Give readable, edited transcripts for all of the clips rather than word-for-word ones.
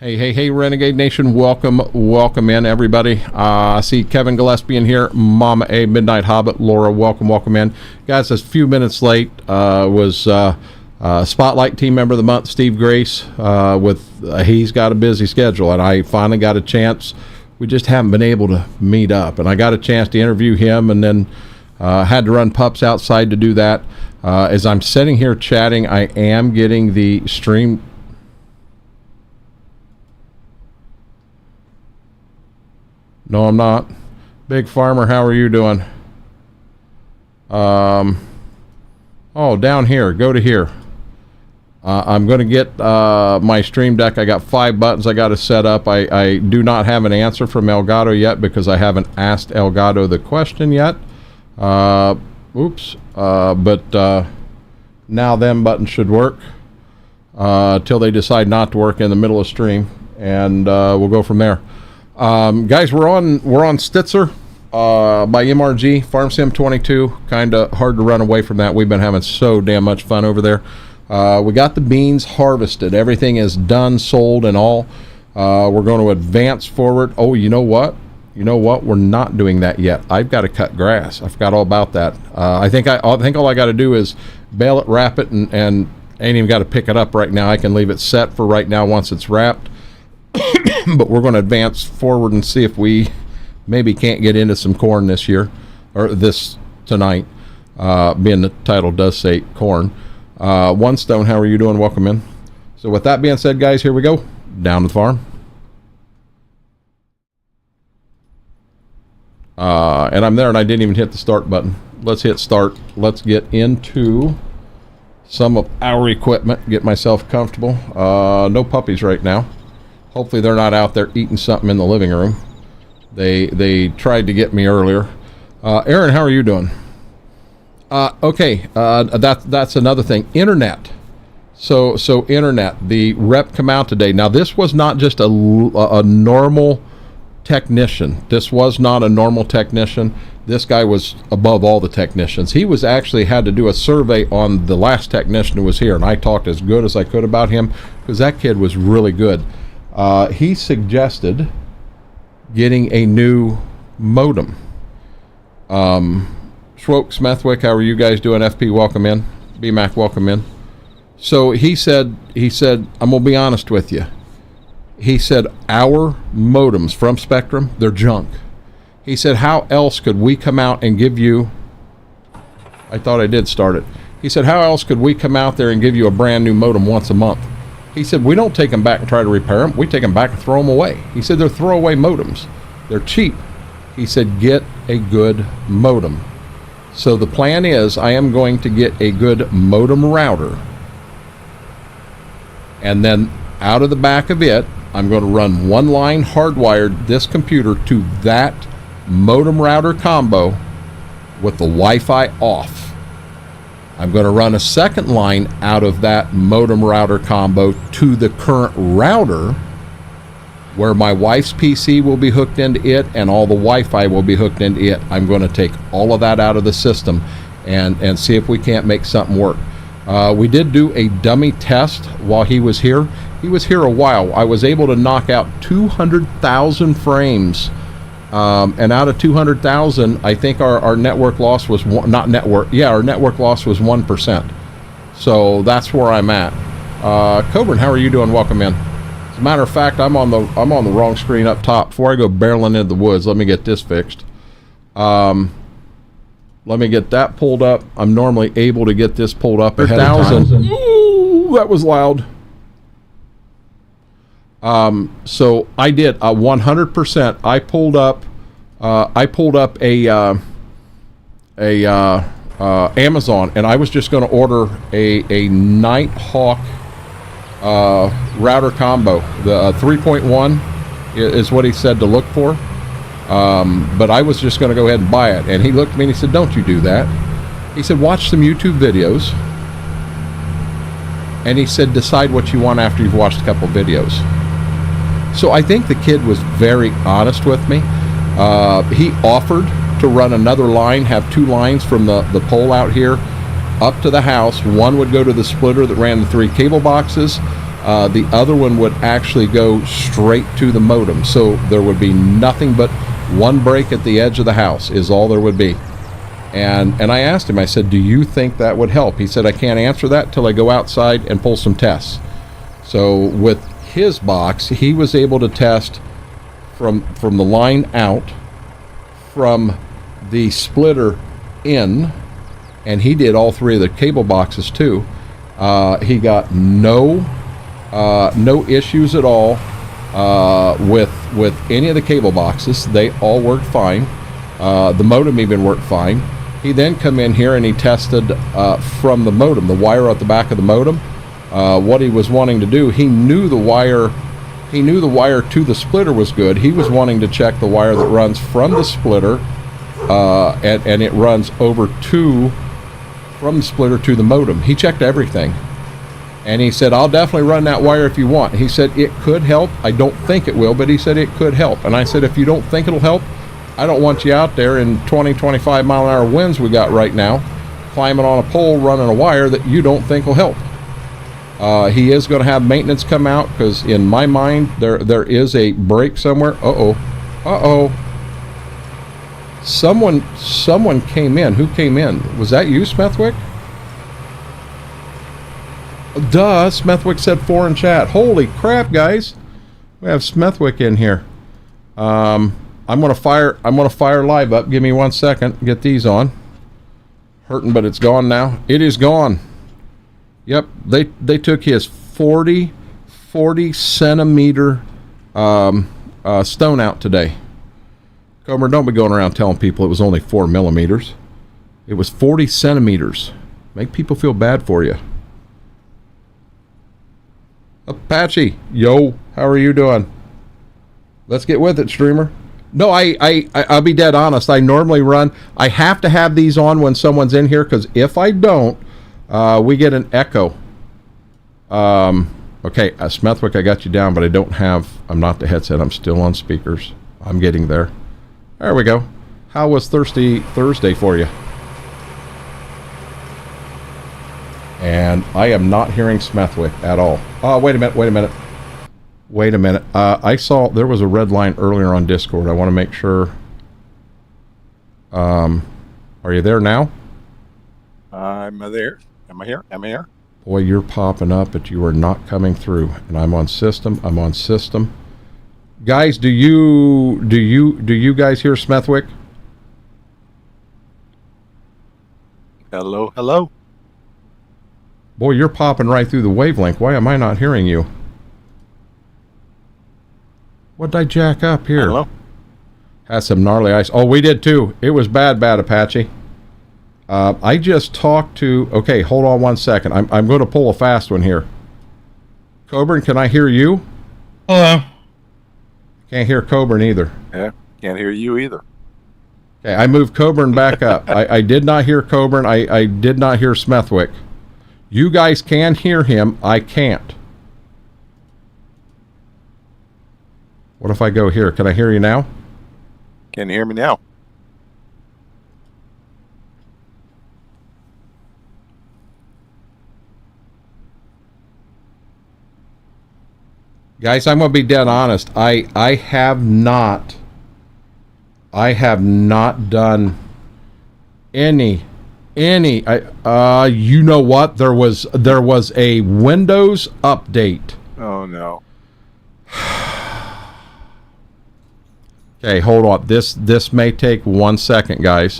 Hey, Renegade Nation, welcome in, everybody. I see Kevin Gillespie in here, Mama A, Midnight Hobbit, Laura, welcome in. Guys, a few minutes late was Spotlight Team Member of the Month, Steve Grace, he's got a busy schedule, and I finally got a chance. We just haven't been able to meet up, and I got a chance to interview him, and then had to run pups outside to do that. As I'm sitting here chatting, I am getting the stream. No, I'm not. Big Farmer, how are you doing? Oh, down here. Go to here. I'm going to get my stream deck. I got 5 buttons I got to set up. I do not have an answer from Elgato yet because I haven't asked Elgato the question yet. But now them buttons should work till they decide not to work in the middle of stream, and we'll go from there. Guys, we're on Stitzer by MRG, Farm Sim 22. Kind of hard to run away from that. We've been having so damn much fun over there. We got the beans harvested. Everything is done, sold, and all. We're going to advance forward. Oh, you know what? We're not doing that yet. I've got to cut grass. I forgot all about that. I think all I got to do is bale it, wrap it, and ain't even got to pick it up right now. I can leave it set for right now once it's wrapped. But we're going to advance forward and see if we maybe can't get into some corn this year, or this tonight, being the title does say corn. One Stone, how are you doing? Welcome in. So with that being said, guys, here we go. Down to the farm. And I'm there, and I didn't even hit the start button. Let's hit start. Let's get into some of our equipment, get myself comfortable. No puppies right now. Hopefully they're not out there eating something in the living room. They tried to get me earlier. Aaron, how are you doing? Okay, that's another thing. Internet. So internet. The rep come out today. Now this was not just a normal technician. This was not a normal technician. This guy was above all the technicians. He was actually had to do a survey on the last technician who was here, and I talked as good as I could about him because that kid was really good. He suggested getting a new modem. Schwoke, Smethwick, how are you guys doing? FP, welcome in. BMAC, welcome in. So he said, I'm going to be honest with you. He said, our modems from Spectrum, they're junk. He said, how else could we come out and give you... I thought I did start it. He said, how else could we come out there and give you a brand new modem once a month? He said, we don't take them back and try to repair them. We take them back and throw them away. He said, they're throwaway modems. They're cheap. He said, get a good modem. So the plan is I am going to get a good modem router. And then out of the back of it, I'm going to run one line hardwired this computer to that modem router combo with the Wi-Fi off. I'm going to run a second line out of that modem router combo to the current router where my wife's PC will be hooked into it and all the Wi-Fi will be hooked into it. I'm going to take all of that out of the system and see if we can't make something work. We did do a dummy test while he was here. He was here a while. I was able to knock out 200,000 frames. And out of 200,000, I think our network loss was our network loss was 1%. So that's where I'm at. Coburn, how are you doing? Welcome in. As a matter of fact, I'm on the wrong screen up top. Before I go barreling into the woods, let me get this fixed. Let me get that pulled up. I'm normally able to get this pulled up ahead of time. Ooh, that was loud. So I did 100%. I pulled up Amazon, and I was just going to order a Nighthawk router combo. The 3.1 is what he said to look for. But I was just going to go ahead and buy it. And he looked at me and he said, "Don't you do that." He said, "Watch some YouTube videos." And he said, "Decide what you want after you've watched a couple videos." So I think the kid was very honest with me. He offered to run another line, have 2 lines from the pole out here up to the house. One would go to the splitter that ran the 3 cable boxes. The other one would actually go straight to the modem. So there would be nothing but one break at the edge of the house is all there would be. And I asked him, I said, do you think that would help? He said, I can't answer that till I go outside and pull some tests. So with his box, he was able to test from the line out, from the splitter in, and he did all three of the cable boxes too. He got no issues at all with any of the cable boxes. They all worked fine. The modem even worked fine. He then come in here and he tested from the modem, the wire at the back of the modem. What he was wanting to do, he knew the wire to the splitter was good. He was wanting to check the wire that runs from the splitter and it runs over from the splitter to the modem. He checked everything. And he said, I'll definitely run that wire if you want. He said, it could help. I don't think it will, but he said it could help. And I said, if you don't think it'll help, I don't want you out there in 20, 25 mile an hour winds we got right now, climbing on a pole, running a wire that you don't think will help. He is going to have maintenance come out, because in my mind, there is a break somewhere. Someone came in. Who came in? Was that you, Smethwick? Duh, Smethwick said 4 in chat. Holy crap, guys. We have Smethwick in here. I'm gonna fire live up. Give me 1 second. Get these on. Hurting, but it's gone now. It is gone. Yep, they took his 40 centimeter stone out today. Comer, don't be going around telling people it was only 4 millimeters. It was 40 centimeters. Make people feel bad for you. Apache, yo, how are you doing? Let's get with it, streamer. No, I'll be dead honest. I normally run. I have to have these on when someone's in here, because if I don't, we get an echo. Okay, Smethwick, I got you down, but I'm not the headset. I'm still on speakers. I'm getting there. There we go. How was Thirsty Thursday for you? And I am not hearing Smethwick at all. Oh, wait a minute. I saw there was a red line earlier on Discord. I want to make sure. Are you there now? I'm there. Am I here? Am I here? Boy, you're popping up, but you are not coming through. And I'm on system. Guys, do you guys hear Smethwick? Hello. Boy, you're popping right through the wavelength. Why am I not hearing you? What did I jack up here? Hello. Had some gnarly ice. Oh, we did too. It was bad, Apache. I just talked to... Okay, hold on 1 second. I'm going to pull a fast one here. Coburn, can I hear you? Hello. Can't hear Coburn either. Yeah, can't hear you either. Okay, I moved Coburn back up. I did not hear Coburn. I did not hear Smethwick. You guys can hear him. I can't. What if I go here? Can I hear you now? Can you hear me now? Guys, I'm going to be dead honest. I have not done any you know what? There was a Windows update. Oh no. Okay, hold on. This may take 1 second, guys.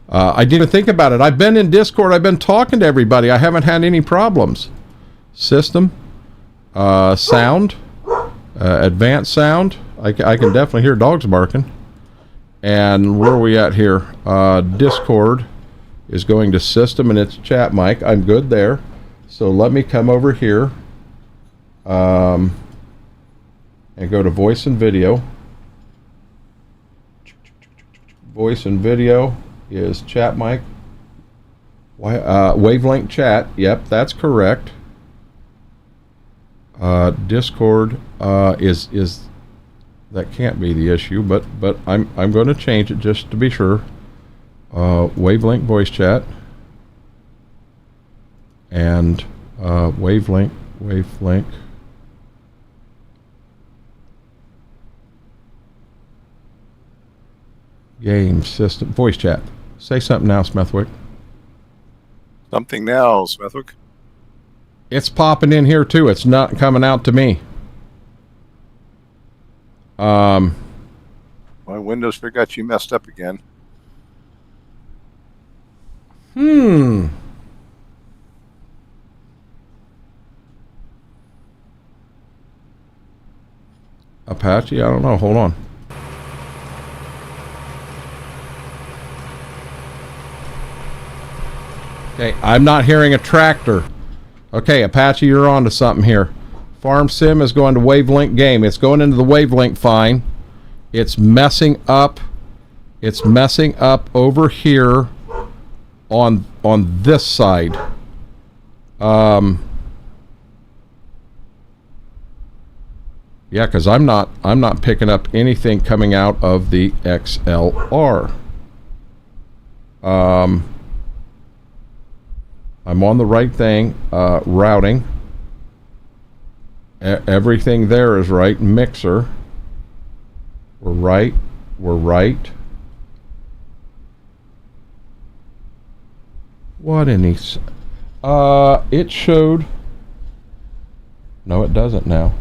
I didn't think about it. I've been in Discord. I've been talking to everybody. I haven't had any problems. System, sound, advanced sound. I can definitely hear dogs barking. And where are we at here? Discord is going to system and it's chat mic. I'm good there. So let me come over here and go to voice and video. Voice and video is chat mic. Wavelength chat. Yep, that's correct. Discord is that can't be the issue, but I'm going to change it just to be sure. Wavelength voice chat and wavelength Game system. Voice chat. Say something now, Smethwick. Something now, Smethwick. It's popping in here too. It's not coming out to me. My Windows forgot you messed up again. Apache? I don't know. Hold on. Okay, I'm not hearing a tractor. Okay, Apache, you're on to something here. Farm Sim is going to Wavelink game. It's going into the Wavelink fine. It's messing up. It's messing up over here on this side. Yeah, because I'm not picking up anything coming out of the XLR. I'm on the right thing. Routing. Everything there is right. Mixer. We're right. We're right. What in these? It showed. No, it doesn't now.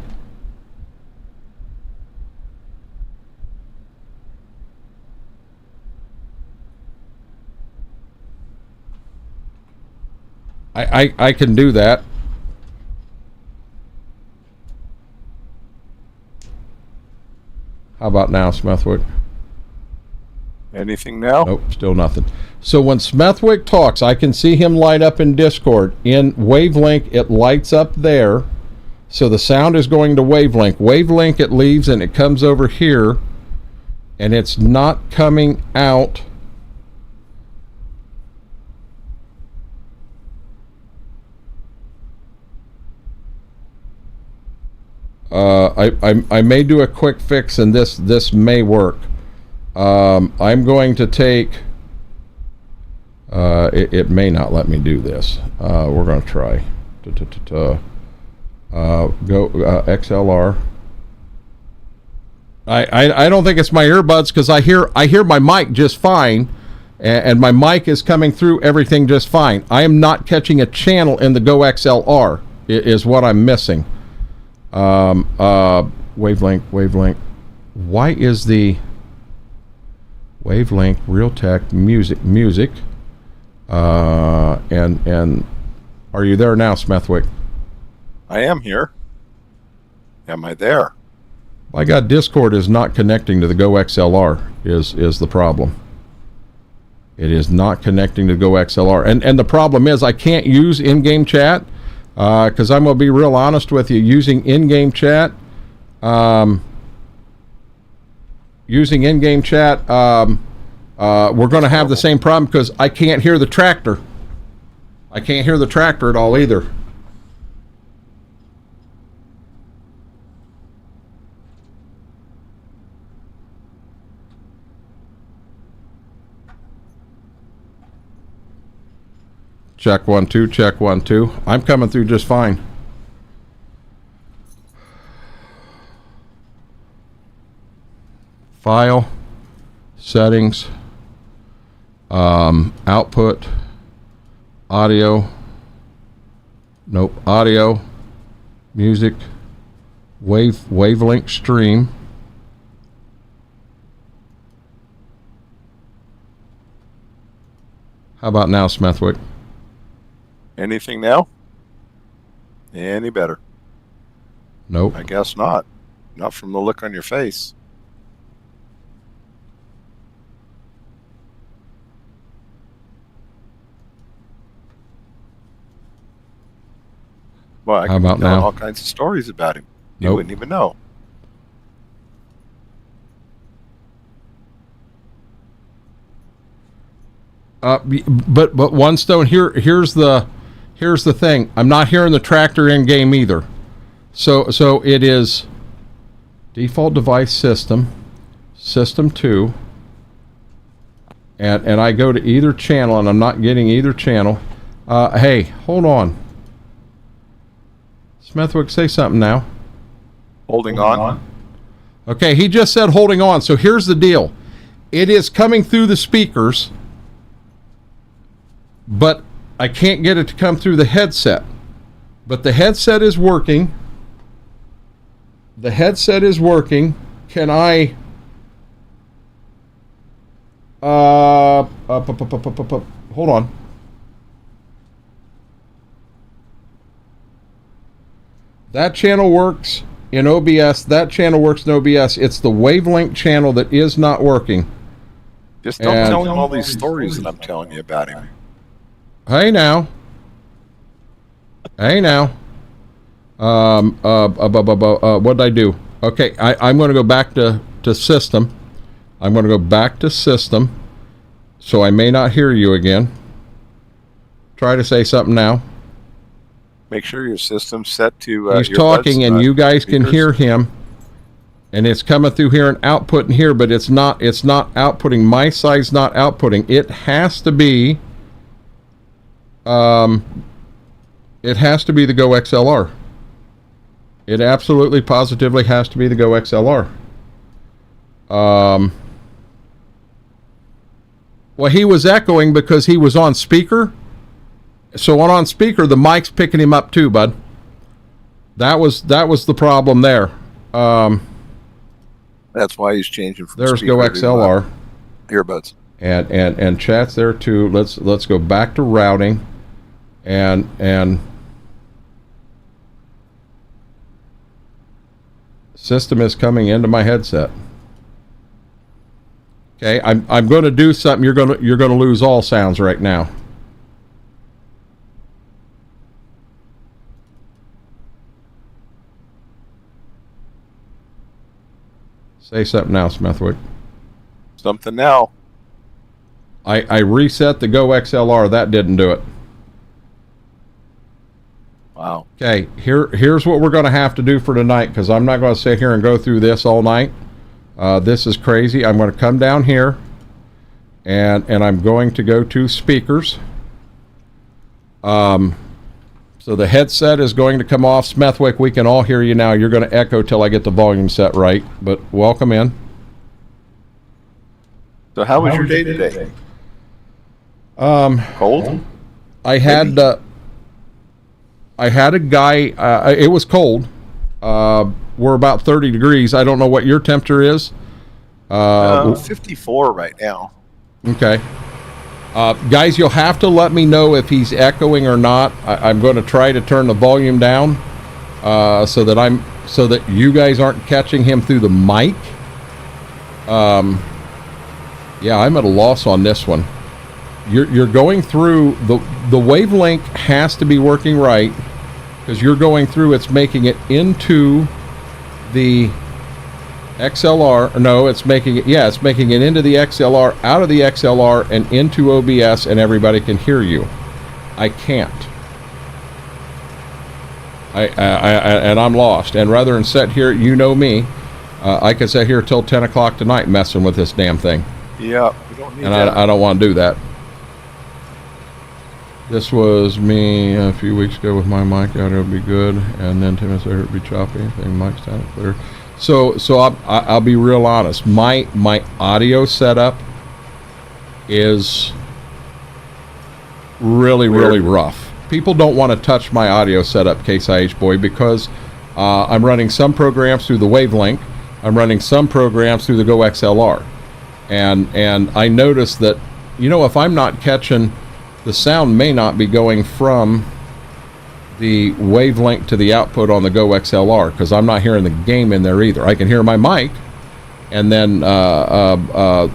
I can do that. How about now, Smethwick? Anything now? Nope, still nothing. So when Smethwick talks, I can see him light up in Discord. In Wavelink, it lights up there. So the sound is going to Wavelink. Wavelink, it leaves and it comes over here. And it's not coming out. I may do a quick fix and this may work. I'm going to take it may not let me do this. We're going to try go XLR. I don't think it's my earbuds because I hear my mic just fine, and my mic is coming through everything just fine. I am not catching a channel in the Go XLR is what I'm missing. Wavelink. Why is the Wavelink Realtek music? And are you there now, Smethwick? I am here. Am I there? My God, Discord is not connecting to the Go XLR is the problem. It is not connecting to Go XLR. And the problem is I can't use in-game chat. Because I'm going to be real honest with you, using in-game chat, we're going to have the same problem because I can't hear the tractor. I can't hear the tractor at all either. Check 1 2, check 1 2. I'm coming through just fine. File, settings, output, audio, nope, audio, music, Wavelink stream. How about now, Smethwick? Anything now? Any better? Nope. I guess not. Not from the look on your face. Well, I How about tell now? all kinds of stories about him. You Nope. wouldn't even know. But One Stone, here's the thing. I'm not hearing the tractor in game either. So it is default device system 2, and I go to either channel and I'm not getting either channel. Hey, hold on. Smethwick, say something now. Holding on. Okay, he just said holding on. So here's the deal. It is coming through the speakers, but I can't get it to come through the headset. But the headset is working. The headset is working. Can I... hold on. That channel works in OBS. That channel works in OBS. It's the wavelength channel that is not working. Just don't tell him all these stories that I'm telling you about him. Hey now. Hey now. What did I do? Okay, I'm going to go back to system. I'm going to go back to system. So I may not hear you again. Try to say something now. Make sure your system's set to... He's talking and you guys can hear him. And it's coming through here and outputting here, but it's not outputting. My side's not outputting. It has to be... it has to be the Go XLR. It absolutely positively has to be the Go XLR. Well, he was echoing because he was on speaker. So on speaker, the mic's picking him up too, bud. That was the problem there. That's why he's changing from there's Go XLR. Earbuds. And chat's there too. Let's go back to routing and system is coming into my headset. Okay, I'm going to do something. You're going to lose all sounds right now. Say something now, Smithwick. Something now. I reset the Go XLR. That didn't do it. Wow. Okay, here's what we're going to have to do for tonight, because I'm not going to sit here and go through this all night. This is crazy. I'm going to come down here, and I'm going to go to speakers. So the headset is going to come off. Smethwick, we can all hear you now. You're going to echo till I get the volume set right, but welcome in. So how was your day today? Cold? I had a guy, it was cold. We're about 30 degrees. I don't know what your temperature is. 54 right now. Okay. Guys, you'll have to let me know if he's echoing or not. I'm going to try to turn the volume down so that you guys aren't catching him through the mic. Yeah, I'm at a loss on this one. You're going through the wavelength has to be working right, because you're going through. It's making it into the XLR. No, it's making it. Yeah, it's making it into the XLR, out of the XLR, and into OBS, and everybody can hear you. I can't. And I'm lost. And rather than sit here, you know me, I could sit here till 10 o'clock tonight messing with this damn thing. Yeah, we don't need and that. I don't want to do that. This was me a few weeks ago with my mic out. It'll be good, and then 10 minutes later it'll be choppy. Thing mic sounded clear. So I'll be real honest. My audio setup is really rough. People don't want to touch my audio setup, Case IH Boy, because I'm running some programs through the wavelength. I'm running some programs through the Go XLR, and I noticed that, you know, if I'm not catching, the sound may not be going from the wavelength to the output on the Go XLR, because I'm not hearing the game in there either. I can hear my mic, and then the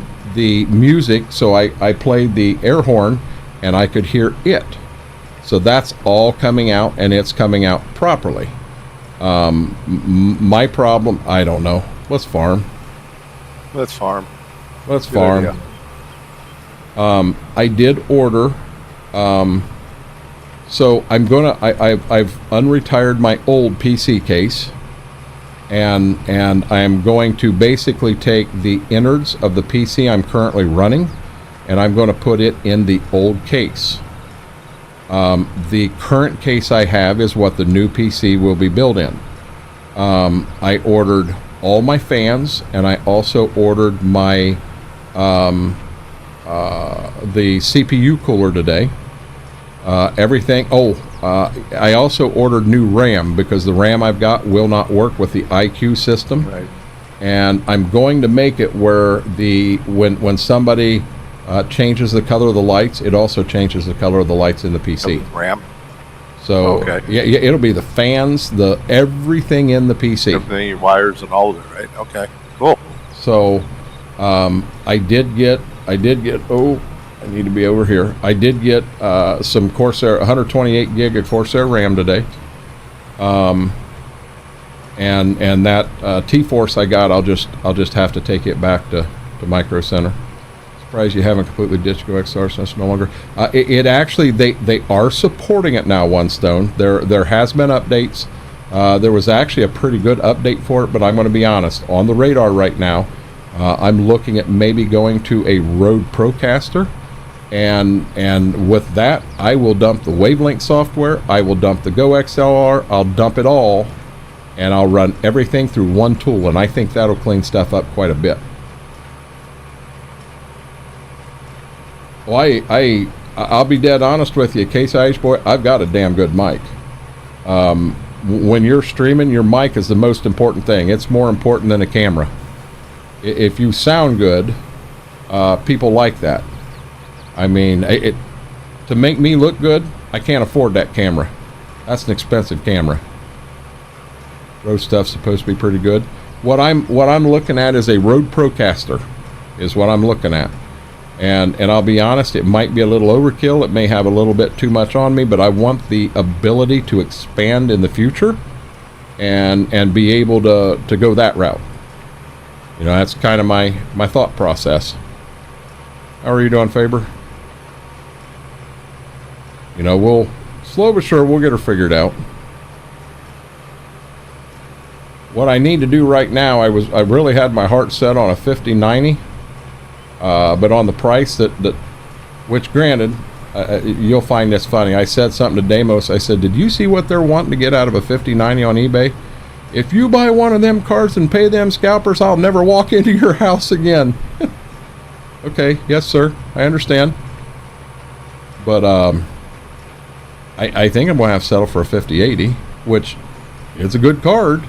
music. So I played the air horn, and I could hear it. So that's all coming out, and it's coming out properly. My problem, I don't know. Let's farm. Let's farm. Let's farm. I did order. So I'm gonna. I've unretired my old PC case, and I'm going to basically take the innards of the PC I'm currently running, and I'm going to put it in the old case. The current case I have is what the new PC will be built in. I ordered all my fans, and I also ordered my the CPU cooler today. Everything. I also ordered new RAM because the RAM I've got will not work with the IQ system. Right. And I'm going to make it where when somebody changes the color of the lights, it also changes the color of the lights in the PC. RAM. So Okay. yeah, it'll be the fans, everything in the PC. Everything, wires and all of it, right? Okay. Cool. So I did get. Oh, I need to be over here. I did get some Corsair 128 gig of Corsair RAM today. And that T-Force I got, I'll just have to take it back to Micro Center. Surprised you haven't completely ditched GoXR, so it's no longer. It actually they are supporting it now. One Stone. There has been updates. There was actually a pretty good update for it, but I'm going to be honest. On the radar right now, I'm looking at maybe going to a Rode Procaster, and with that, I will dump the Wavelength software. I will dump the GoXLR. I'll dump it all, and I'll run everything through one tool, and I think that'll clean stuff up quite a bit. Well, I'll be dead honest with you, Case IH boy, I've got a damn good mic. When you're streaming, your mic is the most important thing. It's more important than a camera. If you sound good, people like that. I mean, to make me look good, I can't afford that camera. That's an expensive camera. Rode stuff's supposed to be pretty good. What I'm looking at is a Rode Procaster, is what I'm looking at. And I'll be honest, it might be a little overkill. It may have a little bit too much on me, but I want the ability to expand in the future and be able to go that route. You know, that's kind of my thought process. How are you doing, Faber? You know, we'll slow but sure we'll get her figured out. What I need to do right now, I really had my heart set on a 5090. But on the price that which granted, you'll find this funny. I said something to Damos. I said, did you see what they're wanting to get out of a 5090 on eBay? If you buy one of them cards and pay them scalpers, I'll never walk into your house again. Okay, yes sir, I understand. But I think I'm going to have to settle for a 5080, which is a good card,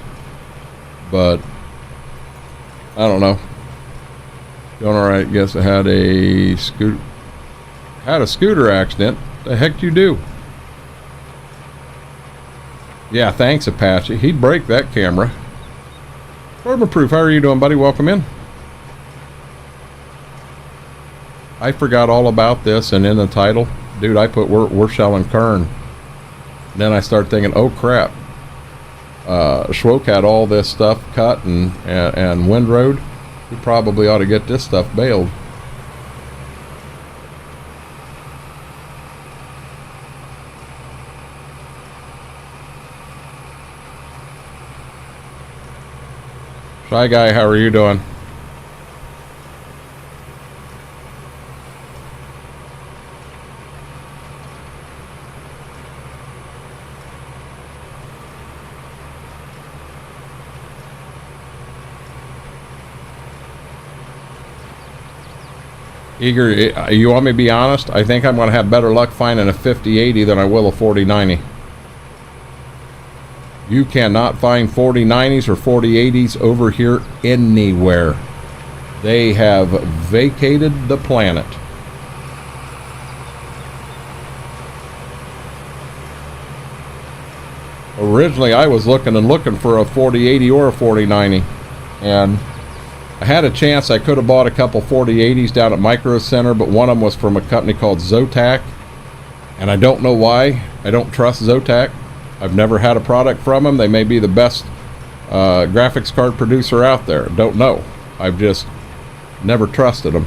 but I don't know. Doing all right. Guess I had a scooter accident. The heck do you do? Yeah, thanks Apache. He'd break that camera. Carbon Proof, how are you doing, buddy? Welcome in. I forgot all about this, and in the title, dude, I put we're selling KERN. Then I started thinking, oh crap. Schwoke had all this stuff cut and windrowed. We probably ought to get this stuff bailed. Shy Guy, how are you doing? Eager, you want me to be honest? I think I'm going to have better luck finding a 5080 than I will a 4090. You cannot find 4090s or 4080s over here anywhere. They have vacated the planet. Originally, I was looking for a 4080 or a 4090, and I had a chance. I could have bought a couple 4080s down at Micro Center, but one of them was from a company called Zotac, and I don't know why. I don't trust Zotac. I've never had a product from them. They may be the best graphics card producer out there. Don't know. I've just never trusted them.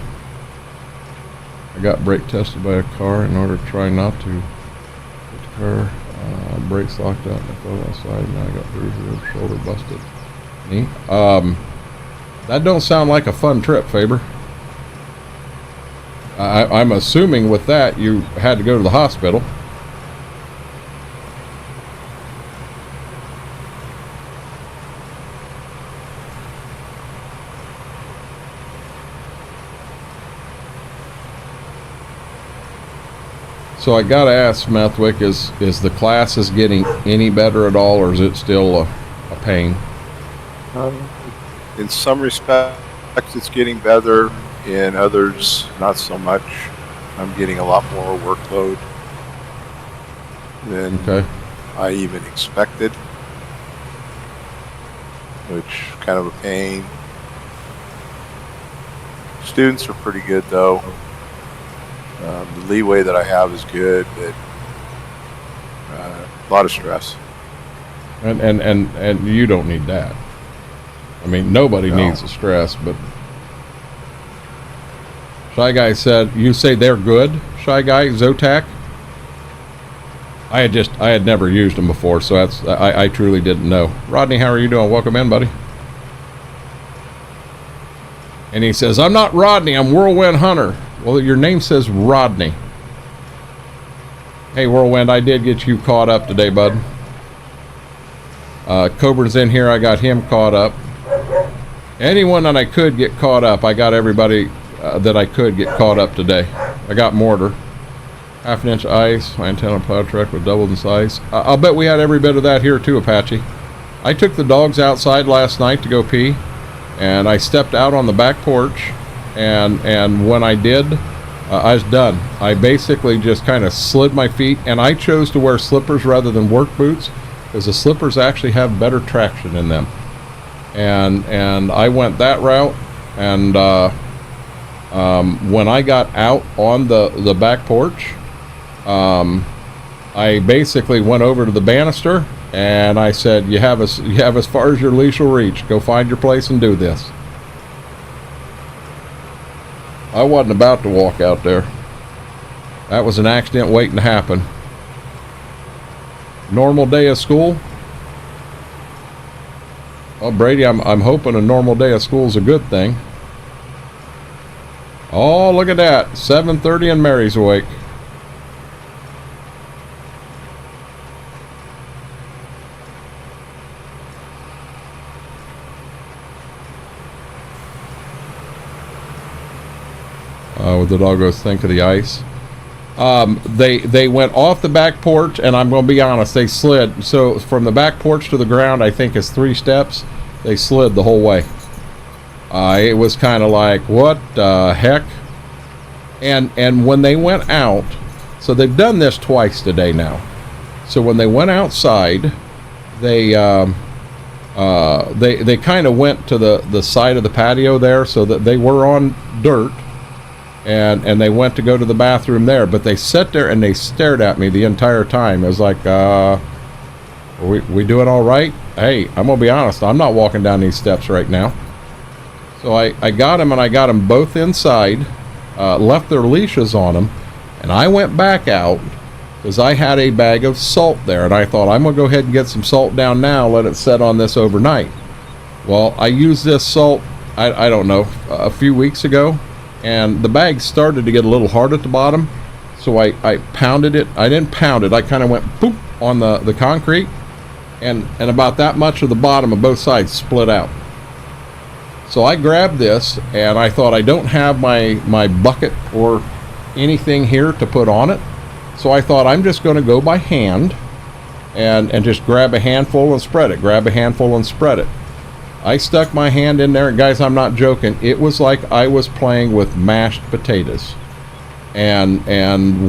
I got brake tested by a car in order to try not to hit the car. Brakes locked up and I fell outside, and I got bruised, shoulder busted. Knee. That don't sound like a fun trip, Faber. I'm assuming with that you had to go to the hospital. So I gotta ask, Smethwick, is the classes getting any better at all, or is it still a pain? In some respects, it's getting better. In others, not so much. I'm getting a lot more workload than I even expected, which kind of a pain. Students are pretty good, though. The leeway that I have is good, but a lot of stress. And you don't need that. I mean, nobody needs the stress, but Shy Guy said, you say they're good, Shy Guy, Zotac? I had never used them before, so I truly didn't know. Rodney, how are you doing? Welcome in, buddy. And he says, I'm not Rodney, I'm Whirlwind Hunter. Well, your name says Rodney. Hey, Whirlwind, I did get you caught up today, bud. Cobra's in here, I got him caught up. Anyone that I could get caught up, I got everybody that I could get caught up today. I got mortar. Half an inch ice, my antenna plow truck was doubled in size. I'll bet we had every bit of that here too, Apache. I took the dogs outside last night to go pee, and I stepped out on the back porch, and when I did, I was done. I basically just kind of slid my feet, and I chose to wear slippers rather than work boots, because the slippers actually have better traction in them. And I went that route, and when I got out on the back porch, I basically went over to the banister and I said, you have as far as your leash will reach. Go find your place and do this. I wasn't about to walk out there. That was an accident waiting to happen. Normal day of school? Well, Brady, I'm hoping a normal day of school is a good thing. Oh, look at that. 7:30 and Mary's awake. What the doggos think of the ice. They went off the back porch, and I'm going to be honest, they slid. So from the back porch to the ground, I think is 3 steps. They slid the whole way. It was kind of like, what the heck? And when they went out, so they've done this twice today now. So when they went outside, they kind of went to the side of the patio there, so that they were on dirt. And they went to go to the bathroom there, but they sat there and they stared at me the entire time. It was like, we doing all right? Hey, I'm gonna be honest, I'm not walking down these steps right now. So I got them, and I got them both inside, left their leashes on them, and I went back out because I had a bag of salt there, and I thought, I'm gonna go ahead and get some salt down now, let it set on this overnight. Well, I used this salt, I don't know, a few weeks ago, and the bag started to get a little hard at the bottom, so I pounded it. I didn't pound it, I kind of went poop on the concrete, and about that much of the bottom of both sides split out. So I grabbed this, and I thought, I don't have my bucket or anything here to put on it, so I thought, I'm just going to go by hand and just grab a handful and spread it, grab a handful and spread it. I stuck my hand in there, and guys, I'm not joking, it was like I was playing with mashed potatoes. And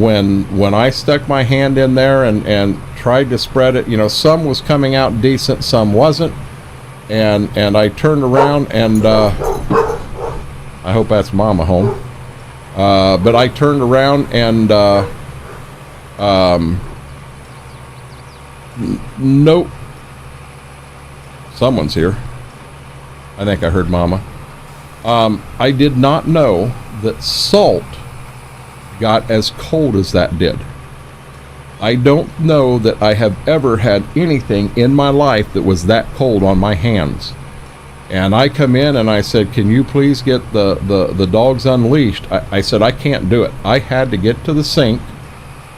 when I stuck my hand in there and tried to spread it, you know, some was coming out decent, some wasn't. And I turned around, and I hope that's Mama home. But I turned around, and nope, someone's here. I think I heard Mama. I did not know that salt got as cold as that did. I don't know that I have ever had anything in my life that was that cold on my hands. And I come in and I said, can you please get the dogs unleashed? I said, I can't do it. I had to get to the sink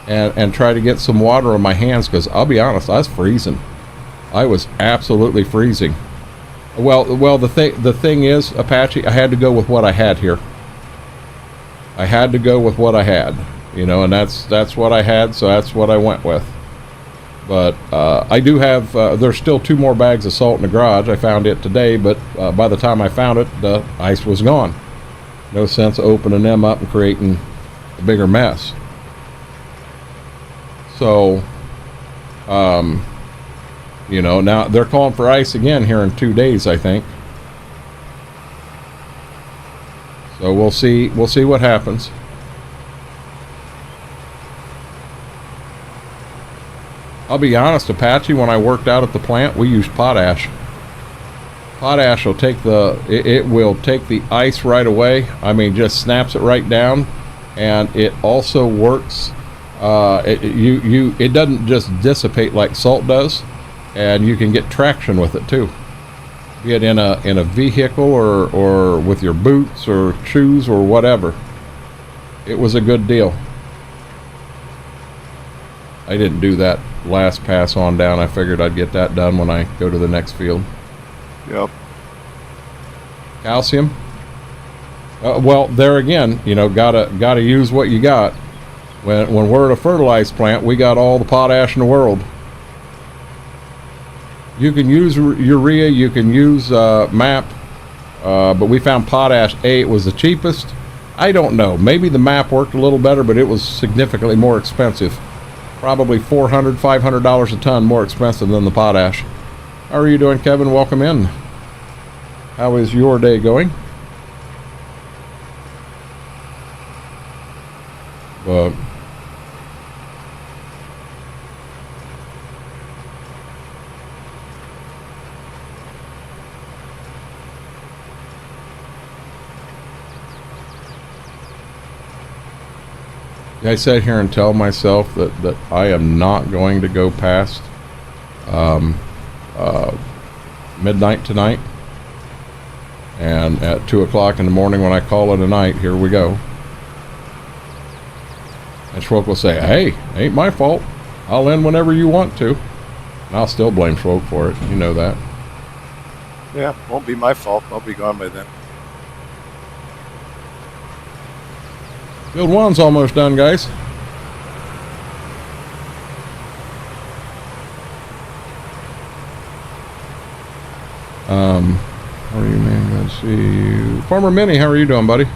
and try to get some water on my hands, because I'll be honest, I was freezing. I was absolutely freezing. Well, the thing is, Apache, I had to go with what I had here. I had to go with what I had. you know, and that's what I had, so that's what I went with. But I do have, there's still 2 more bags of salt in the garage. I found it today, but by the time I found it, the ice was gone. No sense opening them up and creating a bigger mess. So, you know, now they're calling for ice again here in 2 days, I think. So we'll see what happens. I'll be honest, Apache, when I worked out at the plant, we used potash. Potash will take it will take the ice right away. I mean, just snaps it right down, and it also works. It doesn't just dissipate like salt does, and you can get traction with it too. Be it in a vehicle or with your boots or shoes or whatever. It was a good deal. I didn't do that last pass on down. I figured I'd get that done when I go to the next field. Yep. Calcium. Well, there again, you know, gotta use what you got. When we're at a fertilized plant, we got all the potash in the world. You can use urea, you can use MAP, but we found potash. It was the cheapest. I don't know. Maybe the MAP worked a little better, but it was significantly more expensive. Probably $400, $500 a ton more expensive than the potash. How are you doing, Kevin? Welcome in. How is your day going? But I sit here and tell myself that I am not going to go past midnight tonight, and at 2 o'clock in the morning when I call it a night, here we go. And Schwoke will say, hey, ain't my fault. I'll end whenever you want to. And I'll still blame Schwoke for it. You know that. Yeah, won't be my fault. I'll be gone by then. Field 1's almost done, guys. How are you, man? Good to see you. Farmer Minnie, how are you doing, buddy?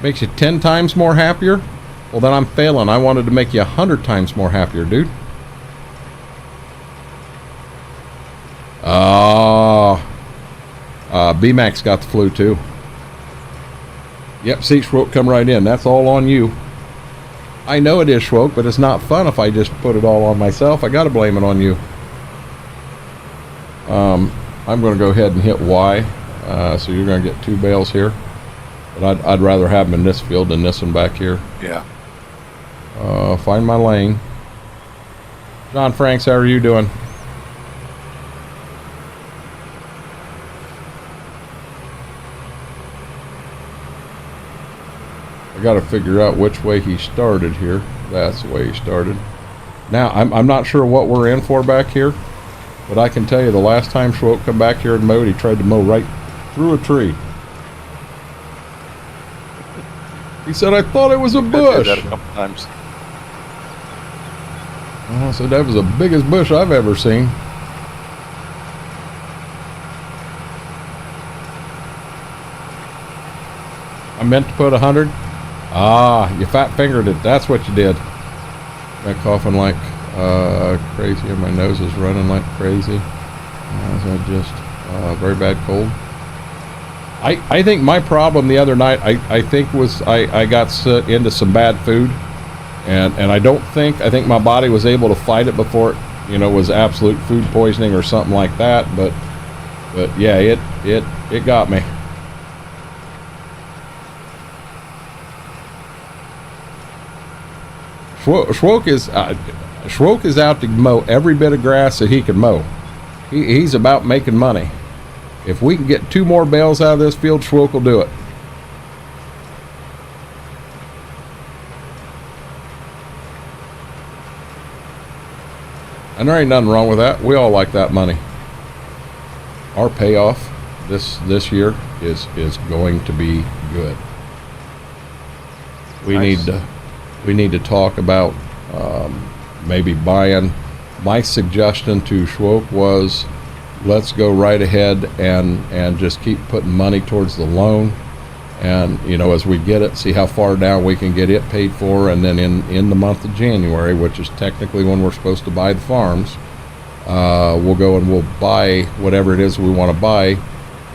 Makes you 10 times more happier? Well, then I'm failing. I wanted to make you 100 times more happier, dude. B-Max got the flu, too. Yep, see, Schwoke, come right in. That's all on you. I know it is, Schwoke, but it's not fun if I just put it all on myself. I gotta blame it on you. I'm going to go ahead and hit Y. So you're going to get 2 bales here. But I'd rather have them in this field than this one back here. Yeah. Find my lane. John Franks, how are you doing? I got to figure out which way he started here. That's the way he started. Now, I'm not sure what we're in for back here. But I can tell you the last time Schwoke come back here and mowed, he tried to mow right through a tree. He said, I thought it was a bush. I did that a couple times. I said, that was the biggest bush I've ever seen. I meant to put 100. Ah, you fat fingered it. That's what you did. I'm coughing like crazy, and my nose is running like crazy. I just very bad cold. I think my problem the other night, I think was I got into some bad food, and I think my body was able to fight it before it, you know, was absolute food poisoning or something like that. But yeah, it got me. Schwoke is out to mow every bit of grass that he can mow. He's about making money. If we can get 2 more bales out of this field, Schwoke will do it. And there ain't nothing wrong with that. We all like that money. Our payoff this year is going to be good. We Nice. need to talk about maybe buying. My suggestion to Schwoke was, let's go right ahead and just keep putting money towards the loan, and you know, as we get it, see how far down we can get it paid for, and then in the month of January, which is technically when we're supposed to buy the farms, we'll go and we'll buy whatever it is we want to buy,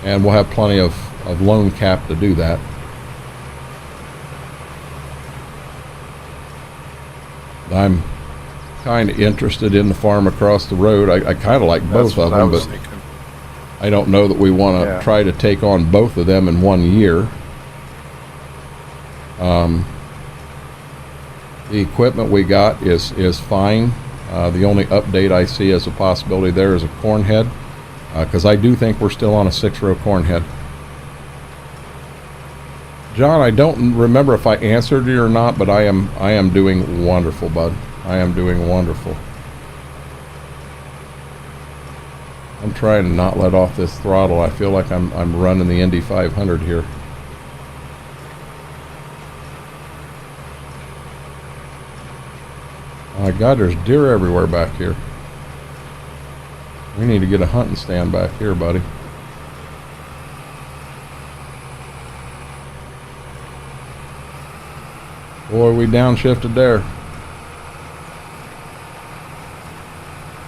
and we'll have plenty of loan cap to do that. I'm kind of interested in the farm across the road. I kind of like both of them, but I don't know that we want to try to take on both of them in 1 year. The equipment we got is fine. The only update I see as a possibility there is a corn head, because I do think we're still on a 6-row corn head. John, I don't remember if I answered you or not, but I am doing wonderful, bud. I am doing wonderful. I'm trying to not let off this throttle. I feel like I'm running the Indy 500 here. Oh my God, there's deer everywhere back here. We need to get a hunting stand back here, buddy. Boy, we downshifted there.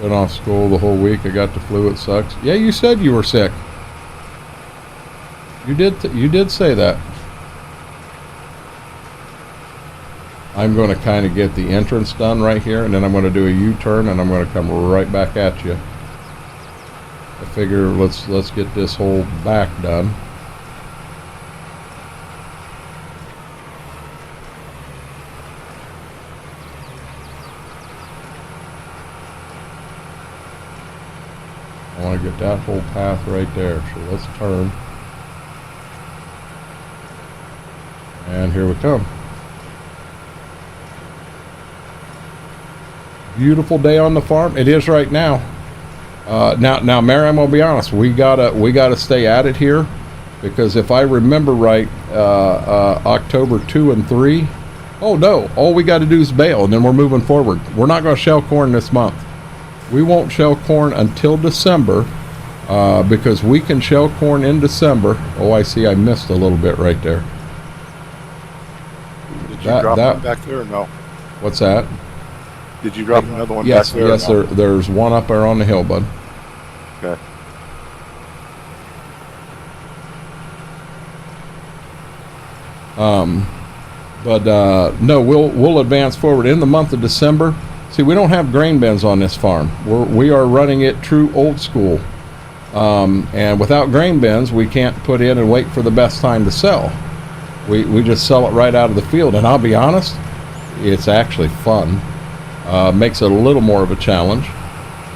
Been off school the whole week. I got the flu. It sucks. Yeah, you said you were sick. You did say that. I'm going to kind of get the entrance done right here, and then I'm going to do a U-turn, and I'm going to come right back at you. I figure let's get this whole back done. I want to get that whole path right there, so let's turn. And here we come. Beautiful day on the farm. It is right now. Now, Mary, I'm gonna be honest. We gotta stay at it here, because if I remember right, October 2 and 3. Oh no! All we got to do is bale, and then we're moving forward. We're not gonna shell corn this month. We won't shell corn until December, because we can shell corn in December. Oh, I see. I missed a little bit right there. Did you drop one back there or no? What's that? Did you drop another one yes, back there? Yes, no? there's one up there on the hill, bud. Okay. No, we'll advance forward in the month of December. See, we don't have grain bins on this farm. We are running it true old school. And without grain bins, we can't put in and wait for the best time to sell. We just sell it right out of the field. And I'll be honest, it's actually fun. Makes it a little more of a challenge.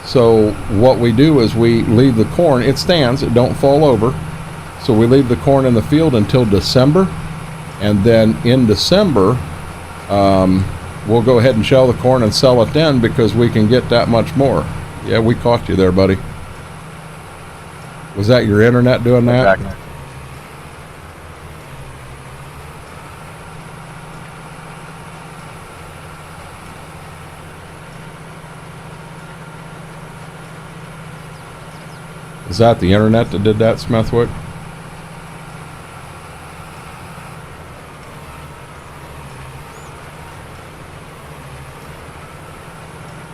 So what we do is we leave the corn. It stands. It don't fall over. So we leave the corn in the field until December. And then in December, we'll go ahead and shell the corn and sell it then, because we can get that much more. Yeah, we caught you there, buddy. Was that your internet doing that? Back. Is that the internet that did that, Smithwick?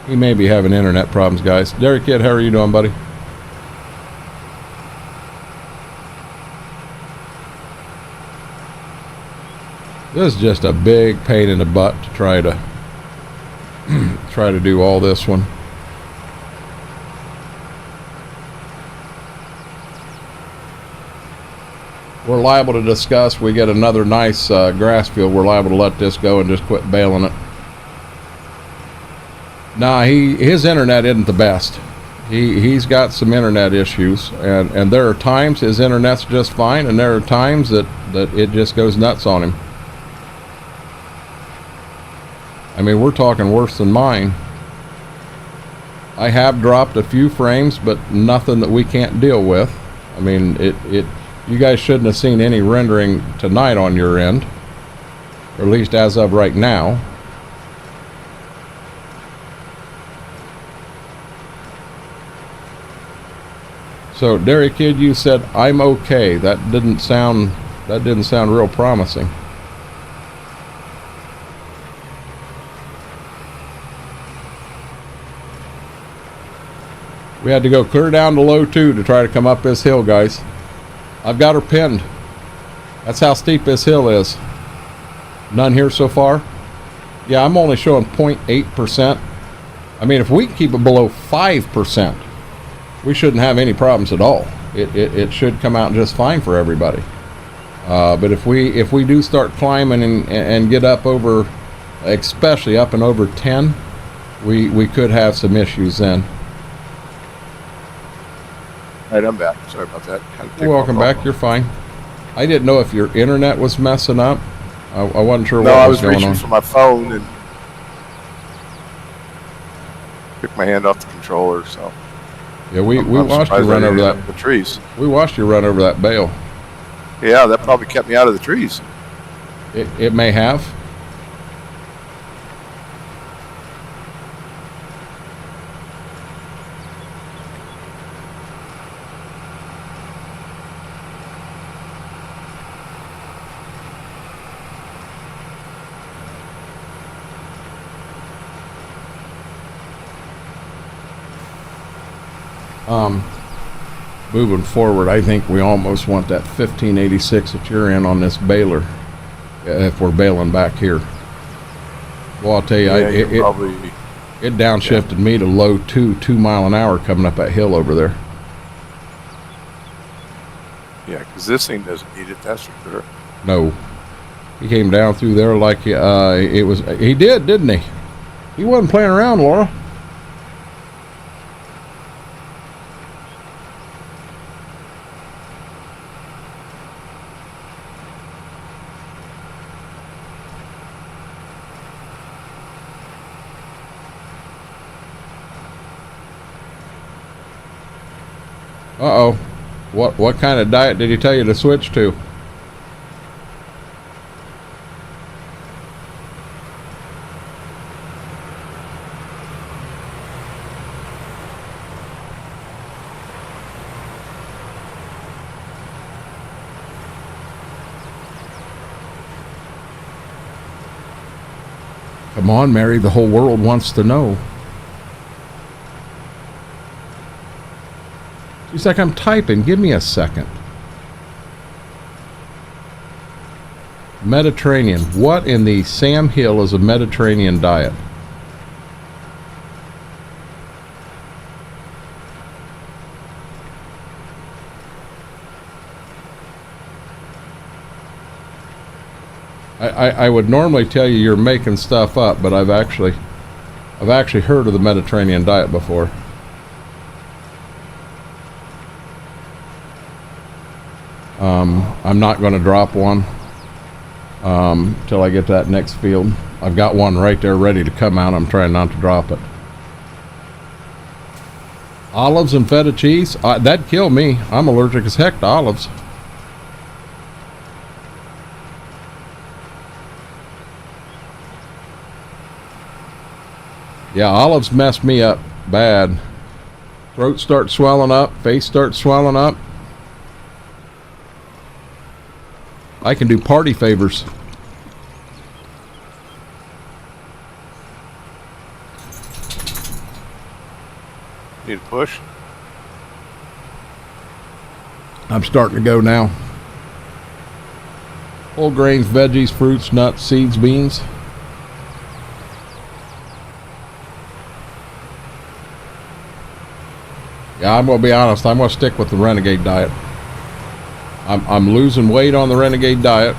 We may be having internet problems, guys. Derek Kid, how are you doing, buddy? This is just a big pain in the butt to try to do all this one. We're liable to discuss. We get another nice grass field. We're liable to let this go and just quit baling it. Nah, his internet isn't the best. He's got some internet issues, and there are times his internet's just fine, and there are times that it just goes nuts on him. I mean, we're talking worse than mine. I have dropped a few frames, but nothing that we can't deal with. I mean, you guys shouldn't have seen any rendering tonight on your end, or at least as of right now. So, Dairy Kid, you said I'm okay. That didn't sound real promising. We had to go clear down to low 2 to try to come up this hill, guys. I've got her pinned. That's how steep this hill is. None here so far. Yeah, I'm only showing 0.8%. I mean, if we can keep it below 5%, we shouldn't have any problems at all. It should come out just fine for everybody. But if we do start climbing and get up over, especially up and over 10, we could have some issues then. All right, I'm back. Sorry about that. Welcome back. You're fine. I didn't know if your internet was messing up. I wasn't sure what was going on. No, I was reaching for my phone and took my hand off the controller, so. Yeah, we watched you run over that. The trees. We watched you run over that bale. Yeah, that probably kept me out of the trees. It may have. Moving forward, I think we almost want that 1586 that you're in on this baler, if we're baling back here. Well, I'll tell you, yeah, it downshifted me to low 2 mile an hour coming up that hill over there. Yeah, because this thing doesn't need it, that's for sure. No. He came down through there like it was, he did, didn't he? He wasn't playing around, Laura. Uh-oh. What kind of diet did he tell you to switch to? Come on, Mary, the whole world wants to know. She's like, I'm typing. Give me a second. Mediterranean. What in the Sam Hill is a Mediterranean diet? I would normally tell you you're making stuff up, but I've actually heard of the Mediterranean diet before. I'm not going to drop one till I get to that next field. I've got one right there ready to come out. I'm trying not to drop it. Olives and feta cheese? That'd kill me. I'm allergic as heck to olives. Yeah, olives mess me up bad. Throat starts swelling up, face starts swelling up. I can do party favors. Need a push? I'm starting to go now. Whole grains, veggies, fruits, nuts, seeds, beans. Yeah, I'm going to be honest. I'm going to stick with the Renegade diet. I'm losing weight on the Renegade diet,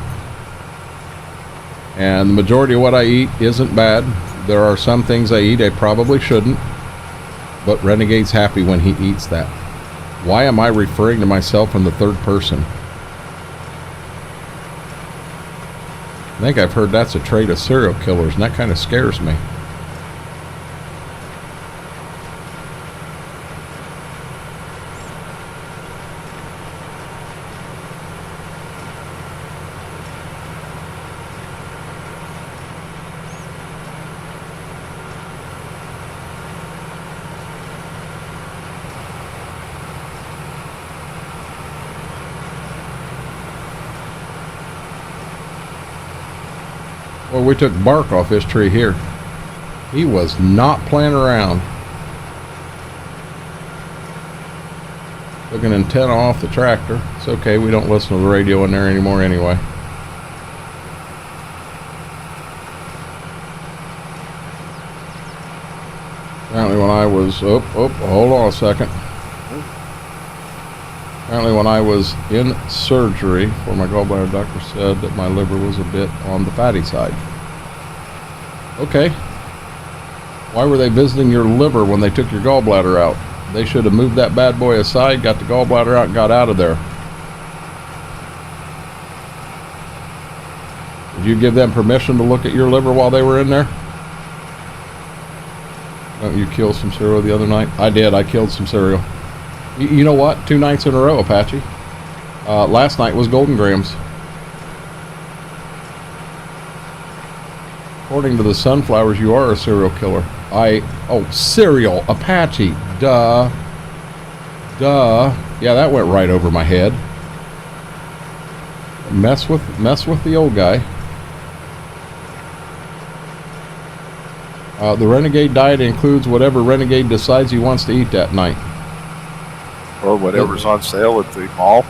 and the majority of what I eat isn't bad. There are some things I eat I probably shouldn't, but Renegade's happy when he eats that. Why am I referring to myself in the third person? I think I've heard that's a trait of serial killers, and that kind of scares me. Well, we took bark off this tree here. He was not playing around. Took an antenna off the tractor. It's okay, we don't listen to the radio in there anymore anyway. Apparently when I was, hold on a second. Apparently when I was in surgery for my gallbladder, doctor said that my liver was a bit on the fatty side. Okay. Why were they visiting your liver when they took your gallbladder out? They should have moved that bad boy aside, got the gallbladder out, and got out of there. Did you give them permission to look at your liver while they were in there? Don't you kill some cereal the other night? I did. I killed some cereal. You know what? 2 nights in a row, Apache. Last night was Golden Grams. According to the sunflowers, you are a serial killer. Oh, cereal, Apache. Duh. Yeah, that went right over my head. Mess with the old guy. The Renegade diet includes whatever Renegade decides he wants to eat that night. Or whatever's on sale at the mall.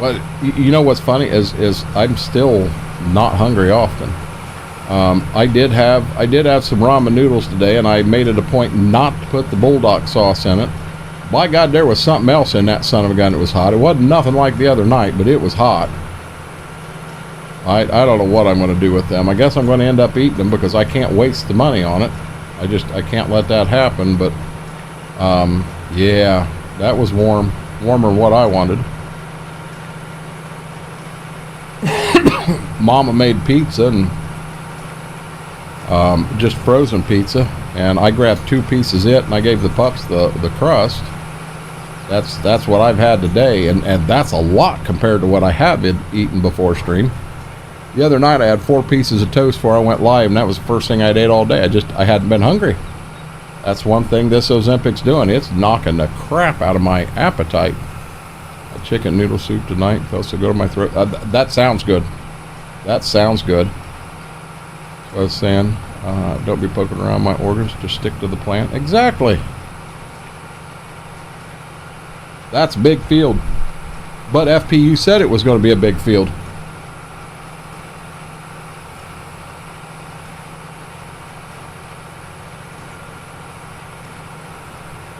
Well, you know what's funny is I'm still not hungry often. I did have some ramen noodles today, and I made it a point not to put the bulldog sauce in it. By God, there was something else in that son of a gun that was hot. It wasn't nothing like the other night, but it was hot. I don't know what I'm going to do with them. I guess I'm going to end up eating them because I can't waste the money on it. I can't let that happen. But yeah, that was warmer than what I wanted. Mama made pizza and just frozen pizza, and I grabbed 2 pieces it, and I gave the pups the crust. That's what I've had today, and that's a lot compared to what I have been eating before stream. The other night I had 4 pieces of toast before I went live, and that was the first thing I'd ate all day. I hadn't been hungry. That's one thing this Ozempic's doing. It's knocking the crap out of my appetite. A chicken noodle soup tonight feels so good in my throat. That sounds good. That sounds good. So I was saying, don't be poking around my organs. Just stick to the plant. Exactly. That's a big field. But FP, you said it was going to be a big field.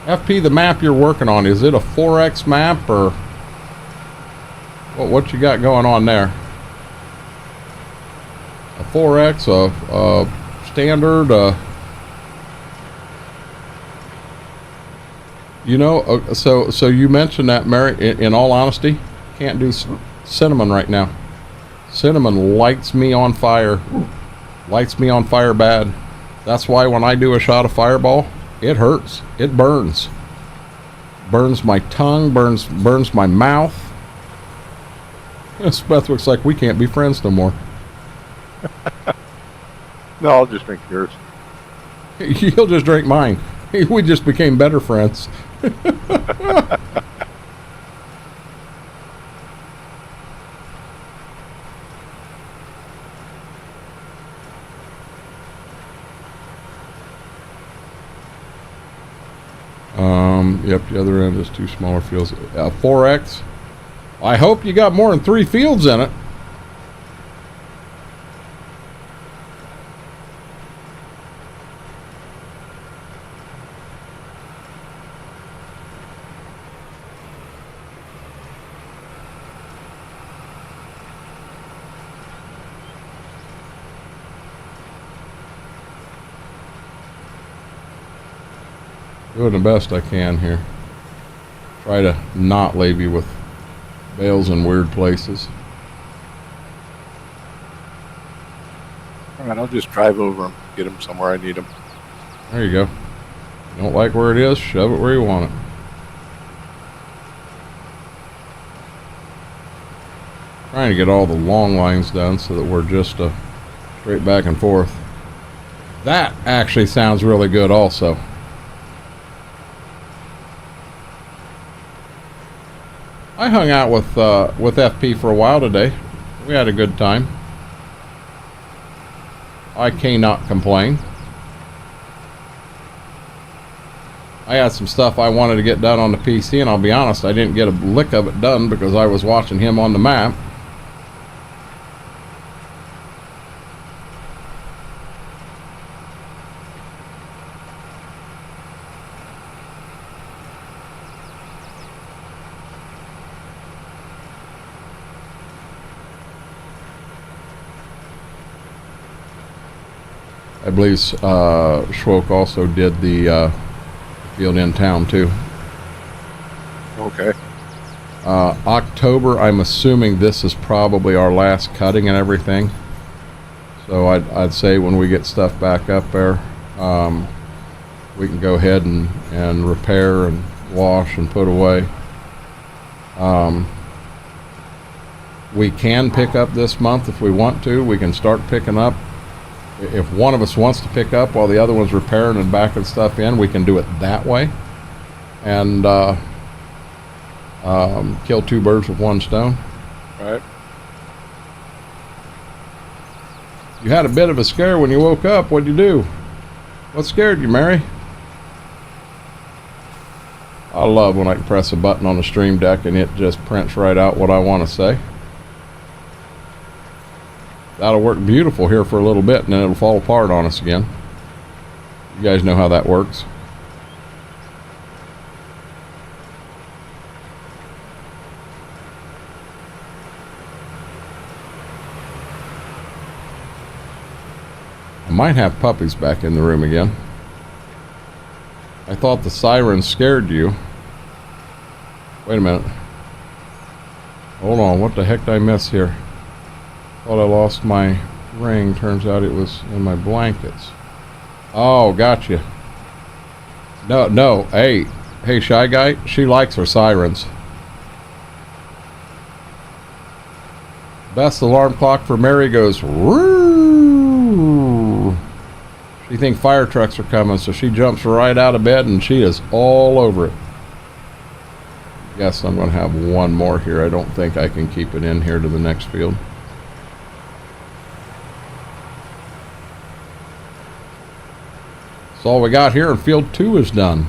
FP, the map you're working on, is it a 4X map or what you got going on there? A 4X, a standard, you know, so you mentioned that, Mary, in all honesty, can't do cinnamon right now. Cinnamon lights me on fire. Lights me on fire bad. That's why when I do a shot of Fireball, it hurts. It burns. Burns my tongue, burns my mouth. Beth looks like we can't be friends no more. No, I'll just drink yours. You'll just drink mine. We just became better friends. Yep, the other end is 2 smaller fields. 4X. I hope you got more than 3 fields in it. Doing the best I can here. Try to not leave you with bales in weird places. All right, I'll just drive over them, get them somewhere I need them. There you go. You don't like where it is, shove it where you want it. Trying to get all the long lines done so that we're just straight back and forth. That actually sounds really good also. I hung out with FP for a while today. We had a good time. I cannot complain. I had some stuff I wanted to get done on the PC, and I'll be honest, I didn't get a lick of it done because I was watching him on the map. I believe Schwoke also did the field in town too. Okay. October, I'm assuming this is probably our last cutting and everything. So I'd say when we get stuff back up there, we can go ahead and repair and wash and put away. We can pick up this month if we want to. We can start picking up. If one of us wants to pick up while the other one's repairing and backing stuff in, we can do it that way. And kill two birds with one stone. All right. You had a bit of a scare when you woke up. What'd you do? What scared you, Mary? I love when I can press a button on the stream deck and it just prints right out what I want to say. That'll work beautiful here for a little bit, and then it'll fall apart on us again. You guys know how that works. I might have puppies back in the room again. I thought the siren scared you. Wait a minute. Hold on, what the heck did I miss here? Thought I lost my ring. Turns out it was in my blankets. Oh, gotcha. No. Hey, Shy Guy. She likes her sirens. Best alarm clock for Mary goes. Woo! She thinks fire trucks are coming, so she jumps right out of bed and she is all over it. Guess I'm going to have one more here. I don't think I can keep it in here to the next field. All we got here, and field 2 is done.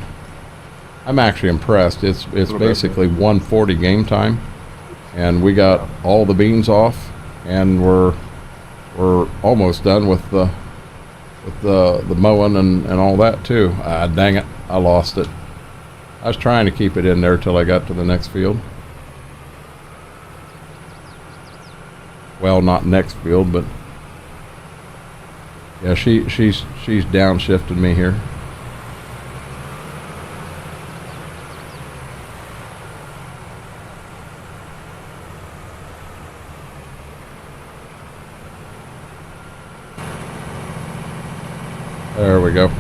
I'm actually impressed. It's basically 1:40 game time, and we got all the beans off, and we're almost done with the mowing and all that too. Dang it, I lost it. I was trying to keep it in there till I got to the next field. Well, not next field, but yeah, she's downshifted me here. There we go.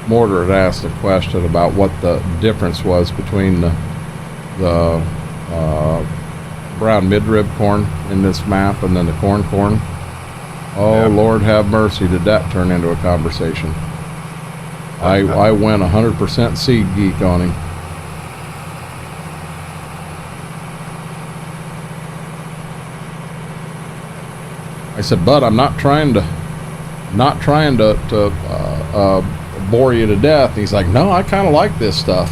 Mortar had asked a question about what the difference was between the brown midrib corn in this map and then the corn. Oh, yeah. Lord have mercy, did that turn into a conversation. I went 100% seed geek on him. I said, Bud, I'm not trying to bore you to death. And he's like, no, I kind of like this stuff.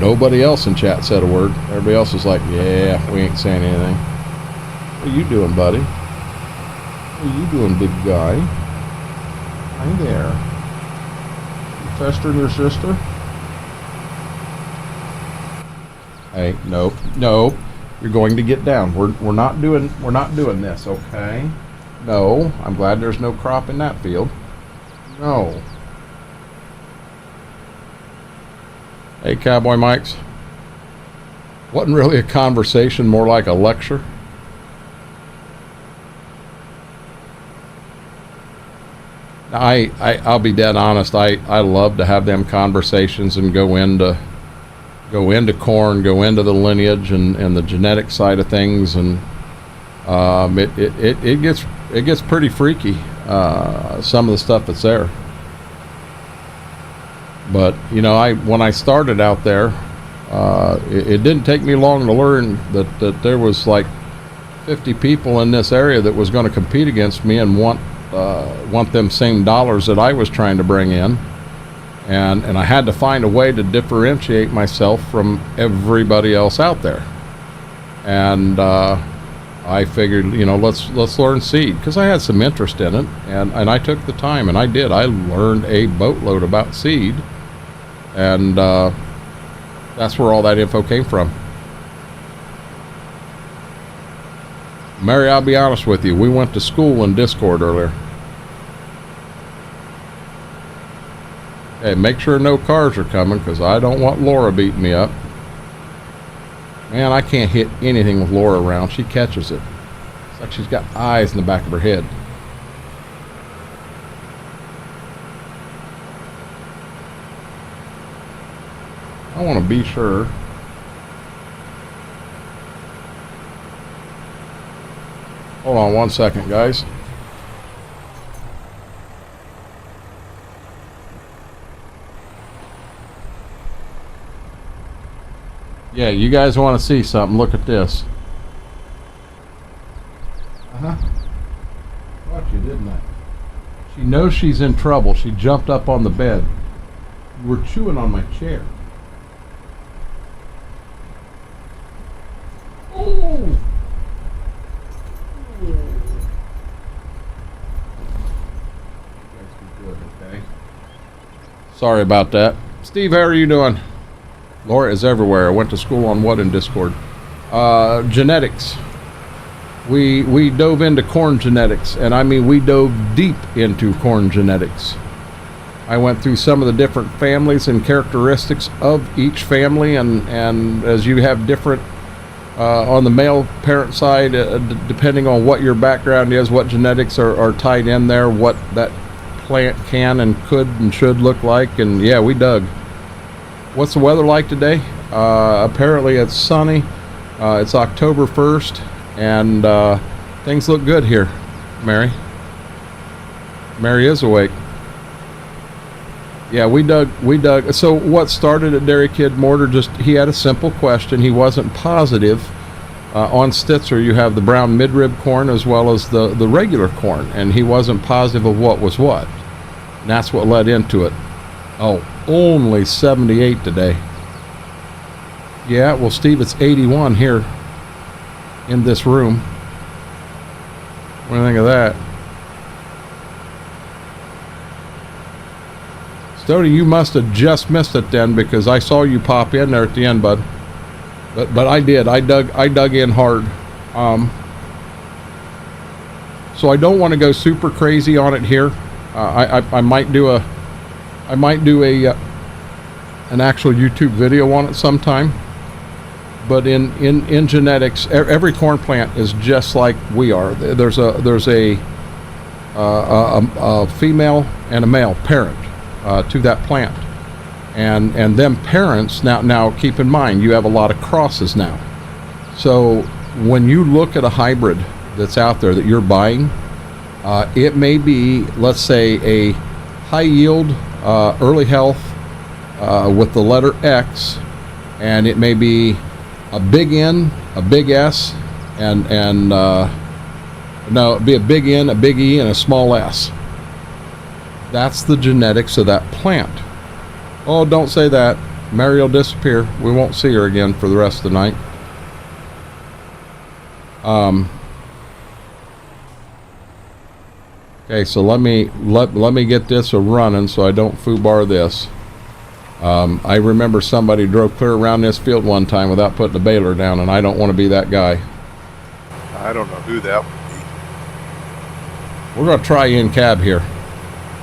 Nobody else in chat said a word. Everybody else was like, yeah, we ain't saying anything. What are you doing, buddy? What are you doing, big guy? Hi there. You pestering your sister? Hey, no, you're going to get down. We're not doing this, okay? No, I'm glad there's no crop in that field. No. Hey, Cowboy Mikes. Wasn't really a conversation, more like a lecture. I'll be dead honest. I love to have them conversations and go into corn, go into the lineage and the genetic side of things, and it gets pretty freaky. some of the stuff that's there. But you know, when I started out there, it didn't take me long to learn that there was like 50 people in this area that was going to compete against me and want them same dollars that I was trying to bring in, and I had to find a way to differentiate myself from everybody else out there. And I figured, you know, let's learn seed, because I had some interest in it, and I took the time, and I learned a boatload about seed, and that's where all that info came from. Mary, I'll be honest with you, we went to school in Discord earlier. Hey, make sure no cars are coming, because I don't want Laura beating me up. Man, I can't hit anything with Laura around. She catches it. It's like she's got eyes in the back of her head. I want to be sure. Hold on one second, guys. Yeah, you guys want to see something? Look at this. Caught you, didn't I? She knows she's in trouble. She jumped up on the bed. You were chewing on my chair. Oh! Okay. Sorry about that. Steve, how are you doing? Laura is everywhere. I went to school on what in Discord? Genetics. We dove into corn genetics, and I mean we dove deep into corn genetics. I went through some of the different families and characteristics of each family, and as you have different on the male parent side, depending on what your background is, what genetics are tied in there, what that plant can and could and should look like, and yeah, we dug. What's the weather like today? Apparently it's sunny. It's October 1st, and things look good here. Mary is awake. Yeah, we dug. So what started at Dairy Kid Mortar, just he had a simple question. He wasn't positive. On Stitzer you have the brown midrib corn as well as the regular corn, and he wasn't positive of what was what. And that's what led into it. Oh, only 78 today. Yeah, well, Steve, it's 81 here in this room. What do you think of that? Stody, you must have just missed it then, because I saw you pop in there at the end, bud. But I did. I dug in hard. So I don't want to go super crazy on it here. I might do a an actual YouTube video on it sometime. But in genetics, every corn plant is just like we are. There's a female and a male parent to that plant, and them parents now keep in mind you have a lot of crosses now. So when you look at a hybrid that's out there that you're buying, it may be, let's say, a high yield early health with the letter X, and it may be a big N, a big S, and no, it'd be a big N, a big E, and a small S. That's the genetics of that plant. Oh, don't say that. Mary will disappear. We won't see her again for the rest of the night. Okay, so let me get this a running so I don't foobar this. I remember somebody drove clear around this field one time without putting the baler down, and I don't want to be that guy. I don't know who that would We're going to try in cab here.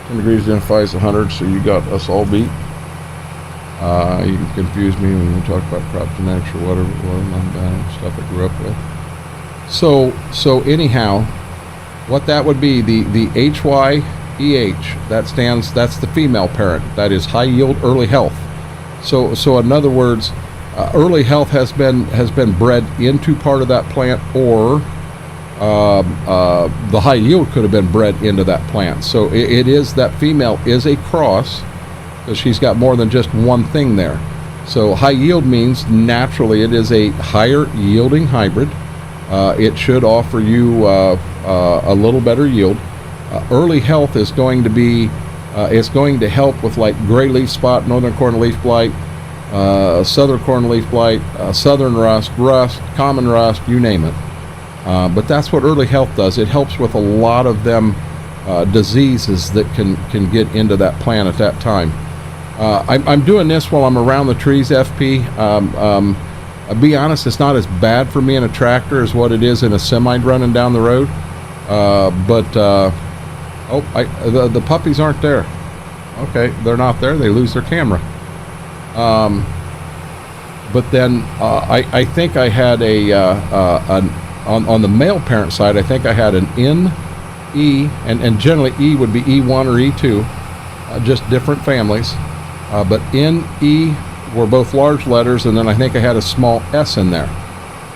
10 degrees identifies 100, so you got us all beat. You can confuse me when you talk about crop genetics or whatever stuff I grew up with. So anyhow, what that would be, the HYEH, that's the female parent. That is high yield early health. So in other words, early health has been bred into part of that plant, or the high yield could have been bred into that plant. So it is, that female is a cross, because she's got more than just one thing there. So high yield means naturally it is a higher yielding hybrid. It should offer you a little better yield. Early health is going to be, it's going to help with like gray leaf spot, northern corn leaf blight, southern corn leaf blight, southern rust, common rust, you name it. But that's what early health does. It helps with a lot of them diseases that can get into that plant at that time. I'm doing this while I'm around the trees, FP. I'll be honest, it's not as bad for me in a tractor as what it is in a semi running down the road. The puppies aren't there. Okay, they're not there. They lose their camera. But then I think I had on the male parent side, I think I had an N, E, and generally E would be E1 or E2, just different families. But N, E were both large letters, and then I think I had a small S in there.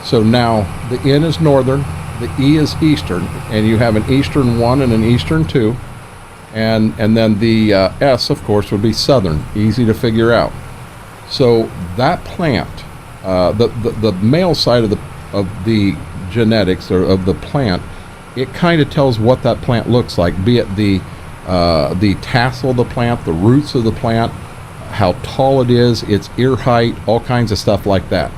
So now the N is northern, the E is eastern, and you have an eastern 1 and an eastern 2. And then the S, of course, would be southern, easy to figure out. So that plant, the male side of the genetics or of the plant, it kind of tells what that plant looks like, be it the tassel of the plant, the roots of the plant, how tall it is, its ear height, all kinds of stuff like that.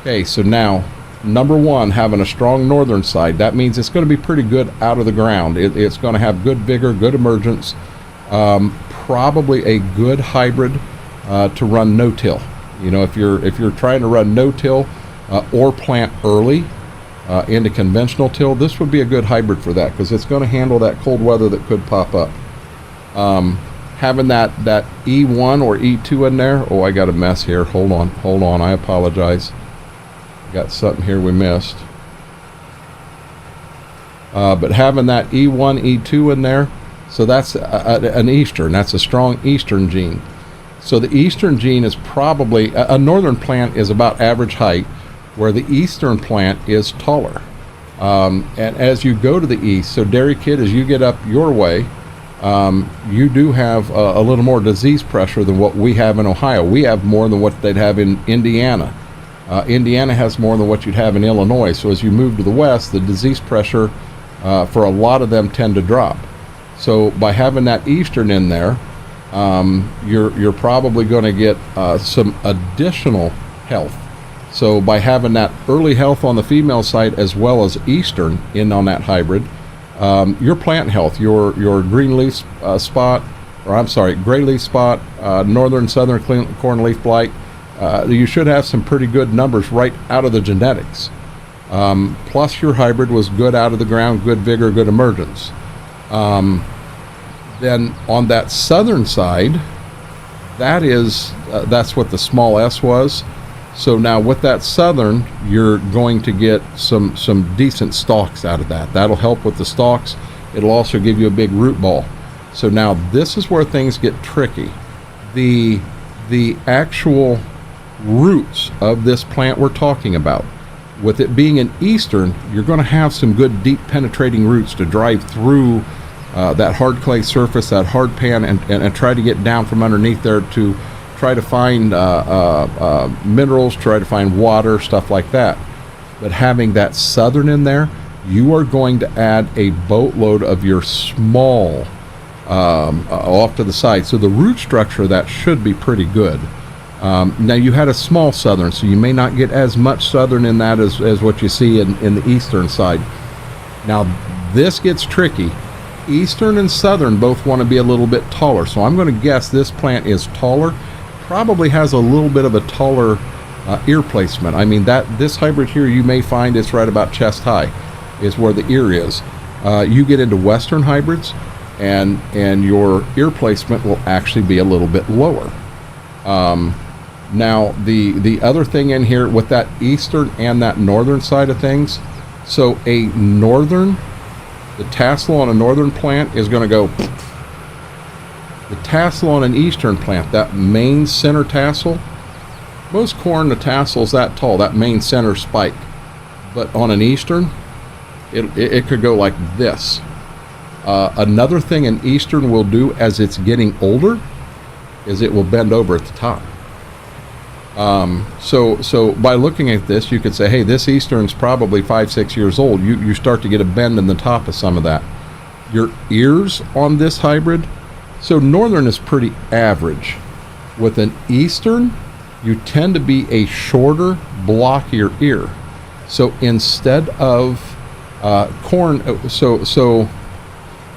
Okay, so now number one, having a strong northern side, that means it's going to be pretty good out of the ground. It's going to have good vigor, good emergence, probably a good hybrid to run no-till. You know, if you're trying to run no-till or plant early into conventional till, this would be a good hybrid for that, because it's going to handle that cold weather that could pop up. Having that E1 or E2 in there, oh, I got a mess here. Hold on, I apologize. Got something here we missed. But having that E1, E2 in there, so that's an eastern. That's a strong eastern gene. So the eastern gene is probably, a northern plant is about average height, where the eastern plant is taller. And as you go to the east, so Dairy Kid, as you get up your way, you do have a little more disease pressure than what we have in Ohio. We have more than what they'd have in Indiana. Indiana has more than what you'd have in Illinois. So as you move to the west, the disease pressure for a lot of them tend to drop. So by having that eastern in there, you're probably going to get some additional health. So by having that early health on the female side as well as eastern in on that hybrid, your plant health, your green leaf spot, or I'm sorry, gray leaf spot, northern southern corn leaf blight, you should have some pretty good numbers right out of the genetics. Plus your hybrid was good out of the ground, good vigor, good emergence. Then on that southern side, that's what the small S was. So now with that southern, you're going to get some decent stalks out of that. That'll help with the stalks. It'll also give you a big root ball. So now this is where things get tricky. The actual roots of this plant we're talking about, with it being an eastern, you're going to have some good deep penetrating roots to drive through that hard clay surface, that hard pan, and try to get down from underneath there to try to find minerals, try to find water, stuff like that. But having that southern in there, you are going to add a boatload of your small off to the side. So the root structure of that should be pretty good. Now you had a small southern, so you may not get as much southern in that as what you see in the eastern side. Now this gets tricky. Eastern and southern both want to be a little bit taller, so I'm going to guess this plant is taller, probably has a little bit of a taller ear placement. I mean, this hybrid here, you may find it's right about chest high is where the ear is. You get into western hybrids and your ear placement will actually be a little bit lower. Now the other thing in here with that eastern and that northern side of things, so a northern, the tassel on a northern plant is going to go. The tassel on an eastern plant, that main center tassel, most corn, the tassel's that tall, that main center spike. But on an eastern, it could go like this. Another thing an Eastern will do as it's getting older is it will bend over at the top. So by looking at this, you could say, hey, this Eastern's probably 5-6 years old. You start to get a bend in the top of some of that. Your ears on this hybrid, so Northern is pretty average. With an Eastern, you tend to be a shorter, blockier ear. So instead of corn, so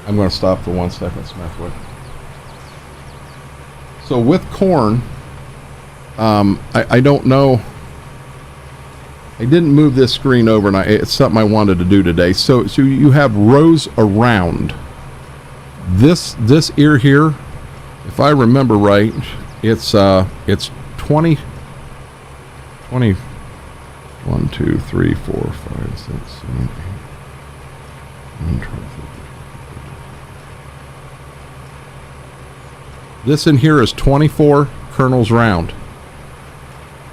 I'm going to stop for 1 second, Smithwood. So with corn, I don't know. I didn't move this screen over, and it's something I wanted to do today. So you have rows around. This ear here, if I remember right, it's 20. 1, 2, 3, 4, 5, 6, 7, 8, 9, 12, 13. This in here is 24 kernels round.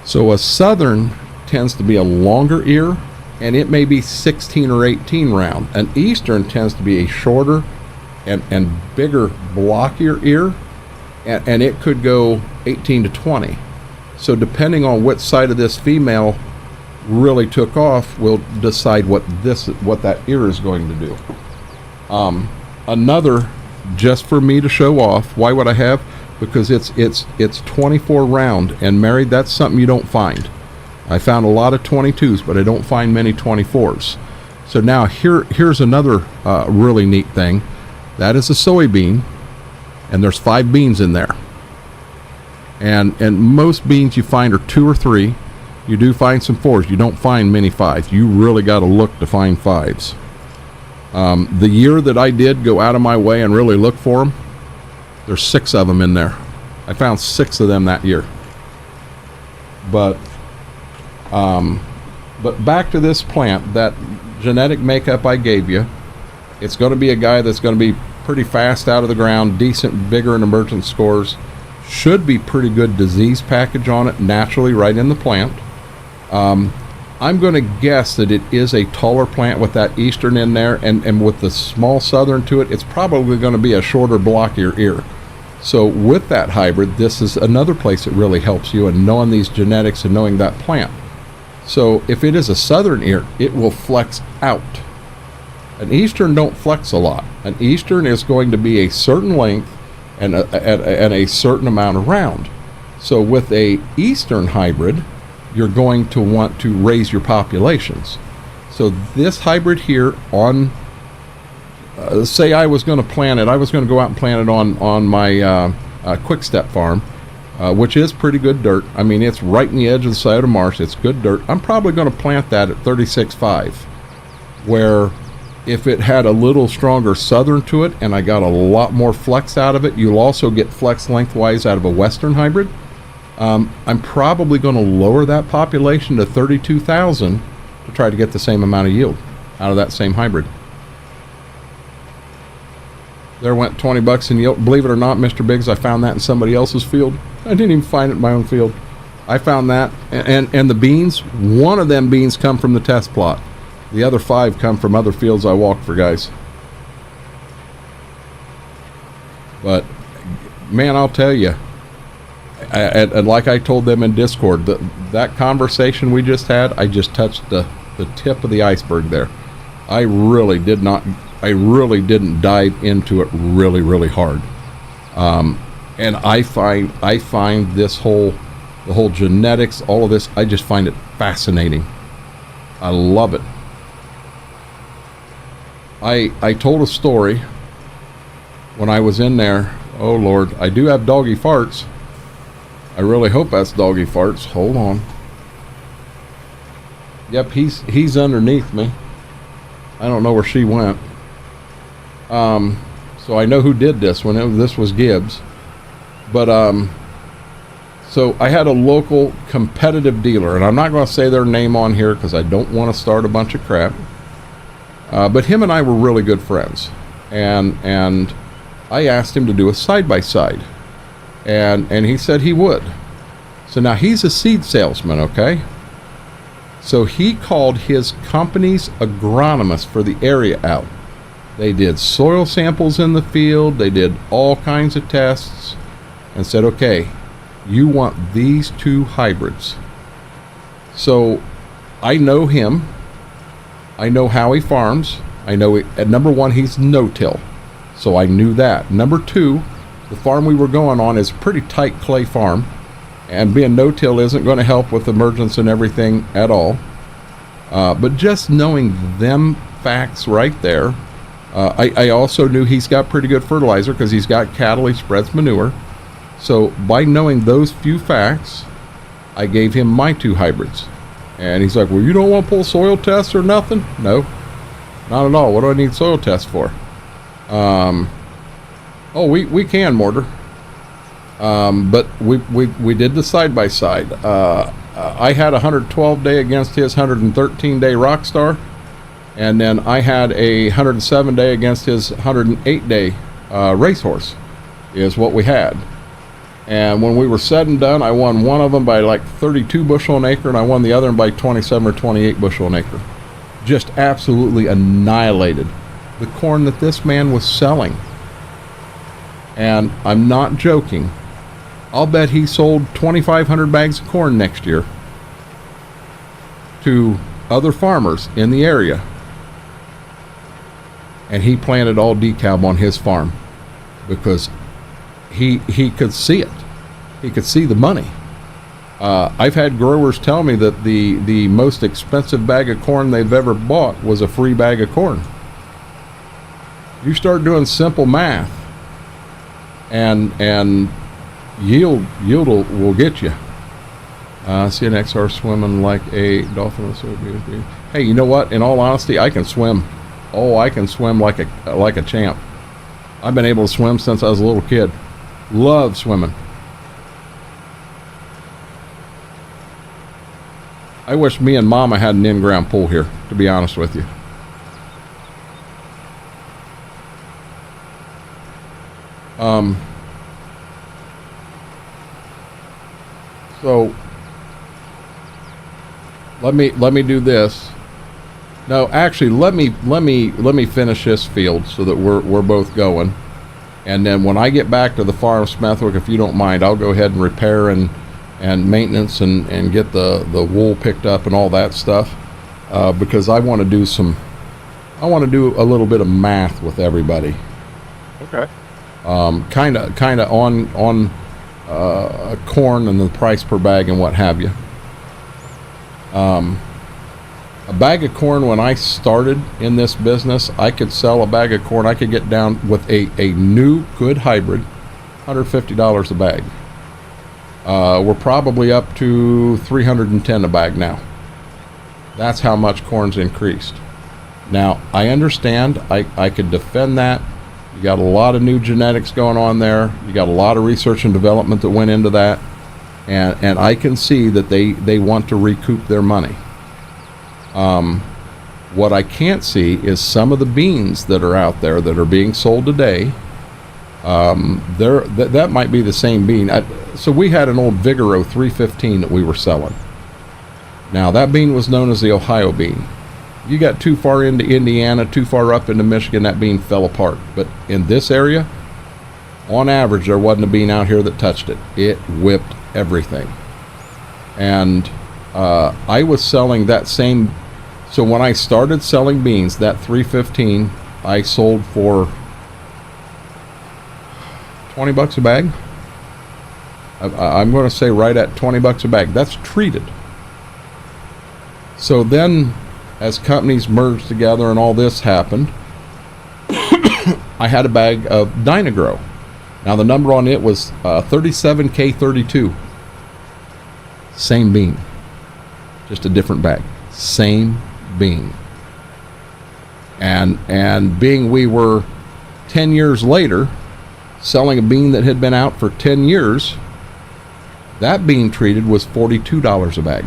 So a Southern tends to be a longer ear, and it may be 16 or 18 round. An Eastern tends to be a shorter and bigger, blockier ear, and it could go 18 to 20. So depending on which side of this female really took off will decide what that ear is going to do. Another, just for me to show off, why would I have? Because it's 24 round, and married, that's something you don't find. I found a lot of 22s, but I don't find many 24s. So now here's another really neat thing. That is a soybean, and there's 5 beans in there. And most beans you find are 2 or 3. You do find some 4s. You don't find many 5s. You really got to look to find 5s. The year that I did go out of my way and really look for them, there's 6 of them in there. I found 6 of them that year. But back to this plant, that genetic makeup I gave you, it's going to be a guy that's going to be pretty fast out of the ground, decent vigor and emergence scores, should be pretty good disease package on it naturally right in the plant. I'm going to guess that it is a taller plant with that Eastern in there, and with the small Southern to it, it's probably going to be a shorter, blockier ear. So with that hybrid, this is another place that really helps you in knowing these genetics and knowing that plant. So if it is a Southern ear, it will flex out. An Eastern don't flex a lot. An Eastern is going to be a certain length and a certain amount of round. So with a Eastern hybrid, you're going to want to raise your populations. So this hybrid here on, say I was going to plant it, I was going to go out and plant it on my Quick Step farm, which is pretty good dirt. I mean, it's right in the edge of the side of the marsh. It's good dirt. I'm probably going to plant that at 36.5, where if it had a little stronger Southern to it and I got a lot more flex out of it, you'll also get flex lengthwise out of a Western hybrid. I'm probably going to lower that population to 32,000 to try to get the same amount of yield out of that same hybrid. There went 20 bucks in yield. Believe it or not, Mr. Biggs, I found that in somebody else's field. I didn't even find it in my own field. I found that, and the beans, one of them beans come from the test plot. The other 5 come from other fields I walked for, guys. But man, I'll tell you, and like I told them in Discord, that conversation we just had, I just touched the tip of the iceberg there. I really didn't dive into it really hard. And I find the whole genetics, all of this, I just find it fascinating. I love it. I told a story when I was in there. Oh Lord, I do have doggy farts. I really hope that's doggy farts. Hold on. Yep, he's underneath me. I don't know where she went. So I know who did this when this was Gibbs. But so I had a local competitive dealer, and I'm not going to say their name on here because I don't want to start a bunch of crap. But him and I were really good friends, and I asked him to do a side-by-side, and he said he would. So now he's a seed salesman, okay? So he called his company's agronomist for the area out. They did soil samples in the field. They did all kinds of tests and said, okay, you want these 2 hybrids. So I know him. I know how he farms. I know at number 1, he's no-till. So I knew that. Number 2, the farm we were going on is a pretty tight clay farm. And being no-till isn't going to help with emergence and everything at all. But just knowing them facts right there, I also knew he's got pretty good fertilizer because he's got cattle, he spreads manure. So by knowing those few facts, I gave him my 2 hybrids. And he's like, well, you don't want to pull soil tests or nothing? No, not at all. What do I need soil tests for? Oh, we can, Mortar. But we did the side-by-side. I had a 112-day against his 113-day Rockstar. And then I had a 107-day against his 108-day Racehorse is what we had. And when we were said and done, I won one of them by like 32 bushel an acre, and I won the other one by 27 or 28 bushel an acre. Just absolutely annihilated the corn that this man was selling. And I'm not joking. I'll bet he sold 2,500 bags of corn next year to other farmers in the area. And he planted all decab on his farm because he could see it. He could see the money. I've had growers tell me that the most expensive bag of corn they've ever bought was a free bag of corn. You start doing simple math, and yield will get you. See an XR swimming like a dolphin. Hey, you know what? In all honesty, I can swim. Oh, I can swim like a champ. I've been able to swim since I was a little kid. Love swimming. I wish me and Mama had an in-ground pool here, to be honest with you. So let me do this. No, actually, let me finish this field so that we're both going, and then when I get back to the farm, Smethwick, if you don't mind, I'll go ahead and repair and maintenance and get the wool picked up and all that stuff, because I want to do a little bit of math with everybody. Okay. Kind of on corn and the price per bag and what have you. A bag of corn, when I started in this business, I could sell a bag of corn. I could get down with a new good hybrid, $150 a bag. We're probably up to $310 a bag now. That's how much corn's increased. Now, I understand. I could defend that. You got a lot of new genetics going on there. You got a lot of research and development that went into that. And I can see that they want to recoup their money. What I can't see is some of the beans that are out there that are being sold today. That might be the same bean. So we had an old Vigoro 315 that we were selling. Now that bean was known as the Ohio bean. You got too far into Indiana, too far up into Michigan, that bean fell apart. But in this area, on average, there wasn't a bean out here that touched it. It whipped everything. And I was selling that same. So when I started selling beans, that 315, I sold for $20 a bag. I'm going to say right at $20 a bag. That's treated. So then, as companies merged together and all this happened, I had a bag of Dynagrow. Now the number on it was 37K32. Same bean, just a different bag. Same bean. And being we were 10 years later selling a bean that had been out for 10 years, that bean treated was $42 a bag.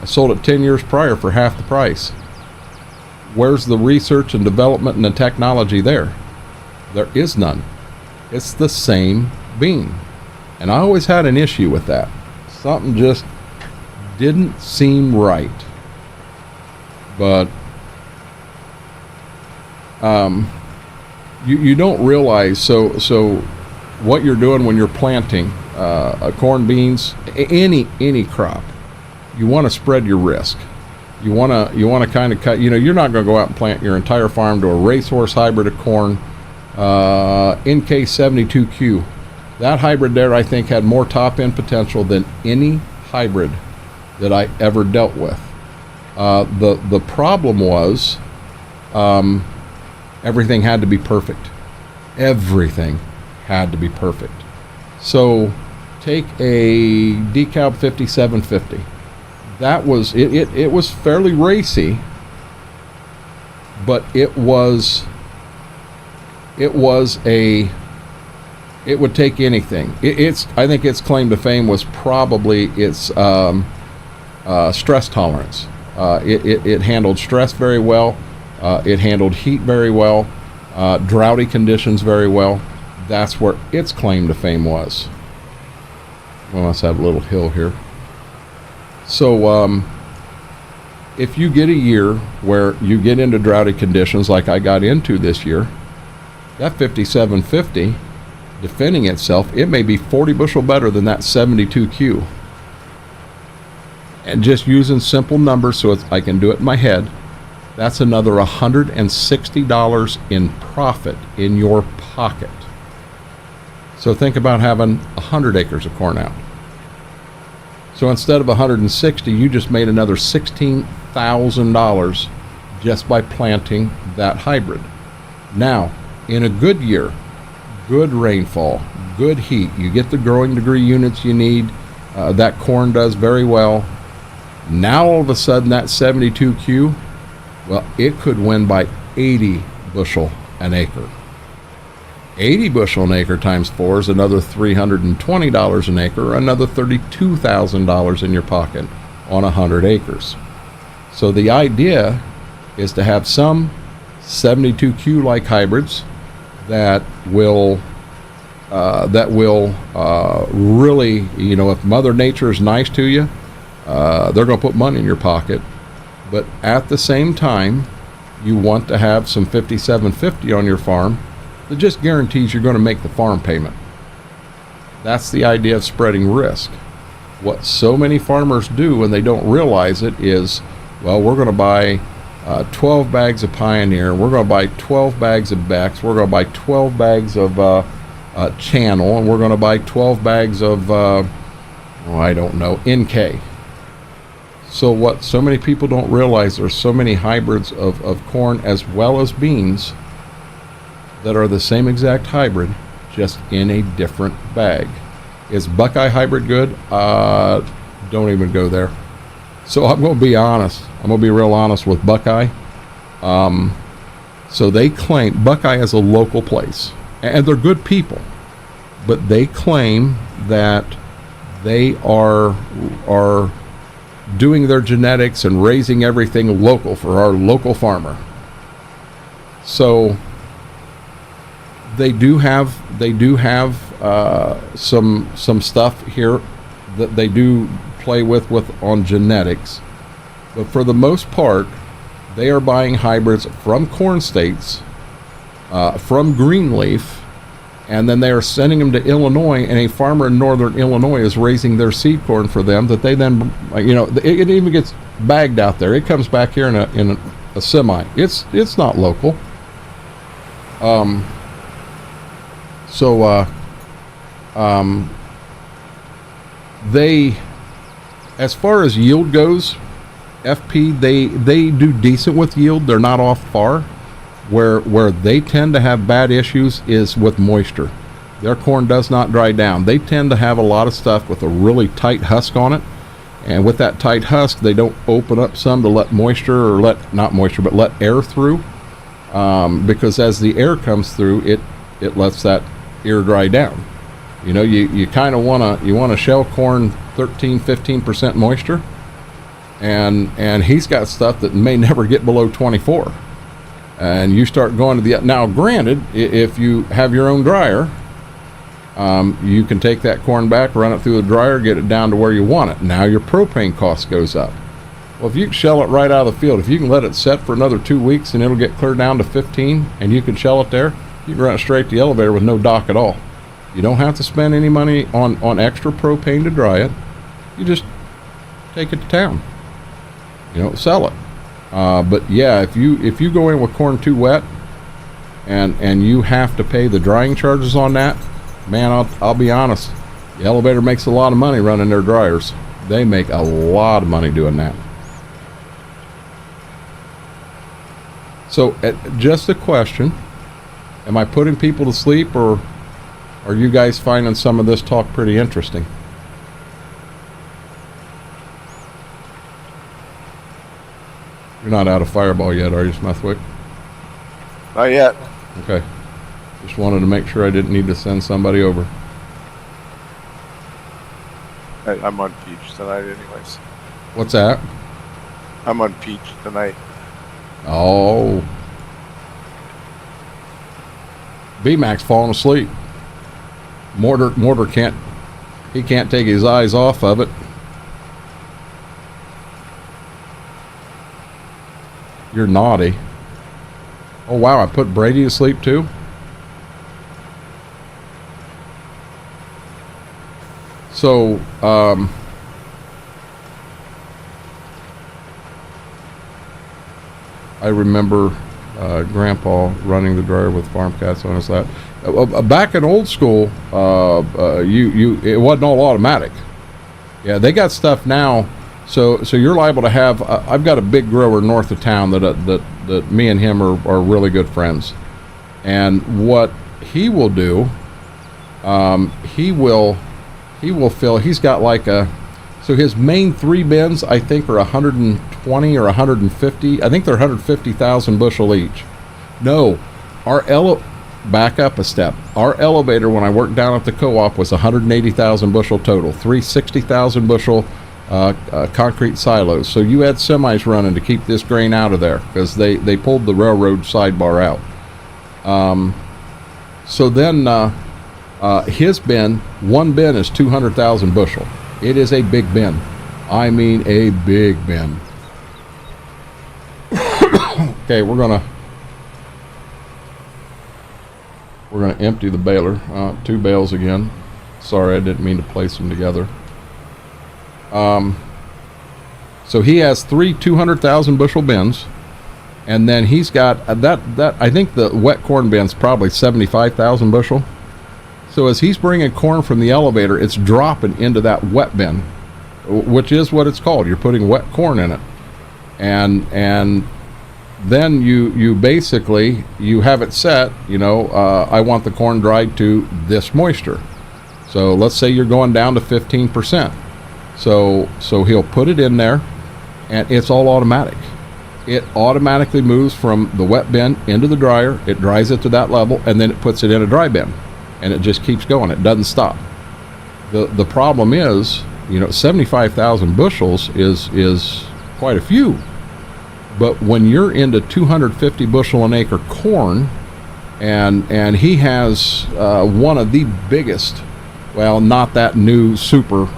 I sold it 10 years prior for half the price. Where's the research and development and the technology there? There is none. It's the same bean. And I always had an issue with that. Something just didn't seem right. But you don't realize, so what you're doing when you're planting corn, beans, any crop, you want to spread your risk. You want to kind of cut, you're not going to go out and plant your entire farm to a racehorse hybrid of corn, NK72Q. That hybrid there, I think, had more top end potential than any hybrid that I ever dealt with. The problem was everything had to be perfect. Everything had to be perfect. So take a DeKalb 5750. That was it was fairly racy, but it would take anything. I think its claim to fame was probably its stress tolerance. It handled stress very well. It handled heat very well, droughty conditions very well. That's where its claim to fame was. Well, let's have a little hill here. So if you get a year where you get into droughty conditions like I got into this year, that 5750 defending itself, it may be 40 bushel better than that 72Q. And just using simple numbers so I can do it in my head, that's another $160 in profit in your pocket. So think about having 100 acres of corn out. So instead of 160, you just made another $16,000 just by planting that hybrid. Now, in a good year, good rainfall, good heat, you get the growing degree units you need, that corn does very well. Now all of a sudden that 72Q, well, it could win by 80 bushel an acre. 80 bushel an acre times 4 is another $320 an acre, or another $32,000 in your pocket on 100 acres. So the idea is to have some 72Q like hybrids that will really, if Mother Nature is nice to you, they're going to put money in your pocket. But at the same time, you want to have some 5750 on your farm that just guarantees you're going to make the farm payment. That's the idea of spreading risk. What so many farmers do when they don't realize it is, well, we're going to buy 12 bags of Pioneer, we're going to buy 12 bags of Bex, we're going to buy 12 bags of Channel, and we're going to buy 12 bags of, NK. So what so many people don't realize, there's so many hybrids of corn as well as beans that are the same exact hybrid, just in a different bag. Is Buckeye hybrid good? Don't even go there. So I'm going to be honest. I'm going to be real honest with Buckeye. So they claim Buckeye is a local place, and they're good people, but they claim that they are doing their genetics and raising everything local for our local farmer. So they do have some stuff here that they do play with on genetics, but for the most part, they are buying hybrids from corn states, from Greenleaf, and then they are sending them to Illinois, and a farmer in northern Illinois is raising their seed corn for them that they then, it even gets bagged out there. It comes back here in a semi. It's not local. They, as far as yield goes, FP, they do decent with yield. They're not off far. Where they tend to have bad issues is with moisture. Their corn does not dry down. They tend to have a lot of stuff with a really tight husk on it, and with that tight husk, they don't open up some to let moisture, or let air through, because as the air comes through, it lets that ear dry down. You kind of want to shell corn 13-15% moisture, and he's got stuff that may never get below 24. And you start going to now granted, if you have your own dryer, You can take that corn back, run it through the dryer, get it down to where you want it. Now your propane cost goes up. Well, if you can shell it right out of the field, if you can let it set for another 2 weeks and it'll get clear down to 15 and you can shell it there, you can run it straight to the elevator with no dock at all. You don't have to spend any money on extra propane to dry it. You just take it to town, sell it. But yeah, if you go in with corn too wet and you have to pay the drying charges on that, man, I'll be honest, the elevator makes a lot of money running their dryers. They make a lot of money doing that. So just a question, am I putting people to sleep, or are you guys finding some of this talk pretty interesting? You're not out of Fireball yet, are you, Smithwick? Not yet. Okay. Just wanted to make sure I didn't need to send somebody over. I'm on Peach tonight anyways. What's that? I'm on Peach tonight. Oh. B-Mac's falling asleep. Mortar can't take his eyes off of it. You're naughty. Oh wow, I put Brady to sleep too? So, I remember Grandpa running the dryer with farm cats on his lap. Back in old school, it wasn't all automatic. Yeah, they got stuff now. So you're liable to have. I've got a big grower north of town that me and him are really good friends, and what he will do, he will fill. He's got like so his main 3 bins I think are 120 or 150. I think they're 150,000 bushel each. No, back up a step. Our elevator when I worked down at the co-op was 180,000 bushel total. 360,000 bushel concrete silos. So you had semis running to keep this grain out of there because they pulled the railroad sidebar out. So then his bin, one bin is 200,000 bushel. It is a big bin. I mean a big bin. Okay, we're gonna empty the baler. 2 bales again. Sorry, I didn't mean to place them together. So he has 3 200,000 bushel bins, and then he's got that I think the wet corn bin's probably 75,000 bushel. So as he's bringing corn from the elevator, it's dropping into that wet bin, which is what it's called. You're putting wet corn in it, and then you basically you have it set. I want the corn dried to this moisture. So let's say you're going down to 15%. So he'll put it in there, and it's all automatic. It automatically moves from the wet bin into the dryer. It dries it to that level, and then it puts it in a dry bin, and it just keeps going. It doesn't stop. The problem is, 75,000 bushels is quite a few. But when you're into 250 bushel an acre corn, and he has one of the biggest, well, not that new super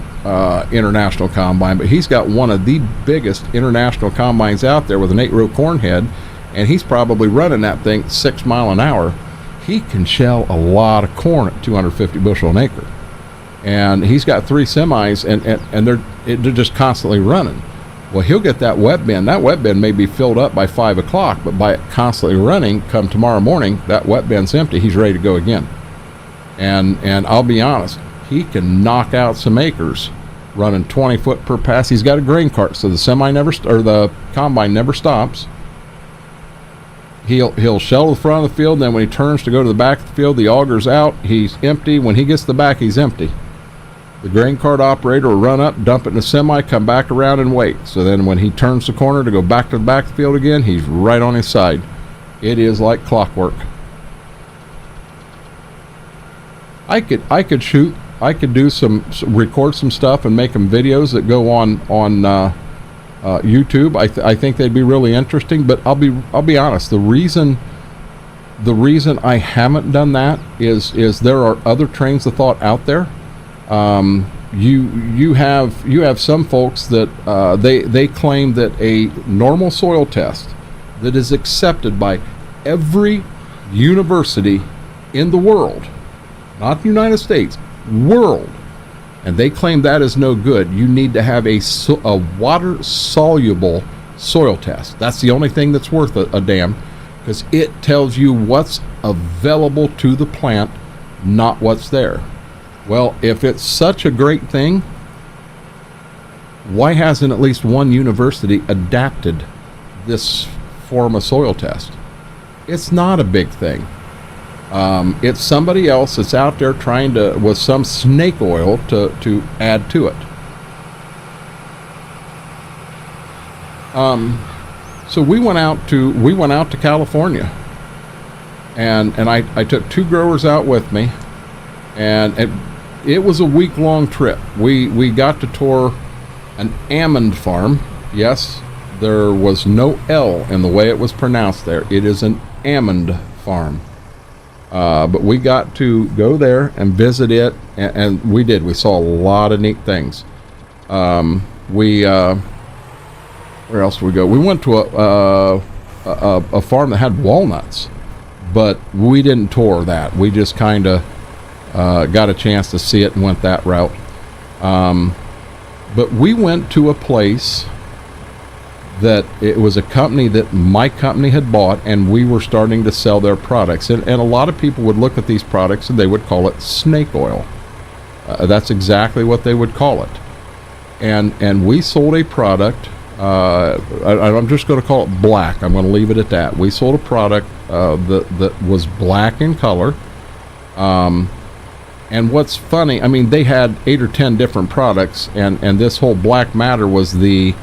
international combine, but he's got one of the biggest international combines out there with an 8-row corn head, and he's probably running that thing 6 miles an hour. He can shell a lot of corn at 250 bushel an acre, and he's got 3 semis, and they're just constantly running. Well, he'll get that wet bin. That wet bin may be filled up by 5 o'clock, but by it constantly running, come tomorrow morning, that wet bin's empty. He's ready to go again. And I'll be honest, he can knock out some acres running 20 foot per pass. He's got a grain cart, so the combine never stops. He'll shell the front of the field, then when he turns to go to the back of the field, the auger's out, he's empty. When he gets to the back, he's empty. The grain cart operator will run up, dump it in the semi, come back around and wait. So then when he turns the corner to go back to the back of the field again, he's right on his side. It is like clockwork. I could do record some stuff and make them videos that go on YouTube. I think they'd be really interesting, but I'll be honest, the reason The reason I haven't done that is there are other trains of thought out there. You have some folks that they claim that a normal soil test that is accepted by every university in the world, not the United States, world, and they claim that is no good. You need to have a water soluble soil test. That's the only thing that's worth a damn, because it tells you what's available to the plant, not what's there. Well, if it's such a great thing, why hasn't at least one university adapted this form of soil test? It's not a big thing. It's somebody else that's out there trying to, with some snake oil, to add to it. So we went out to California, and I took 2 growers out with me, and it was a week-long trip. We got to tour an almond farm. Yes, there was no L in the way it was pronounced there. It is an almond farm. But we got to go there and visit it, and we did. We saw a lot of neat things. Where else did we go? We went to a farm that had walnuts, but we didn't tour that. We just kind of got a chance to see it and went that route. But we went to a place that it was a company that my company had bought, and we were starting to sell their products. And a lot of people would look at these products and they would call it snake oil. That's exactly what they would call it. And we sold a product. I'm just going to call it black. I'm going to leave it at that. We sold a product that was black in color. And what's funny, I mean, they had 8 or 10 different products, and this whole black matter was the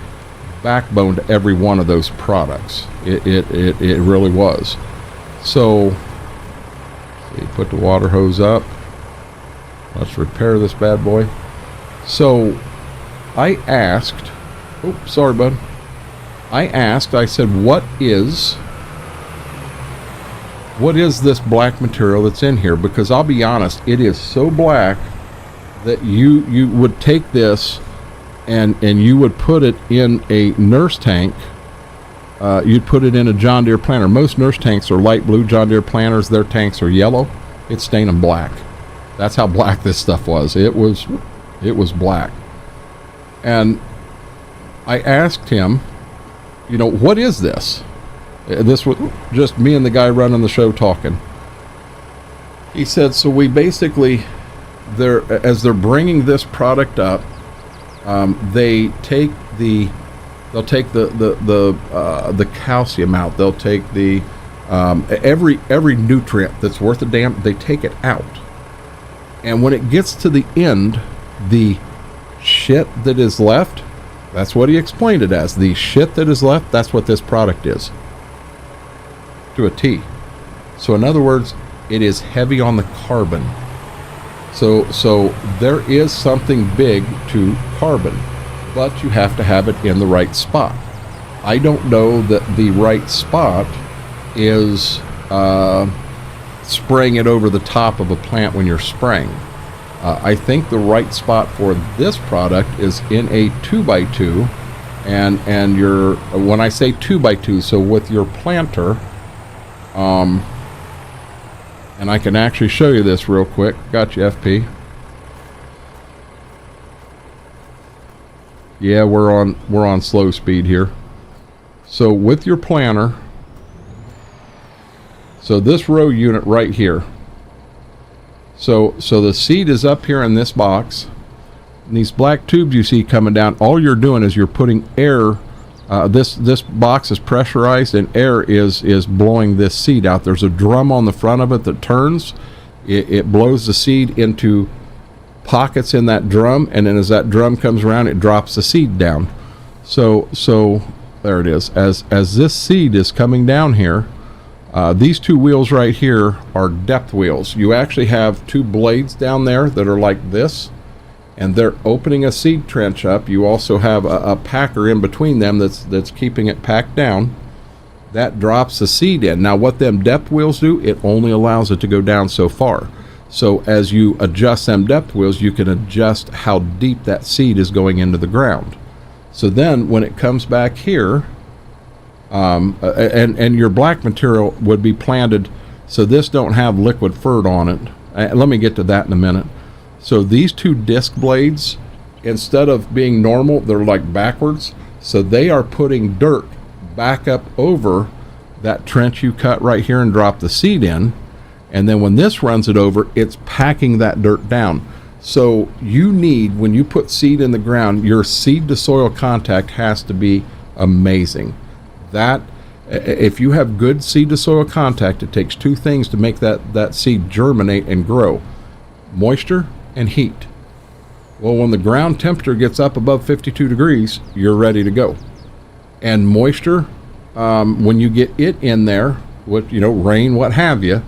backbone to every one of those products. It really was. So, you put the water hose up. Let's repair this bad boy. So, I asked, oh, sorry, bud. I said, what is this black material that's in here? Because I'll be honest, it is so black that you would take this and you would put it in a nurse tank. You'd put it in a John Deere planter. Most nurse tanks are light blue. John Deere planters, their tanks are yellow. It's staining black. That's how black this stuff was. It was black. And I asked him, what is this? This was just me and the guy running the show talking. He said, so we basically, as they're bringing this product up, they'll take the calcium out. They'll take the every nutrient that's worth a damn. They take it out, and when it gets to the end, the shit that is left. That's what he explained it as. The shit that is left. That's what this product is. To a T. So in other words, it is heavy on the carbon. So there is something big to carbon, but you have to have it in the right spot. I don't know that the right spot is spraying it over the top of a plant when you're spraying. I think the right spot for this product is in a 2x2, and you're, when I say 2x2, so with your planter, and I can actually show you this real quick. Got you, FP. Yeah, we're on slow speed here. So with your planter, so this row unit right here. So the seed is up here in this box. And these black tubes you see coming down, all you're doing is you're putting air. This box is pressurized, and air is blowing this seed out. There's a drum on the front of it that turns. It blows the seed into pockets in that drum, and then as that drum comes around, it drops the seed down. So there it is. As this seed is coming down here, these 2 wheels right here are depth wheels. You actually have 2 blades down there that are like this, and they're opening a seed trench up. You also have a packer in between them that's keeping it packed down. that drops the seed in. Now what them depth wheels do, it only allows it to go down so far. So as you adjust them depth wheels, you can adjust how deep that seed is going into the ground. So then when it comes back here, and your black material would be planted, so this don't have liquid fert on it. Let me get to that in a minute. So these two disc blades, instead of being normal, they're like backwards. So they are putting dirt back up over that trench you cut right here and drop the seed in. And then when this runs it over, it's packing that dirt down. So you need, when you put seed in the ground, your seed to soil contact has to be amazing. That, if you have good seed to soil contact, it takes two things to make that seed germinate and grow: moisture and heat. Well, when the ground temperature gets up above 52 degrees, you're ready to go. And moisture, when you get it in there, with, rain, what have you,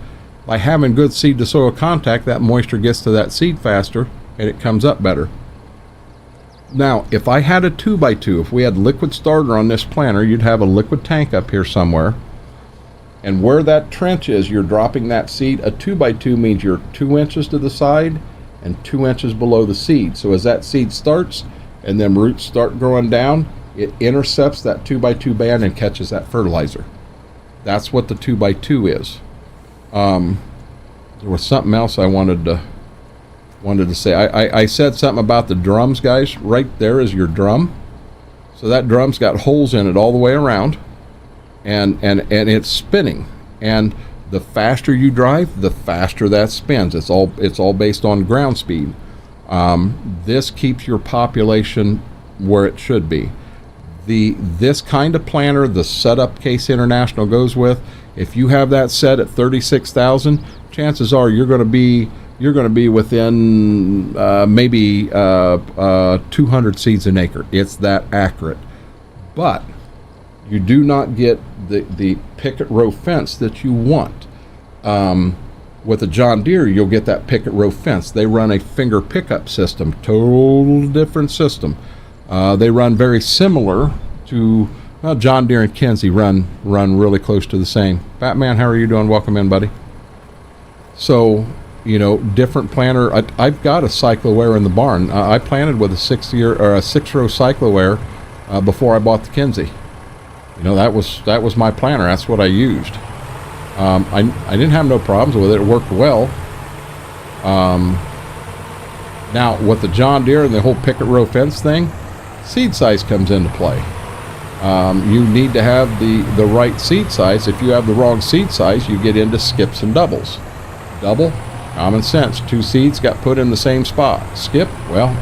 by having good seed to soil contact, that moisture gets to that seed faster and it comes up better. Now, if I had a 2x2, if we had liquid starter on this planter, you'd have a liquid tank up here somewhere. And where that trench is, you're dropping that seed. A 2x2 means you're 2 inches to the side and 2 inches below the seed. So as that seed starts and them roots start growing down, it intercepts that 2x2 band and catches that fertilizer. That's what the 2x2 is. There was something else I wanted to say. I said something about the drums, guys. Right there is your drum. So that drum's got holes in it all the way around, and it's spinning. And the faster you drive, the faster that spins. It's all based on ground speed. This keeps your population where it should be. This kind of planter, the Setup Case International goes with, if you have that set at 36,000, chances are you're going to be within maybe 200 seeds an acre. It's that accurate. But you do not get the picket row fence that you want. With a John Deere, you'll get that picket row fence. They run a finger pickup system, total different system. They run very similar to John Deere and Kinsey run really close to the same. Batman, how are you doing? Welcome in, buddy. So, different planter. I've got a cycloware in the barn. I planted with a 6-row cycloware before I bought the Kinsey. That was my planter. That's what I used. I didn't have no problems with it. It worked well. Now with the John Deere and the whole picket row fence thing, seed size comes into play. You need to have the right seed size. If you have the wrong seed size, you get into skips and doubles. Double, common sense. 2 seeds got put in the same spot. Skip, well,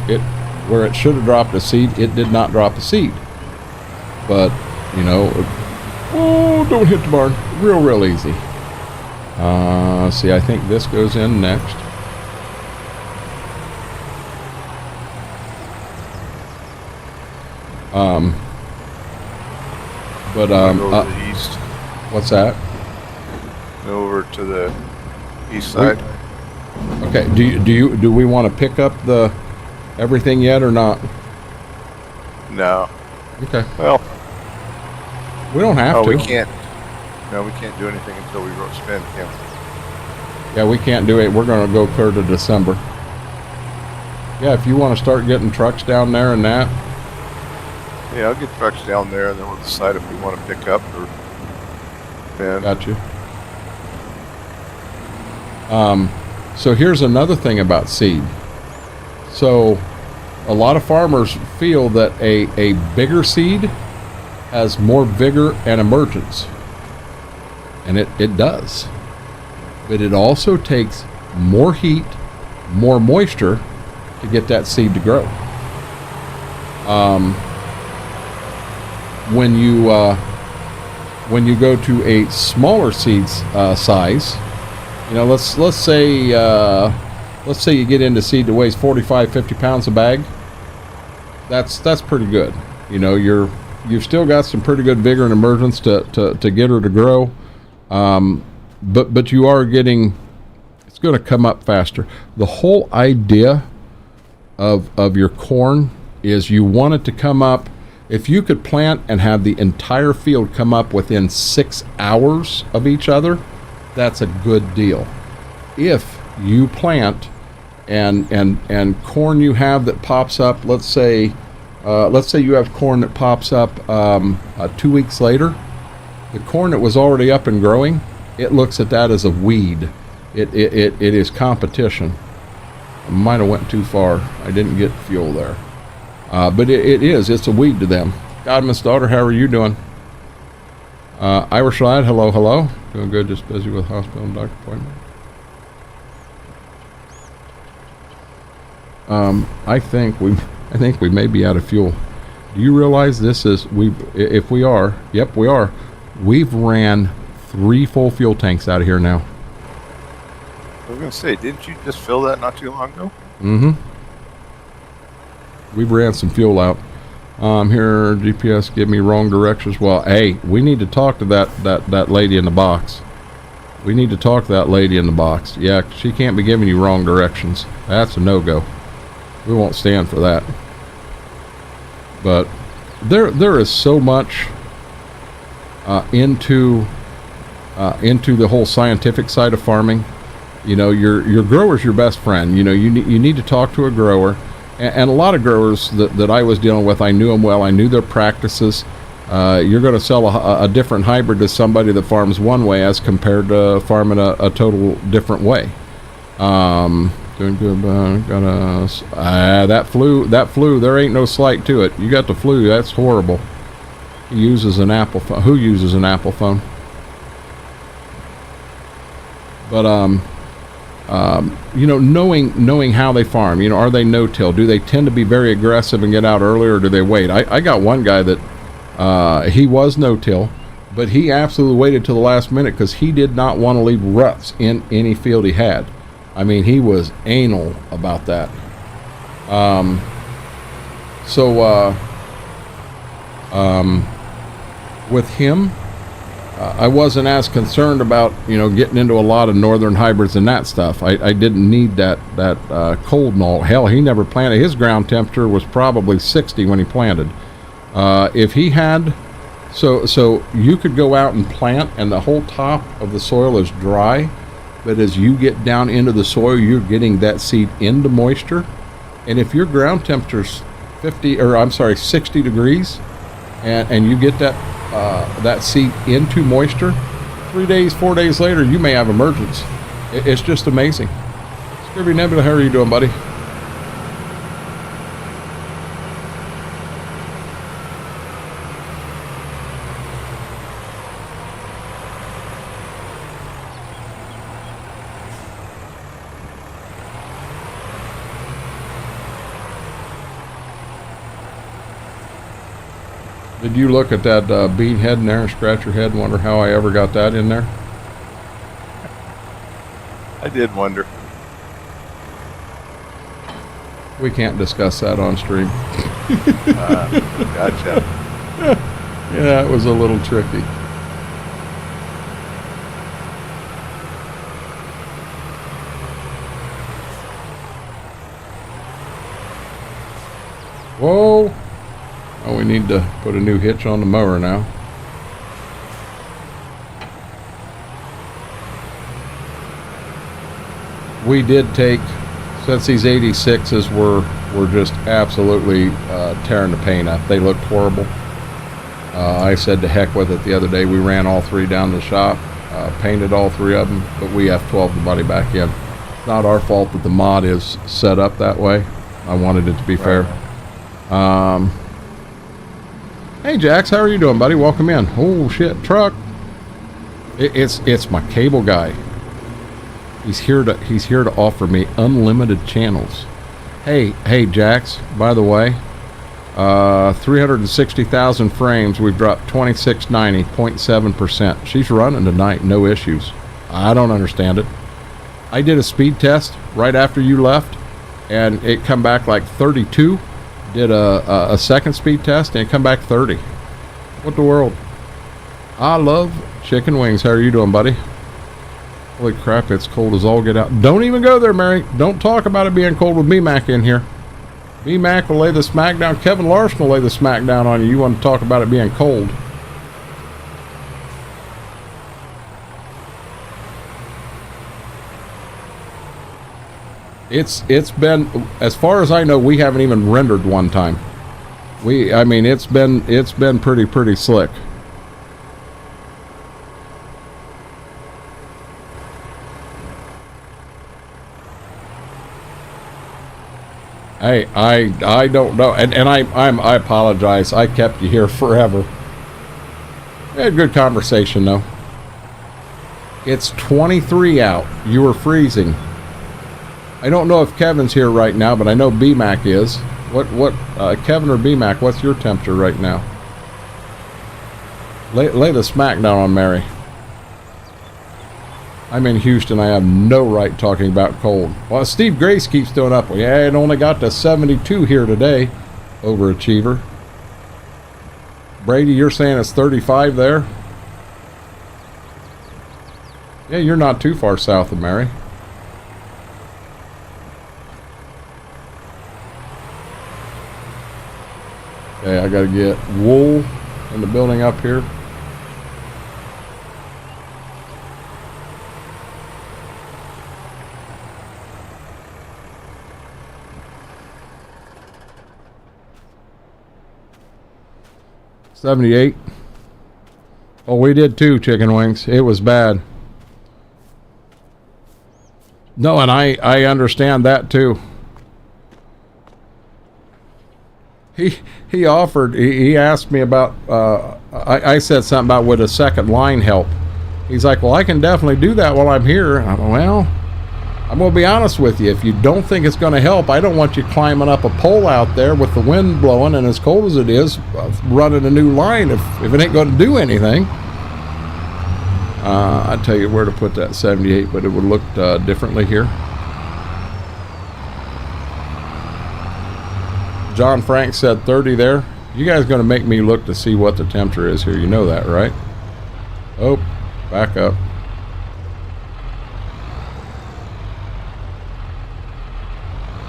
where it should have dropped a seed, it did not drop a seed. But, don't hit the barn. Real easy. See, I think this goes in next. Go to the east. What's that? Over to the east side. Okay. Do we want to pick up everything yet or not? No. Okay. Well, we don't have to. We can't. No, we can't do anything until we spend, can we? Yeah, we can't do it. We're going to go clear to December. Yeah, if you want to start getting trucks down there and that. Yeah, I'll get trucks down there, and then we'll decide if we want to pick up or. Man. Got you. So here's another thing about seed. So a lot of farmers feel that a bigger seed has more vigor and emergence. And it does. But it also takes more heat, more moisture to get that seed to grow. When you go to a smaller seed size, let's say you get into seed that weighs 45-50 pounds a bag. That's pretty good. You've still got some pretty good vigor and emergence to get her to grow, but you are getting, it's going to come up faster. The whole idea of your corn is you want it to come up If you could plant and have the entire field come up within 6 hours of each other, that's a good deal. If you plant and corn you have that pops up, let's say you have corn that pops up 2 weeks later, the corn that was already up and growing, it looks at that as a weed. It is competition. I might have went too far. I didn't get fuel there. But it's a weed to them. Godman's daughter, how are you doing? Irish lad, hello, hello. Doing good, just busy with hospital and doctor appointment. I think we may be out of fuel. Do you realize this is, if we are, yep, we are. We've ran 3 full fuel tanks out of here now. I was going to say, didn't you just fill that not too long ago? Mm-hmm. We've ran some fuel out. Here, GPS give me wrong directions. Well, hey, we need to talk to that lady in the box. We need to talk to that lady in the box. Yeah, she can't be giving you wrong directions. That's a no-go. We won't stand for that. But there is so much into the whole scientific side of farming. You know, your grower's your best friend. You know, you need to talk to a grower. And a lot of growers that I was dealing with, I knew them well. I knew their practices. You're going to sell a different hybrid to somebody that farms one way as compared to farming a total different way. Doing good. That flu. There ain't no slight to it. You got the flu. That's horrible. He uses an Apple phone. Who uses an Apple phone? But you know, knowing how they farm, you know, are they no-till? Do they tend to be very aggressive and get out earlier, or do they wait? I got one guy that he was no-till, but he absolutely waited till the last minute because he did not want to leave ruts in any field he had. I mean, he was anal about that. With him, I wasn't as concerned about, you know, getting into a lot of northern hybrids and that stuff. I didn't need that cold and all. Hell, he never planted. His ground temperature was probably 60 when he planted. If he had, so you could go out and plant and the whole top of the soil is dry, but as you get down into the soil, you're getting that seed into moisture. And if your ground temperature's 60 degrees, and you get that seed into moisture, 3 days, 4 days later, you may have emergence. It's just amazing. Scurvy Nebula, how are you doing, buddy? Did you look at that bean head in there and scratch your head and wonder how I ever got that in there? I did wonder. We can't discuss that on stream. Gotcha. Yeah, it was a little tricky. Whoa! Oh, we need to put a new hitch on the mower now. We did take, since these 86s were just absolutely tearing the paint up. They looked horrible. I said to heck with it the other day. We ran all 3 down the shop, painted all 3 of them, but we F12 the body back in. It's not our fault that the mod is set up that way. I wanted it to be fair. Hey Jax, how are you doing, buddy? Welcome in. Oh shit, truck. It's my cable guy. He's here to offer me unlimited channels. Hey Jax, by the way, 360,000 frames. We've dropped 2690, 0.7%. She's running tonight, no issues. I don't understand it. I did a speed test right after you left, and it come back like 32. Did a second speed test and it come back 30. What the world? I love chicken wings. How are you doing, buddy? Holy crap, it's cold as all get out. Don't even go there, Mary. Don't talk about it being cold with me, Mac, in here. B-Mac will lay the smackdown. Kevin Larson will lay the smackdown on you. You want to talk about it being cold. It's been, as far as I know, we haven't even rendered one time. I mean, it's been pretty slick. Hey, I don't know, and I apologize. I kept you here forever. We had a good conversation though. It's 23 out. You were freezing. I don't know if Kevin's here right now, but I know B-Mac is. What Kevin or B-Mac, what's your temperature right now? Lay the smackdown on Mary. I'm in Houston. I have no right talking about cold. Well, Steve Grace keeps doing up. Yeah, it only got to 72 here today. Overachiever. Brady, you're saying it's 35 there? Yeah, you're not too far south of Mary. Okay, I gotta get wool in the building up here. $78. Oh, we did too, chicken wings. It was bad. No, and I understand that too. He offered, he asked me about, I said something about would a second line help. He's like, well, I can definitely do that while I'm here. I go, well, I'm going to be honest with you. If you don't think it's going to help, I don't want you climbing up a pole out there with the wind blowing and as cold as it is, running a new line if it ain't going to do anything. I'd tell you where to put that 78, but it would look differently here. John Frank said 30 there. You guys going to make me look to see what the temperature is here. You know that, right? Oh, back up.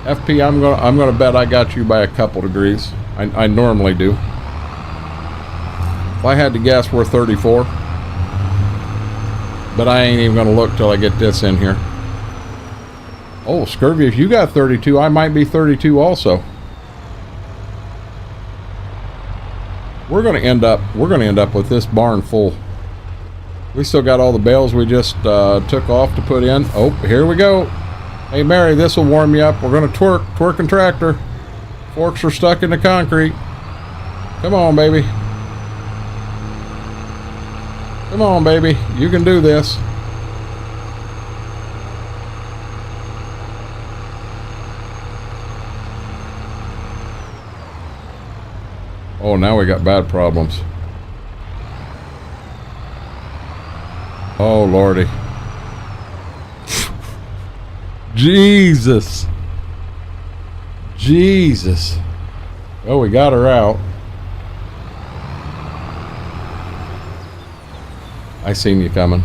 FP, I'm gonna bet I got you by a couple degrees. I normally do. If I had to guess, we're 34. But I ain't even gonna look till I get this in here. Oh, Scurvy, if you got 32, I might be 32 also. We're gonna end up with this barn full. We still got all the bales we just took off to put in. Oh, here we go. Hey Mary, this will warm you up. We're gonna twerk and tractor. Forks are stuck in the concrete. Come on, baby. Come on, baby. You can do this. Oh, now we got bad problems. Oh, Lordy. Jesus. Jesus. Oh, we got her out. I seen you coming.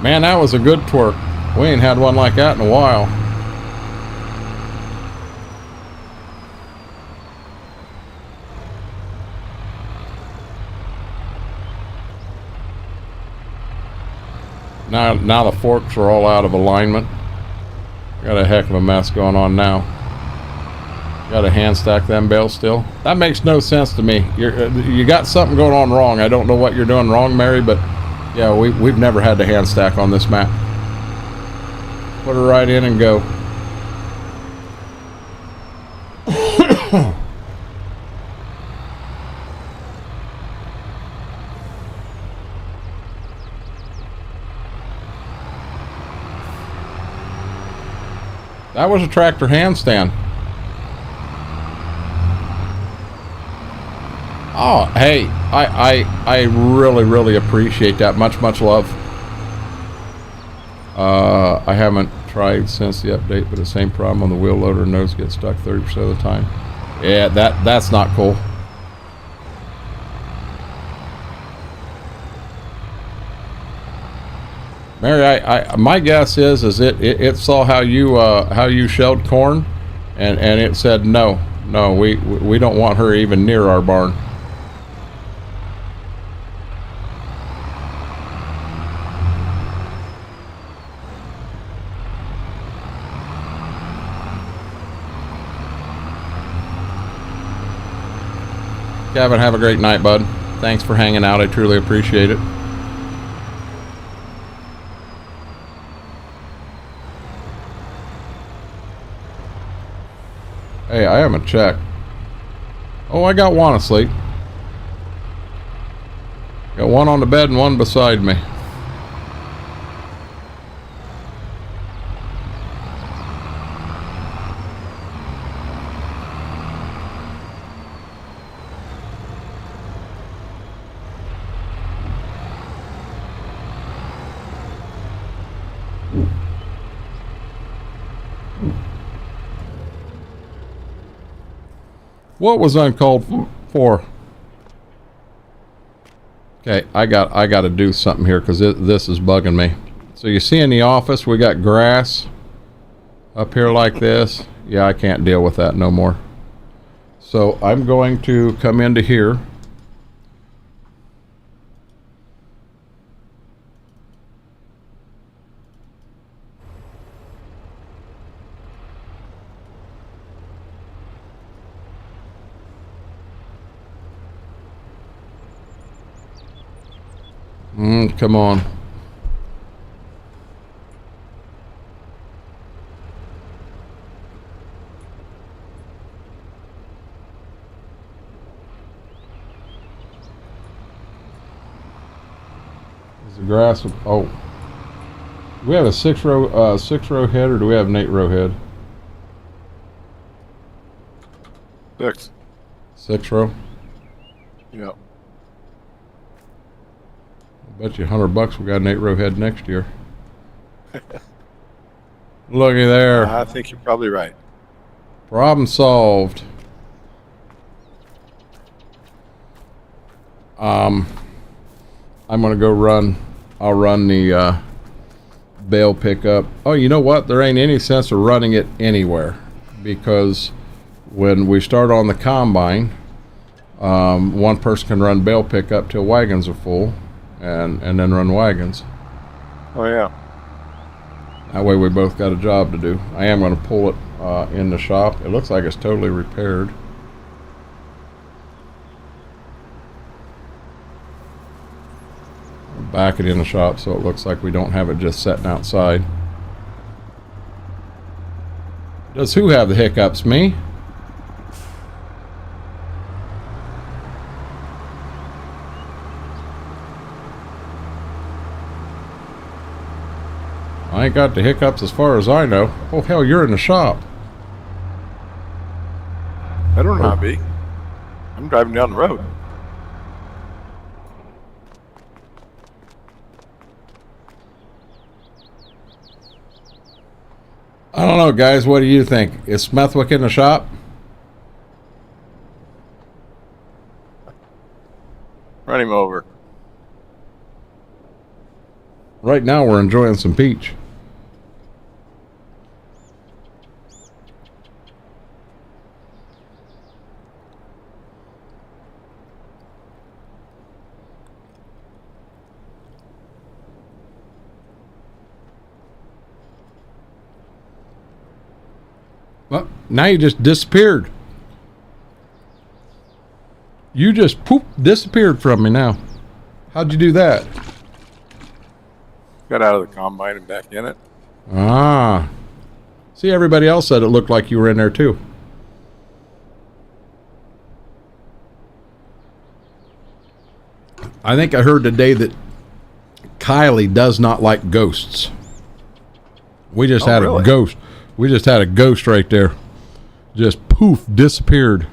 Man, that was a good twerk. We ain't had one like that in a while. Now the forks are all out of alignment. Got a heck of a mess going on now. Got to hand stack them bales still. That makes no sense to me. You got something going on wrong. I don't know what you're doing wrong, Mary, but yeah, we've never had to hand stack on this map. Put her right in and go. That was a tractor handstand. Oh, hey, I really appreciate that. Much love. I haven't tried since the update, but the same problem on the wheel loader. Nose gets stuck 30% of the time. Yeah, that's not cool. Mary, my guess is it saw how you shelled corn, and it said no, we don't want her even near our barn. Kevin, have a great night, bud. Thanks for hanging out. I truly appreciate it. Hey, I haven't checked. Oh, I got one asleep. Got one on the bed and one beside me. What was uncalled for? Okay, I got to do something here because this is bugging me. So you see in the office we got grass up here like this. Yeah, I can't deal with that no more. So I'm going to come into here. Come on. Is the grass? Oh, do we have a six row head, or do we have an 8 row head? 6. 6 row. Yep. Bet you $100 we got an 8 row head next year. Looky there. I think you're probably right. Problem solved. I'm gonna go run. I'll run the bale pickup. Oh, you know what? There ain't any sense of running it anywhere, because when we start on the combine, one person can run bale pickup till wagons are full. And then run wagons. Oh yeah. That way we both got a job to do. I am going to pull it in the shop. It looks like it's totally repaired. Back it in the shop so it looks like we don't have it just sitting outside. Does who have the hiccups? Me? I ain't got the hiccups as far as I know. Oh, hell, you're in the shop. Better not be. I'm driving down the road. I don't know, guys. What do you think? Is Smethwick in the shop? Run him over. Right now, we're enjoying some peach. Well, now you just disappeared. You just disappeared from me now. How'd you do that? Got out of the combine and back in it. Ah. See, everybody else said it looked like you were in there too. I think I heard today that Kylie does not like ghosts. We just had really? a ghost. We just had a ghost right there. Just poof, disappeared.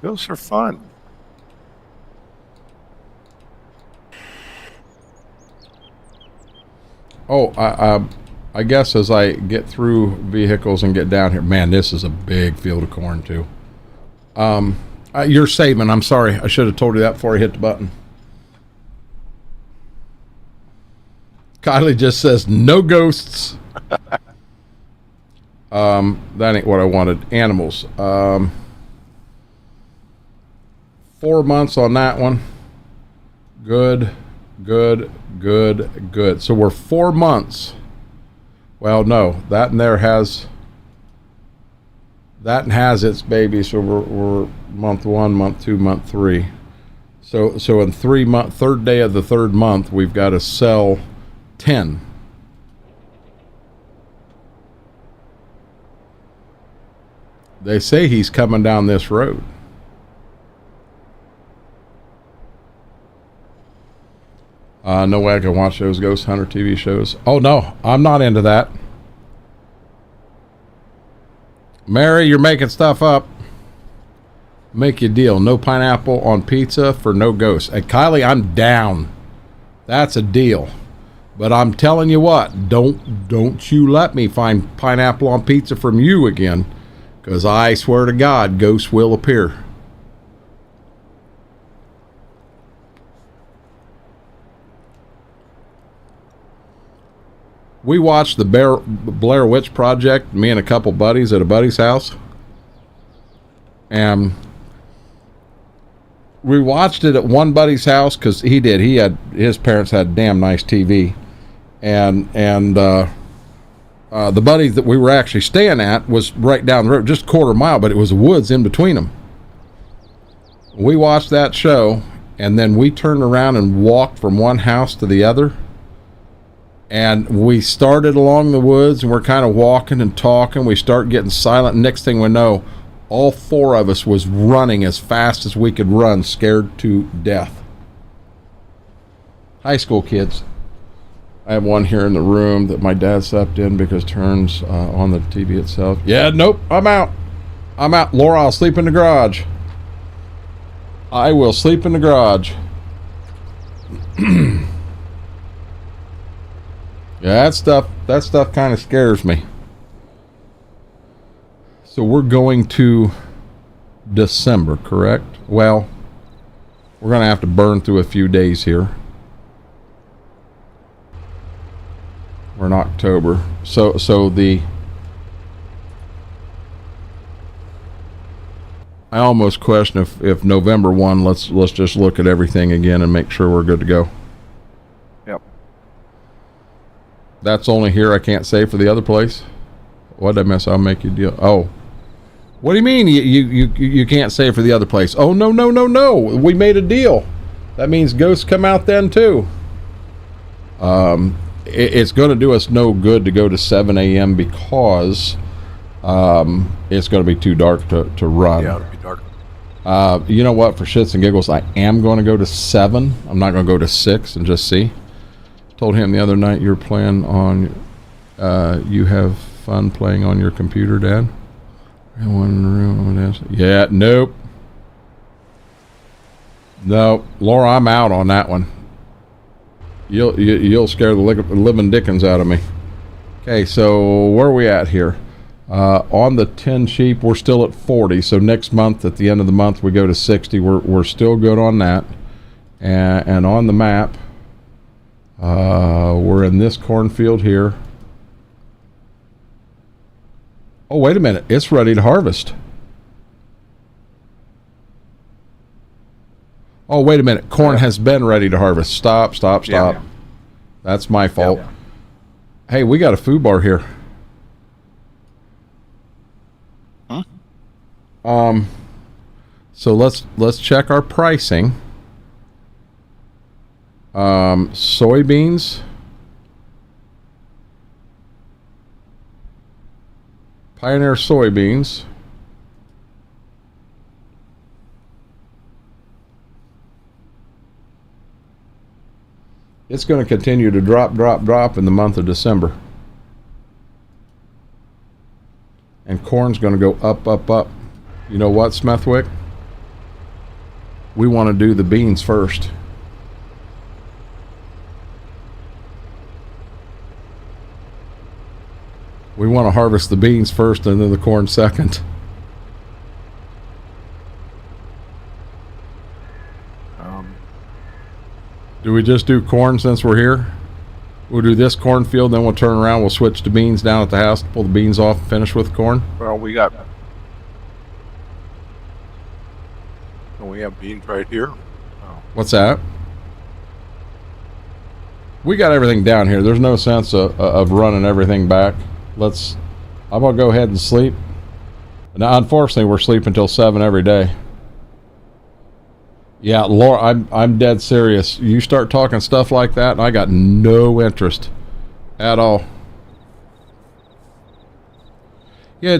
Ghosts are fun. Oh, I guess as I get through vehicles and get down here, man, this is a big field of corn too. You're saving. I'm sorry. I should have told you that before I hit the button. Kylie just says, no ghosts. That ain't what I wanted. Animals. 4 months on that one. Good. So we're 4 months. Well, no, that and there has its baby. So we're month 1, month 2, month 3. So in 3 month, third day of the third month, we've got to sell 10. They say he's coming down this road. No way I can watch those Ghost Hunter TV shows. Oh, no, I'm not into that. Mary, you're making stuff up. Make you a deal. No pineapple on pizza for no ghosts. And Kylie, I'm down. That's a deal. But I'm telling you what, don't you let me find pineapple on pizza from you again. Because I swear to God, ghosts will appear. We watched the Blair Witch Project, me and a couple buddies at a buddy's house. And we watched it at one buddy's house because his parents had a damn nice TV. And the buddy that we were actually staying at was right down the road, just a quarter mile, but it was the woods in between them. We watched that show, and then we turned around and walked from one house to the other. And we started along the woods, and we're kind of walking and talking. We start getting silent. Next thing we know, all 4 of us was running as fast as we could run, scared to death. High school kids. I have one here in the room that my dad slept in because it turns on the TV itself. Yeah, nope, I'm out. Laura, I'll sleep in the garage. I will sleep in the garage. Yeah, that stuff kind of scares me. So we're going to December, correct? Well, we're going to have to burn through a few days here. We're in October. So I almost question if November 1, let's just look at everything again and make sure we're good to go. That's only here. I can't say for the other place. What did I miss? I'll make you a deal. Oh, what do you mean you can't say for the other place? Oh, no. We made a deal. That means ghosts come out then too. It's going to do us no good to go to 7 a.m. because it's going to be too dark to run. Yeah, it'll be dark. You know what? For shits and giggles, I am going to go to 7. I'm not going to go to 6 and just see. Told him the other night you're playing on, you have fun playing on your computer, Dad. One room. Yeah, nope. No, Laura, I'm out on that one. You'll scare the living dickens out of me. Okay, so where are we at here? On the 10 sheep, we're still at 40. So next month, at the end of the month, we go to 60. We're still good on that. And on the map, we're in this cornfield here. Oh, wait a minute. It's ready to harvest. Oh, wait a minute. Corn has been ready to harvest. Stop. Yeah. That's my fault. Yeah. Hey, we got a food bar here. Huh? So let's check our pricing. Soybeans. Pioneer soybeans. It's going to continue to drop in the month of December. And corn's going to go up. You know what, Smethwick? We want to do the beans first. We want to harvest the beans first and then the corn second. Do we just do corn since we're here? We'll do this cornfield, then we'll turn around, we'll switch to beans down at the house, pull the beans off, and finish with corn? Well, we have beans right here. Oh. What's that? We got everything down here. There's no sense of running everything back. I'm gonna go ahead and sleep. Now, unfortunately, we're sleeping until 7 every day. Yeah, Laura, I'm dead serious. You start talking stuff like that, and I got no interest at all. Yeah,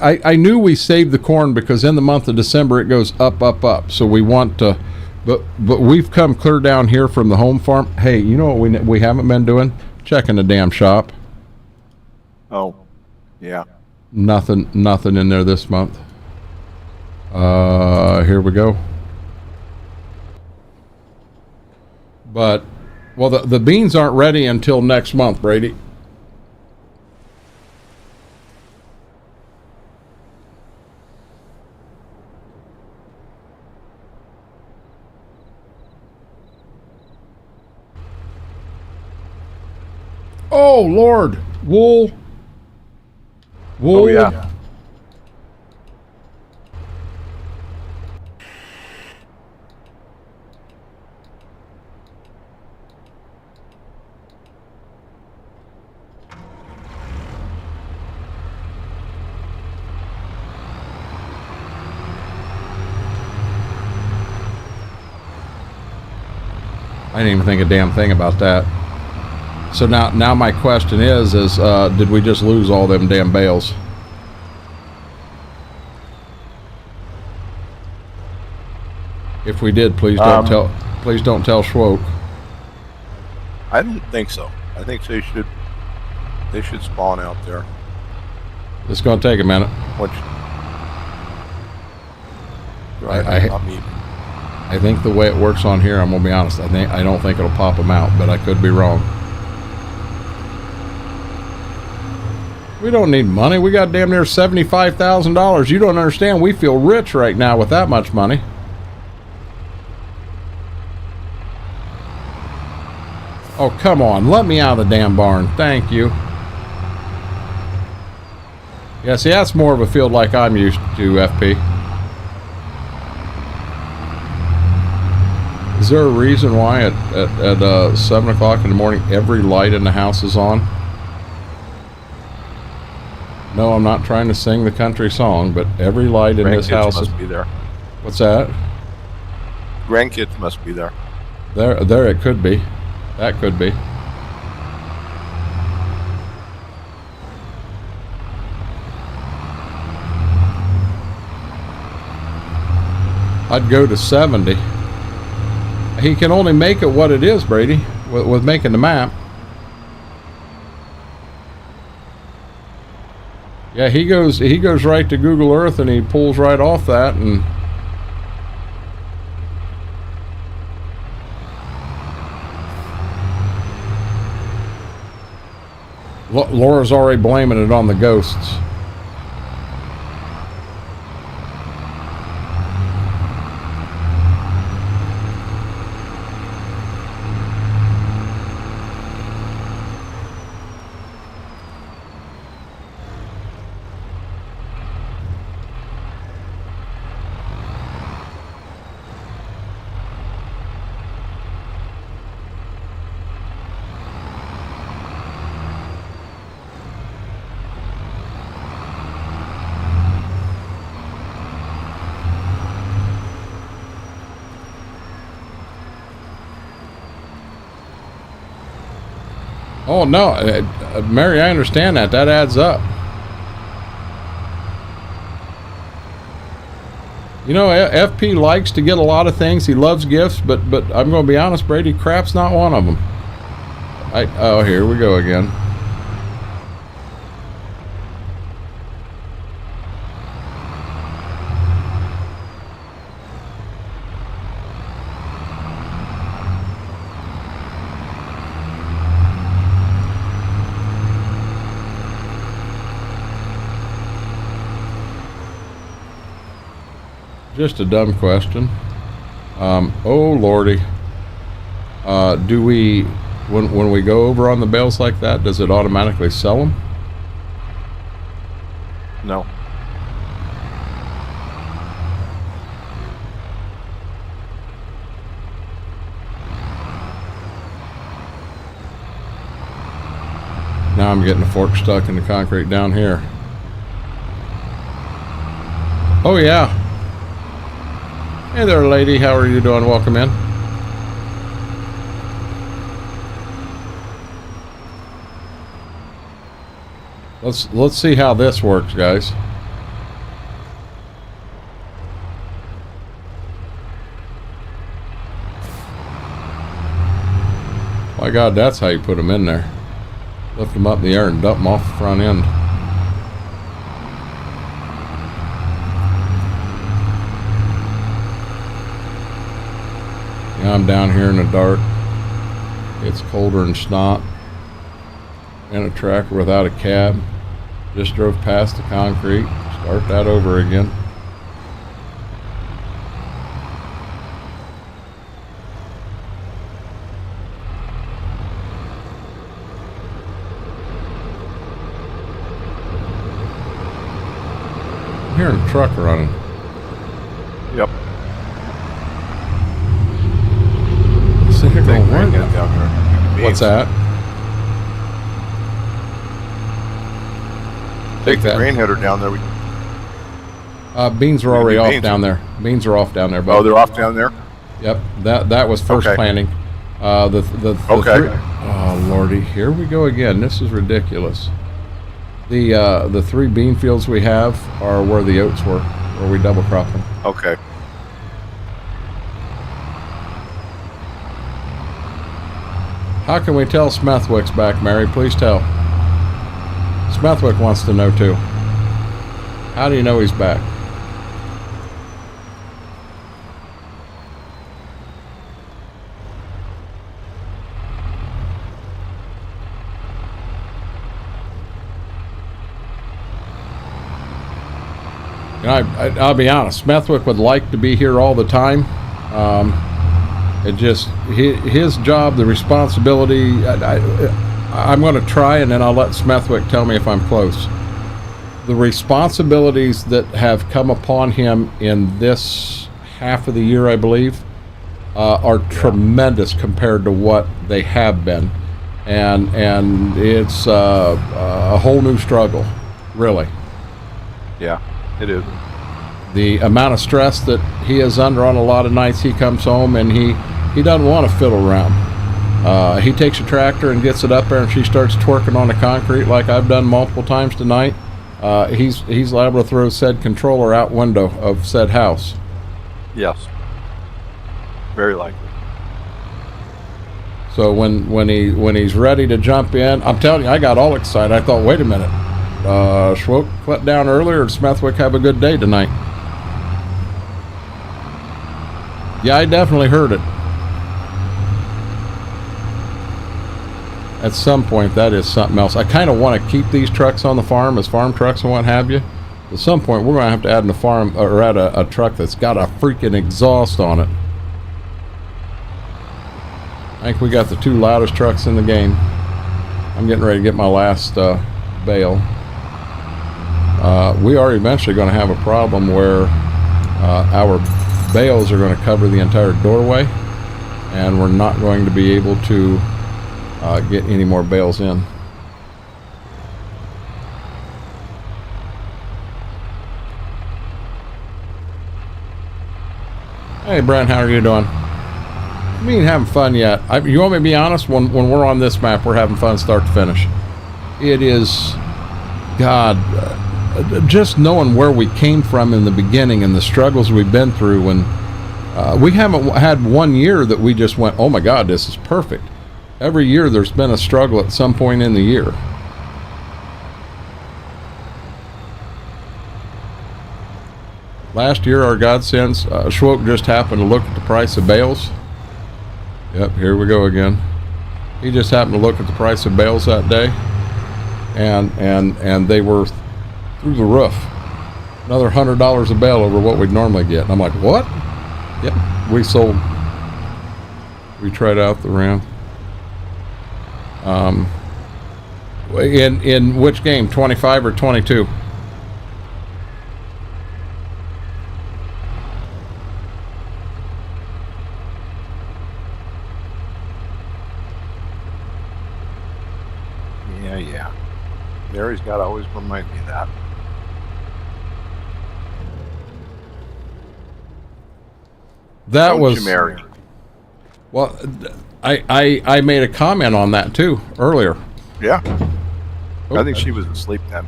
I knew we saved the corn because in the month of December it goes up, up, up. So we want to, but we've come clear down here from the home farm. Hey, you know what we haven't been doing? Checking the damn shop. Oh, yeah. Nothing in there this month. Here we go. But, well, the beans aren't ready until next month, Brady. Oh, Lord. Wool. Oh, yeah. I didn't even think a damn thing about that. So now my question is did we just lose all them damn bales? If we did, please don't tell Schwoke. I don't think so. I think they should spawn out there. It's gonna take a minute. Which I think the way it works on here, I'm gonna be honest, I don't think it'll pop them out, but I could be wrong. We don't need money. We got damn near $75,000. You don't understand. We feel rich right now with that much money. Oh, come on. Let me out of the damn barn. Thank you. Yeah, see, that's more of a field like I'm used to, FP. Is there a reason why at 7 o'clock in the morning every light in the house is on? No, I'm not trying to sing the country song, but every light in this house must be there. What's that? Grandkids must be there. There it could be. That could be. I'd go to 70. He can only make it what it is, Brady, with making the map. Yeah, he goes right to Google Earth and he pulls right off that, and Laura's already blaming it on the ghosts. Oh, no, Mary, I understand that. That adds up. You know, FP likes to get a lot of things. He loves gifts, but I'm going to be honest, Brady, crap's not one of them. Oh, here we go again. Just a dumb question. Oh, Lordy. Do we, when we go over on the bales like that, does it automatically sell them? No. Now I'm getting the fork stuck in the concrete down here. Oh yeah. Hey there, lady. How are you doing? Welcome in. Let's see how this works, guys. My God, that's how you put them in there. Lift them up in the air and dump them off the front end. Yeah, I'm down here in the dark. It's colder than snot. In a tractor without a cab. Just drove past the concrete. Start that over again. I'm hearing a truck running. Yep. Sit here going, Down here. what's that? Take the that. grain header down there. Beans are already off down there. Beans are off down there. Oh, they're off down there? Yep. That was first planting. The Okay. Oh lordy, here we go again. This is ridiculous. The 3 bean fields we have are where the oats were, where we double crop them. Okay. How can we tell Smethwick's back, Mary? Please tell. Smethwick wants to know too. How do you know he's back? And I'll be honest, Smethwick would like to be here all the time. It just, his job, the responsibility, I'm going to try and then I'll let Smethwick tell me if I'm close. The responsibilities that have come upon him in this half of the year, I believe, are tremendous compared to what they have been. And it's a whole new struggle, really. Yeah, it is. The amount of stress that he is under on a lot of nights, he comes home and he doesn't want to fiddle around. He takes a tractor and gets it up there and she starts twerking on the concrete like I've done multiple times tonight. He's liable to throw said controller out window of said house. Yes. Very likely. So when he's ready to jump in, I'm telling you, I got all excited. I thought, wait a minute, Schwoke let down earlier, or Smethwick have a good day tonight? Yeah, I definitely heard it. At some point, that is something else. I kind of want to keep these trucks on the farm as farm trucks and what have you. At some point, we're going to have to add a truck that's got a freaking exhaust on it. I think we got the 2 loudest trucks in the game. I'm getting ready to get my last bale. We are eventually going to have a problem where our bales are going to cover the entire doorway, and we're not going to be able to get any more bales in. Hey Brent, how are you doing? We ain't having fun yet. You want me to be honest? When we're on this map, we're having fun start to finish. It is, God, just knowing where we came from in the beginning and the struggles we've been through, and we haven't had one year that we just went, oh my God, this is perfect. Every year there's been a struggle at some point in the year. Last year, our godsends, Schwoke just happened to look at the price of bales. Yep, here we go again. He just happened to look at the price of bales that day, and they were through the roof. Another $100 a bale over what we'd normally get. And I'm like, what? Yep, we sold We tried out the ramp. In which game? 25 or 22? Yeah. Mary's got to always remind me of that. That Don't was you, Mary? Well, I made a comment on that too earlier. Yeah. Oh, I think she was asleep then.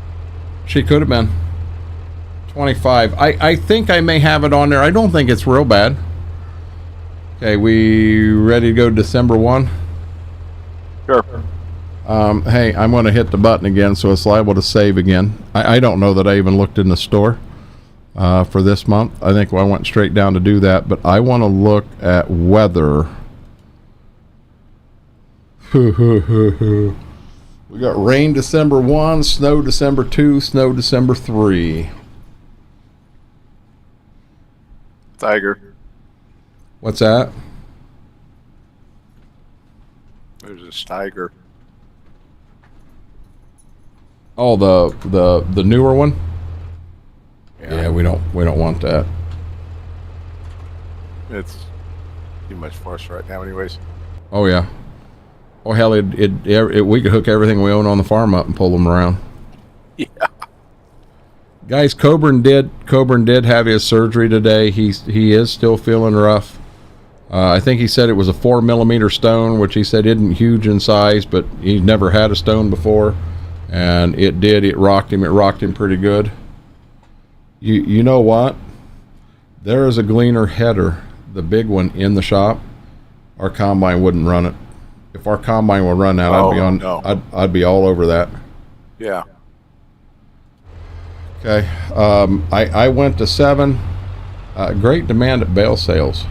She could have been. 25. I think I may have it on there. I don't think it's real bad. Okay, we ready to go December 1? Sure. Hey, I'm going to hit the button again, so it's liable to save again. I don't know that I even looked in the store for this month. I think I went straight down to do that, but I want to look at weather. We got rain December 1, snow December 2, snow December 3. Tiger. What's that? There's a tiger. Oh, the newer one? Yeah, we don't want that. It's too much for us right now anyways. Oh yeah. Oh hell, we could hook everything we own on the farm up and pull them around. Yeah. Guys, Coburn did have his surgery today. He is still feeling rough. I think he said it was a 4mm stone, which he said isn't huge in size, but he's never had a stone before, and it rocked him pretty good. You know what? There is a Gleaner header, the big one, in the shop. Our combine wouldn't run it. If our combine would run that, I'd be all over that. Yeah. Okay. I went to 7. Great demand at bale sales.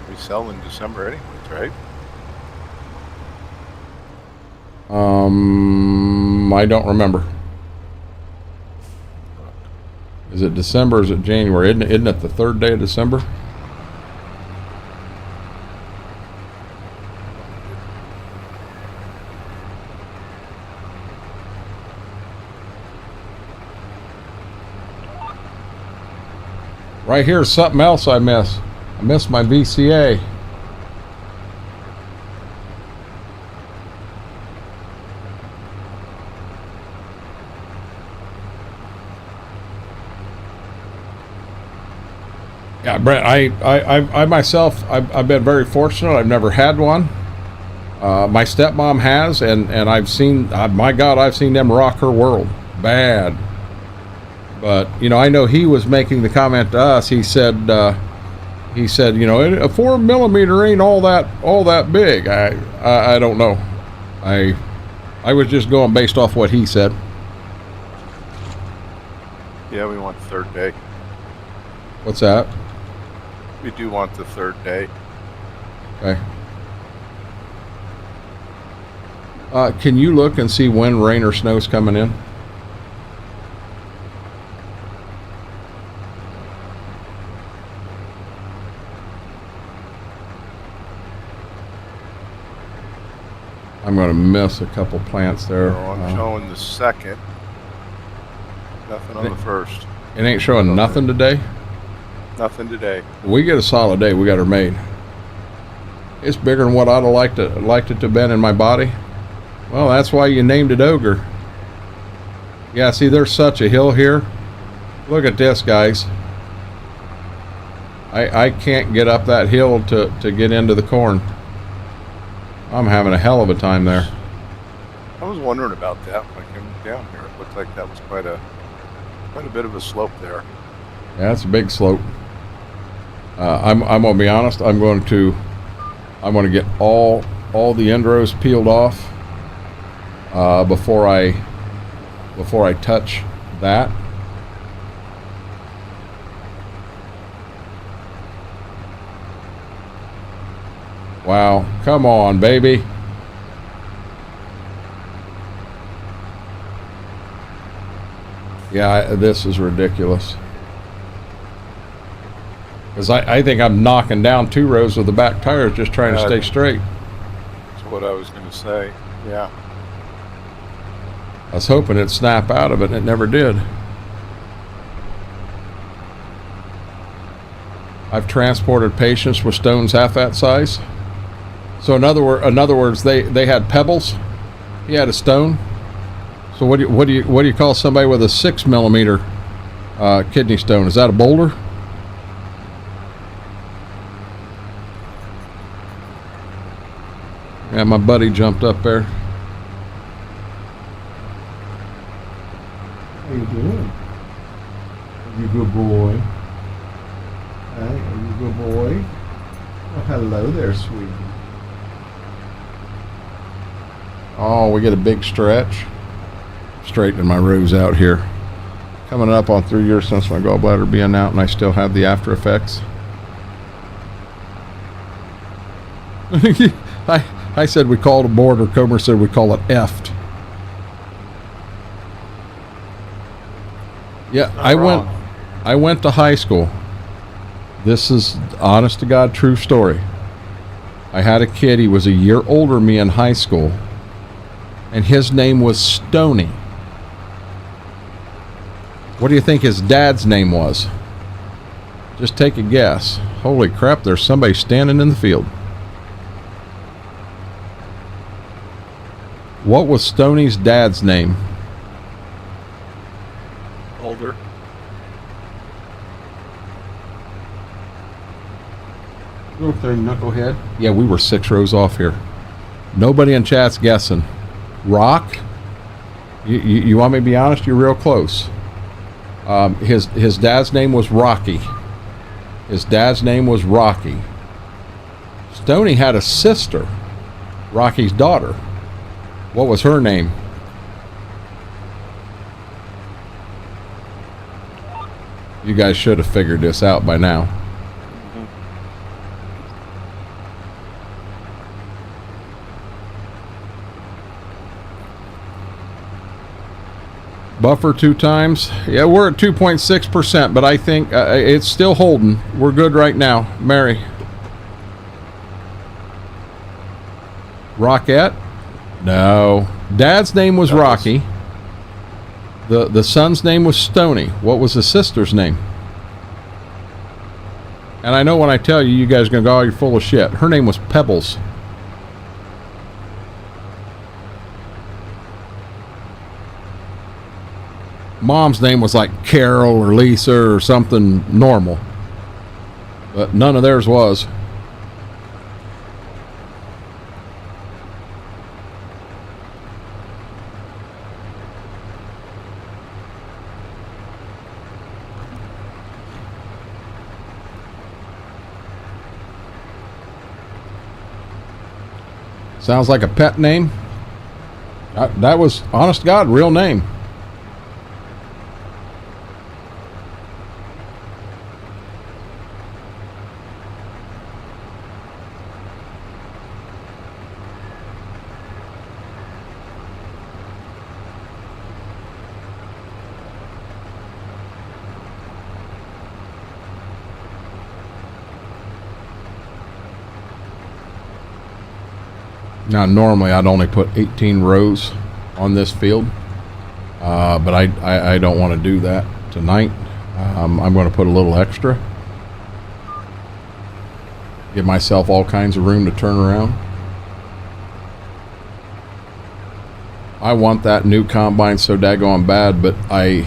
We sell in December anyways, right? I don't remember. Is it December or is it January? Isn't it the 3rd day of December? Right here is something else I miss. I miss my VCA. Yeah, Brent, I myself, I've been very fortunate. I've never had one. My stepmom has, and I've seen, my God, I've seen them rock her world. Bad. But, I know he was making the comment to us. He said, a 4mm ain't all that big. I don't know. I was just going based off what he said. Yeah, we want the 3rd day. What's that? We do want the 3rd day. Okay. Can you look and see when rain or snow's coming in? I'm going to miss a couple plants there. So I'm showing the 2nd. Nothing on the 1st. It ain't showing nothing today? Nothing today. We get a solid day. We got her made. It's bigger than what I'd have liked it to have been in my body. Well, that's why you named it Ogre. Yeah, see, there's such a hill here. Look at this, guys. I can't get up that hill to get into the corn. I'm having a hell of a time there. I was wondering about that when I came down here. It looked like that was quite a bit of a slope there. Yeah, it's a big slope. I'm gonna be honest. I'm going to get all the end rows peeled off before I touch that. Wow, come on, baby. Yeah, this is ridiculous. Because I think I'm knocking down 2 rows of the back tires just trying to stay straight. That's what I was going to say. Yeah. I was hoping it'd snap out of it, and it never did. I've transported patients with stones half that size. So in other words, they had pebbles. He had a stone. So what do you call somebody with a 6 millimeter kidney stone? Is that a boulder? Yeah, my buddy jumped up there. How you doing? Are you a good boy? Hey, are you a good boy? Oh, hello there, sweetie. Oh, we get a big stretch. Straightening my rows out here. Coming up on 3 years since my gallbladder being out, and I still have the after effects. I said we called a board, or Comer said we call it effed. Yeah, I went to high school. This is honest to God true story. I had a kid, he was a year older than me in high school, and his name was Stoney. What do you think his dad's name was? Just take a guess. Holy crap, there's somebody standing in the field. What was Stoney's dad's name? Older. Go up there, knucklehead. Yeah, we were 6 rows off here. Nobody in chat's guessing. Rock? You want me to be honest? You're real close. His dad's name was Rocky. His dad's name was Rocky. Stoney had a sister, Rocky's daughter. What was her name? You guys should have figured this out by now. Buffer 2 times. Yeah, we're at 2.6%, but I think it's still holding. We're good right now. Mary. Rockette? No. Dad's name was Rocky. The son's name was Stoney. What was the sister's name? And I know when I tell you, you guys are going to go, oh, you're full of shit. Her name was Pebbles. Mom's name was like Carol or Lisa or something normal. But none of theirs was. Sounds like a pet name. That was, honest to God, real name. Now, normally I'd only put 18 rows on this field, but I don't want to do that tonight. I'm going to put a little extra. Give myself all kinds of room to turn around. I want that new combine so daggone bad, but I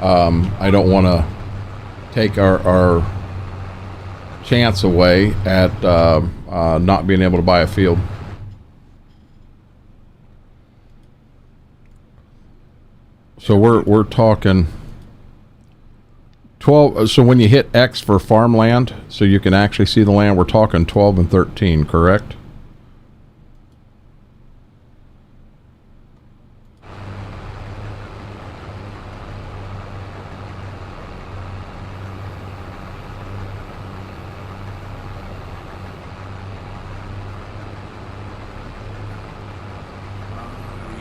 don't want to take our chance away at not being able to buy a field. So we're talking 12. So when you hit X for farmland, so you can actually see the land, we're talking 12 and 13, correct?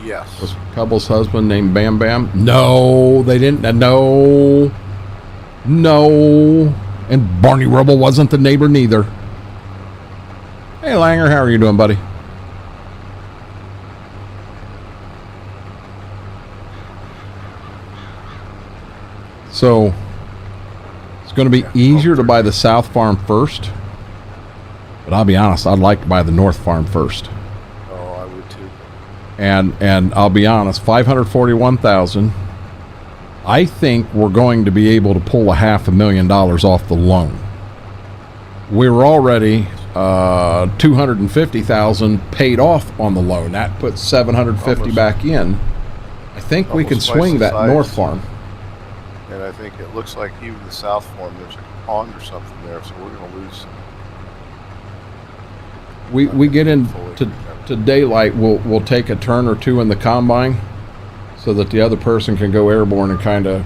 Yes. Was Couple's husband named Bam Bam. No, they didn't. No. No. And Barney Rubble wasn't the neighbor neither. Hey, Langer, how are you doing, buddy? So, it's going to be easier to buy the South Farm first. But I'll be honest, I'd like to buy the North Farm first. Oh, I would too. And I'll be honest, $541,000. I think we're going to be able to pull $500,000 off the loan. We were already $250,000 paid off on the loan. That puts $750 back in. I think we can swing that North Farm. And I think it looks like even the South Farm, there's a pond or something there, so we're going to lose. We get into daylight, we'll take a turn or two in the combine so that the other person can go airborne and kind of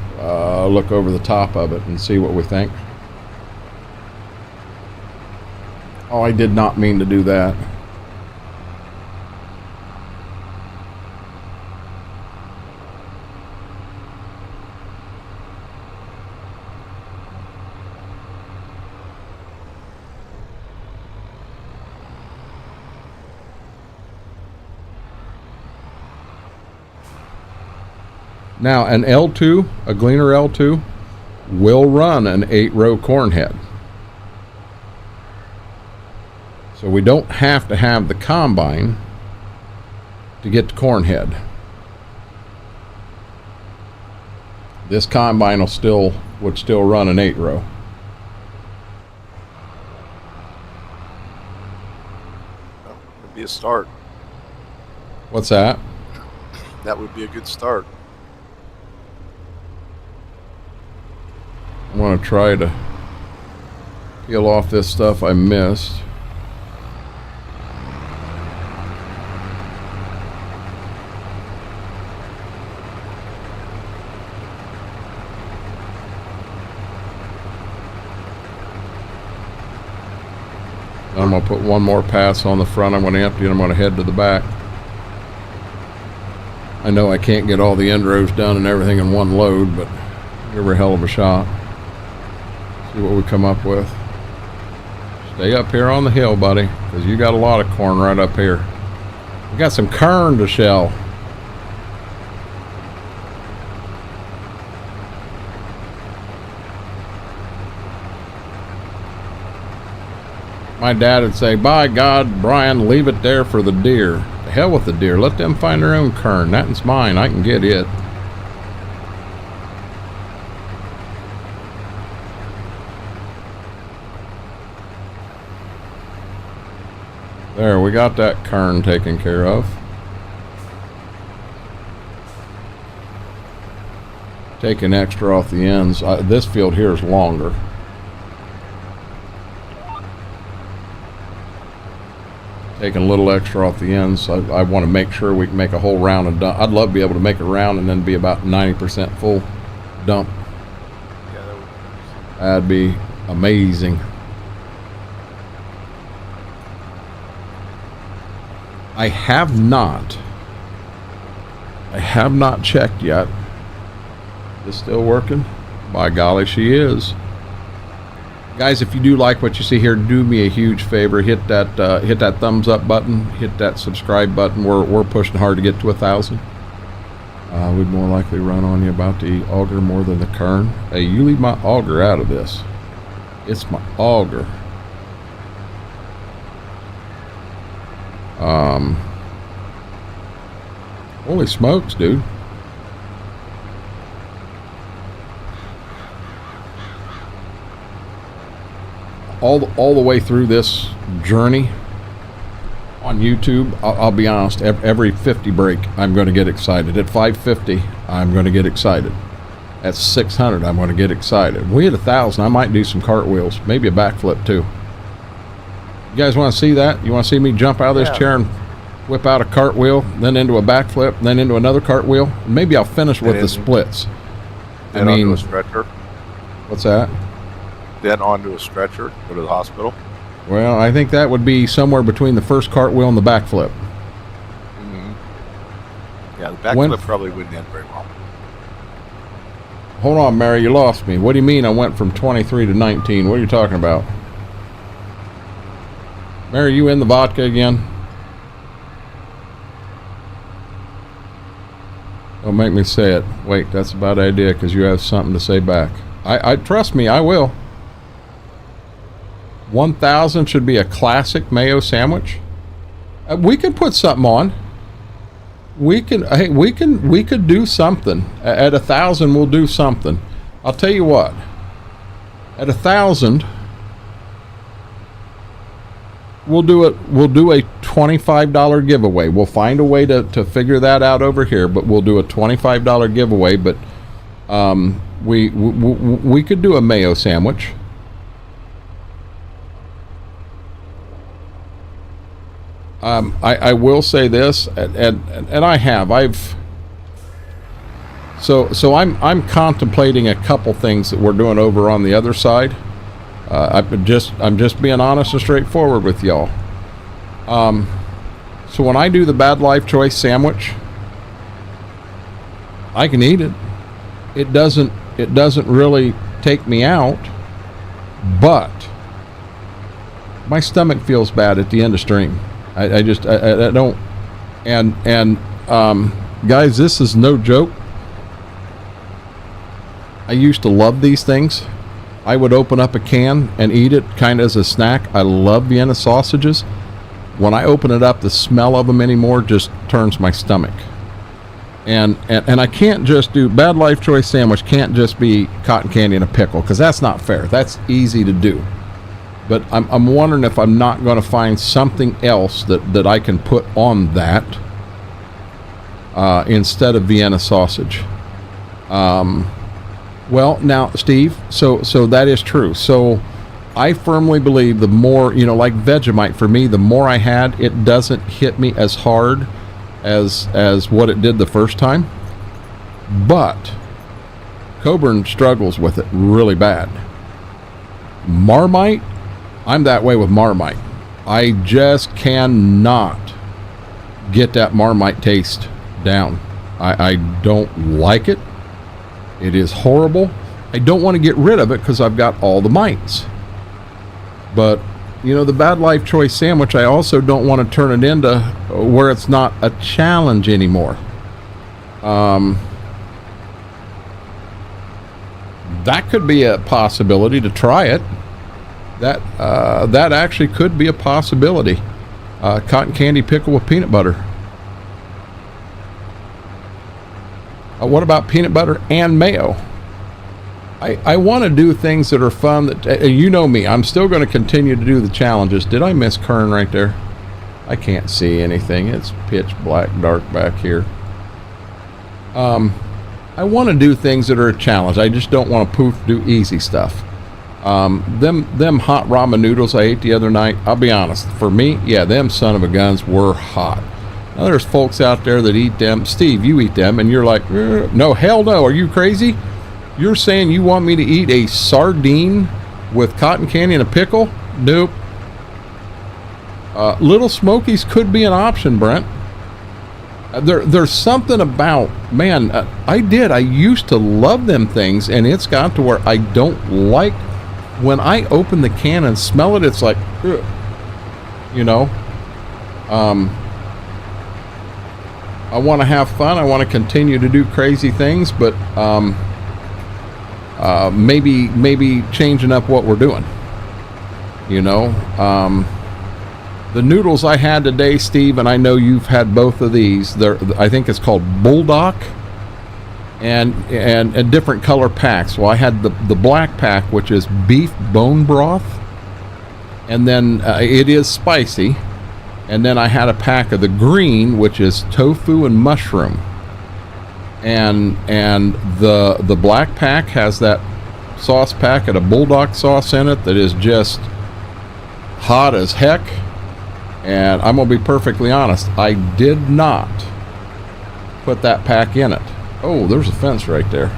look over the top of it and see what we think. Oh, I did not mean to do that. Now, an L2, a Gleaner L2, will run an 8-row corn head. So we don't have to have the combine to get the corn head. This combine would still run an 8-row. That would be a start. What's that? That would be a good start. I want to try to peel off this stuff I missed. I'm going to put one more pass on the front. I'm going to empty and I'm going to head to the back. I know I can't get all the end rows done and everything in one load, but give her a hell of a shot. See what we come up with. Stay up here on the hill, buddy, because you got a lot of corn right up here. We got some KERN to shell. My dad would say, by God, Brian, leave it there for the deer. The hell with the deer. Let them find their own KERN. That's mine. I can get it. There, we got that KERN taken care of. Taking extra off the ends. This field here is longer. Taking a little extra off the ends. I want to make sure we can make a whole round and dump. I'd love to be able to make a round and then be about 90% full dump. Yeah, that'd be amazing. I have not checked yet. Is still working? By golly, she is. Guys, if you do like what you see here, do me a huge favor. Hit that thumbs up button. Hit that subscribe button. We're pushing hard to get to 1,000. We'd more likely run on you about the auger more than the KERN. Hey, you leave my auger out of this. It's my auger. Holy smokes, dude. All the way through this journey on YouTube, I'll be honest, every 50 break, I'm going to get excited. At 550, I'm going to get excited. At 600, I'm going to get excited. When we hit 1,000, I might do some cartwheels, maybe a backflip too. You guys want to see that? You want to see me jump out of this chair and whip out a cartwheel, then into a backflip, then into another cartwheel? Maybe I'll finish with the splits. Then onto a stretcher. What's that? Then onto a stretcher, go to the hospital. Well, I think that would be somewhere between the first cartwheel and the backflip. Mm-hmm. Yeah, the backflip probably wouldn't end very well. Hold on, Mary, you lost me. What do you mean I went from 23 to 19? What are you talking about? Mary, you in the vodka again? Don't make me say it. Wait, that's a bad idea because you have something to say back. I trust me, I will. 1,000 should be a classic mayo sandwich. We can put something on. We could do something. At 1,000, we'll do something. I'll tell you what. At 1,000, we'll do a $25 giveaway. We'll find a way to figure that out over here, but we'll do a $25 giveaway. But we could do a mayo sandwich. I will say this, and I'm contemplating a couple things that we're doing over on the other side. I'm just being honest and straightforward with y'all. So when I do the Bad Life Choice sandwich, I can eat it. It doesn't really take me out, but my stomach feels bad at the end of stream. I don't, and guys, this is no joke. I used to love these things. I would open up a can and eat it kind of as a snack. I love Vienna sausages. When I open it up, the smell of them anymore just turns my stomach. And I can't just do Bad Life Choice sandwich. Can't just be cotton candy and a pickle, because that's not fair. That's easy to do. But I'm wondering if I'm not going to find something else that I can put on that instead of Vienna sausage. Well, now, Steve, so that is true. So I firmly believe the more, like Vegemite for me, the more I had, it doesn't hit me as hard as what it did the first time. But Coburn struggles with it really bad. Marmite, I'm that way with Marmite. I just cannot get that Marmite taste down. I don't like it. It is horrible. I don't want to get rid of it because I've got all the mites. But, the Bad Life Choice sandwich, I also don't want to turn it into where it's not a challenge anymore. That could be a possibility to try it. That actually could be a possibility. Cotton candy pickle with peanut butter. What about peanut butter and mayo? I want to do things that are fun. That you know me, I'm still going to continue to do the challenges. Did I miss Kern right there? I can't see anything. It's pitch black dark back here. I want to do things that are a challenge. I just don't want to do easy stuff. Them hot ramen noodles I ate the other night, I'll be honest, for me, yeah, them son of a guns were hot. Now there's folks out there that eat them. Steve, you eat them and you're like, no, hell no, are you crazy? You're saying you want me to eat a sardine with cotton candy and a pickle? Nope. Little Smokies could be an option, Brent. There's something about, man, I used to love them things, and it's got to where I don't like, when I open the can and smell it, it's like, ugh. I want to have fun. I want to continue to do crazy things, but maybe changing up what we're doing. The noodles I had today, Steve, and I know you've had both of these. I think it's called Bulldog, and different color packs. Well, I had the black pack, which is beef bone broth, and then it is spicy. And then I had a pack of the green, which is tofu and mushroom. And the black pack has that sauce packet of Bulldog sauce in it that is just hot as heck. And I'm going to be perfectly honest, I did not put that pack in it. Oh, there's a fence right there.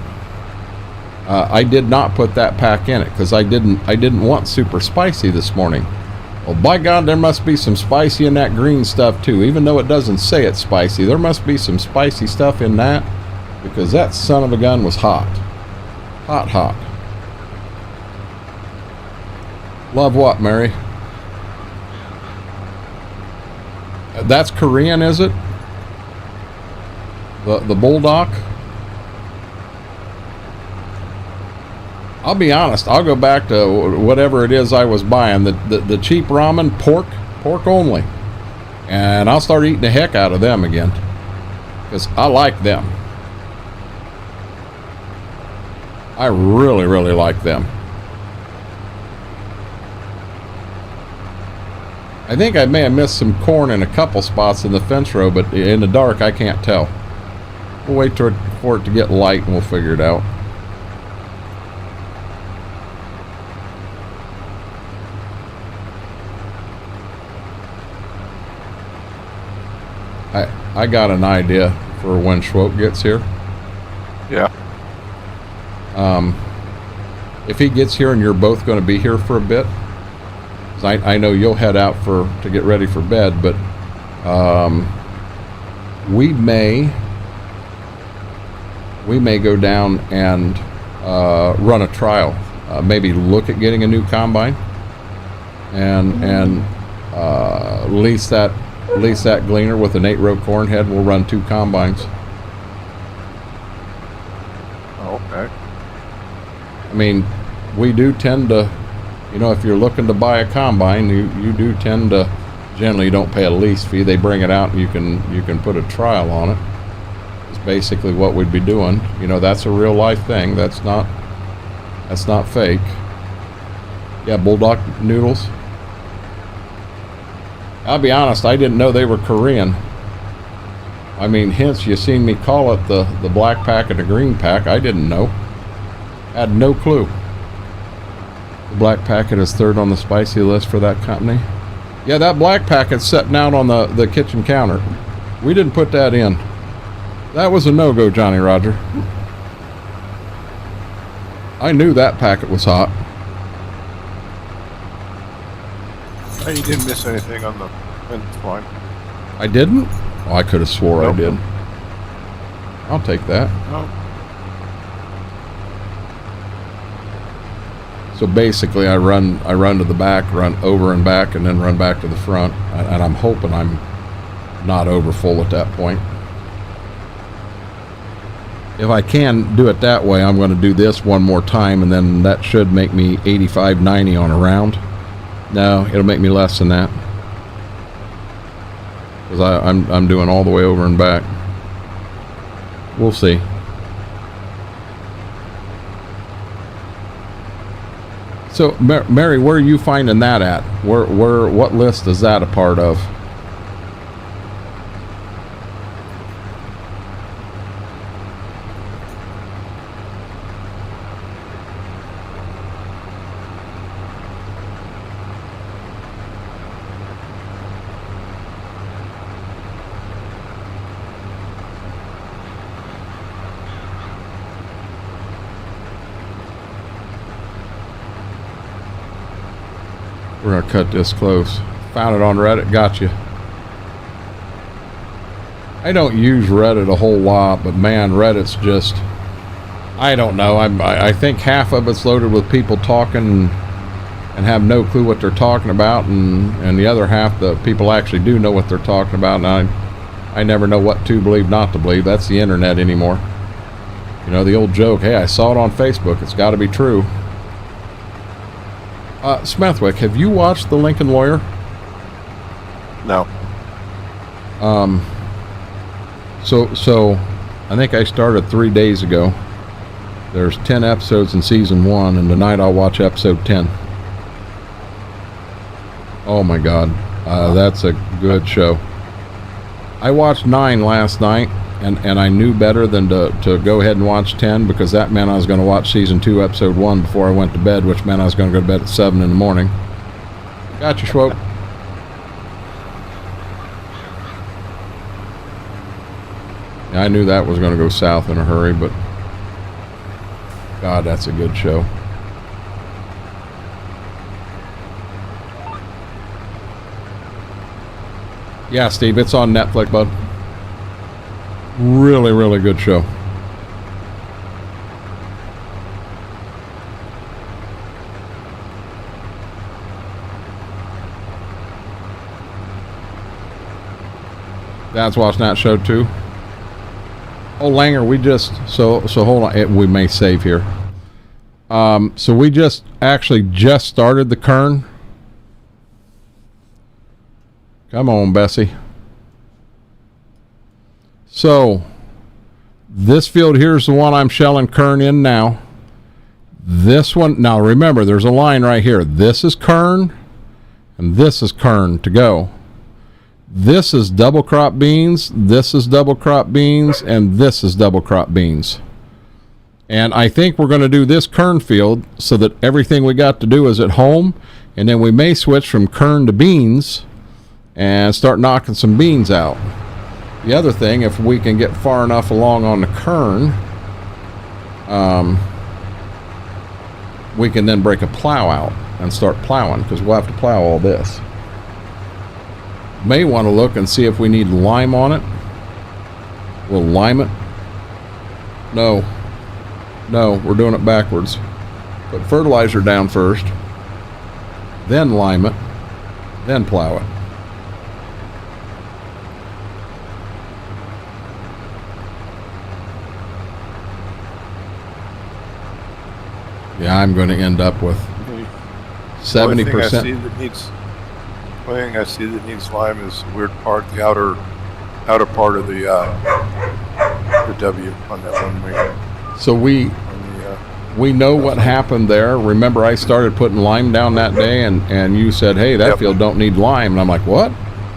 I did not put that pack in it because I didn't want super spicy this morning. Well, by God, there must be some spicy in that green stuff too. Even though it doesn't say it's spicy, there must be some spicy stuff in that, because that son of a gun was hot. Hot, hot. Love what, Mary? That's Korean, is it? The bulldog? I'll be honest, I'll go back to whatever it is I was buying. The cheap ramen, pork only. And I'll start eating the heck out of them again, because I like them. I really, really like them. I think I may have missed some corn in a couple spots in the fence row, but in the dark I can't tell. We'll wait for it to get light and we'll figure it out. I got an idea for when Schwope gets here. Yeah. If he gets here and you're both going to be here for a bit, 'cause I know you'll head out to get ready for bed, but we may go down and run a trial. Maybe look at getting a new combine and lease that gleaner with an 8-row corn head. We'll run 2 combines. Okay. I mean, we do tend to, you know, if you're looking to buy a combine, you do tend to, generally you don't pay a lease fee. They bring it out and you can put a trial on it. It's basically what we'd be doing. You know, that's a real life thing. That's not fake. Yeah, bulldog noodles. I'll be honest, I didn't know they were Korean. I mean, hence you seen me call it the black pack and the green pack. I didn't know. Had no clue. The black packet is 3rd on the spicy list for that company. Yeah, that black packet's sitting out on the kitchen counter. We didn't put that in. That was a no-go, Johnny Roger. I knew that packet was hot. Oh, you didn't miss anything on the fence line. I didn't? Oh, I could have swore Nope. I did. I'll take that. No. So basically, I run to the back, run over and back, and then run back to the front. And I'm hoping I'm not over full at that point. If I can do it that way, I'm going to do this one more time, and then that should make me 85-90 on a round. No, it'll make me less than that, because I'm doing all the way over and back. We'll see. So, Mary, where are you finding that at? What list is that a part of? We're gonna cut this close. Found it on Reddit. Gotcha. I don't use Reddit a whole lot, but man, Reddit's just, I don't know. I think half of it's loaded with people talking and have no clue what they're talking about, and the other half, the people actually do know what they're talking about, and I never know what to believe, not to believe. That's the internet anymore. You know, the old joke, hey, I saw it on Facebook, it's got to be true. Smethwick, have you watched The Lincoln Lawyer? No. So I think I started 3 days ago. There's 10 episodes in season 1, and tonight I'll watch episode 10. Oh my God, that's a good show. I watched 9 last night, and I knew better than to go ahead and watch 10, because that meant I was going to watch season 2 episode 1 before I went to bed, which meant I was going to go to bed at 7 in the morning. Gotcha, Schwope. Yeah, I knew that was going to go south in a hurry, but God, that's a good show. Yeah, Steve, it's on Netflix, bud. Really, really good show. Dad's watching that show too. Oh, Langer, we just so hold on. We may save here. So we just started the KERN. Come on, Bessie. So this field here is the one I'm shelling KERN in now. This one, now remember, there's a line right here. This is KERN, and this is KERN to go. This is double crop beans, this is double crop beans, and this is double crop beans. And I think we're going to do this KERN field so that everything we got to do is at home, and then we may switch from KERN to beans and start knocking some beans out. The other thing, if we can get far enough along on the KERN, we can then break a plow out and start plowing, because we'll have to plow all this. May want to look and see if we need lime on it. We'll lime it. No, we're doing it backwards. Put fertilizer down first, then lime it, then plow it. Yeah, I'm going to end up with 70%. The only thing I see that needs lime is the weird part, the outer part of the W on that one wing. So we know what happened there. Remember, I started putting lime down that day, and you said, "Hey, that field don't need lime," and I'm like, "What?"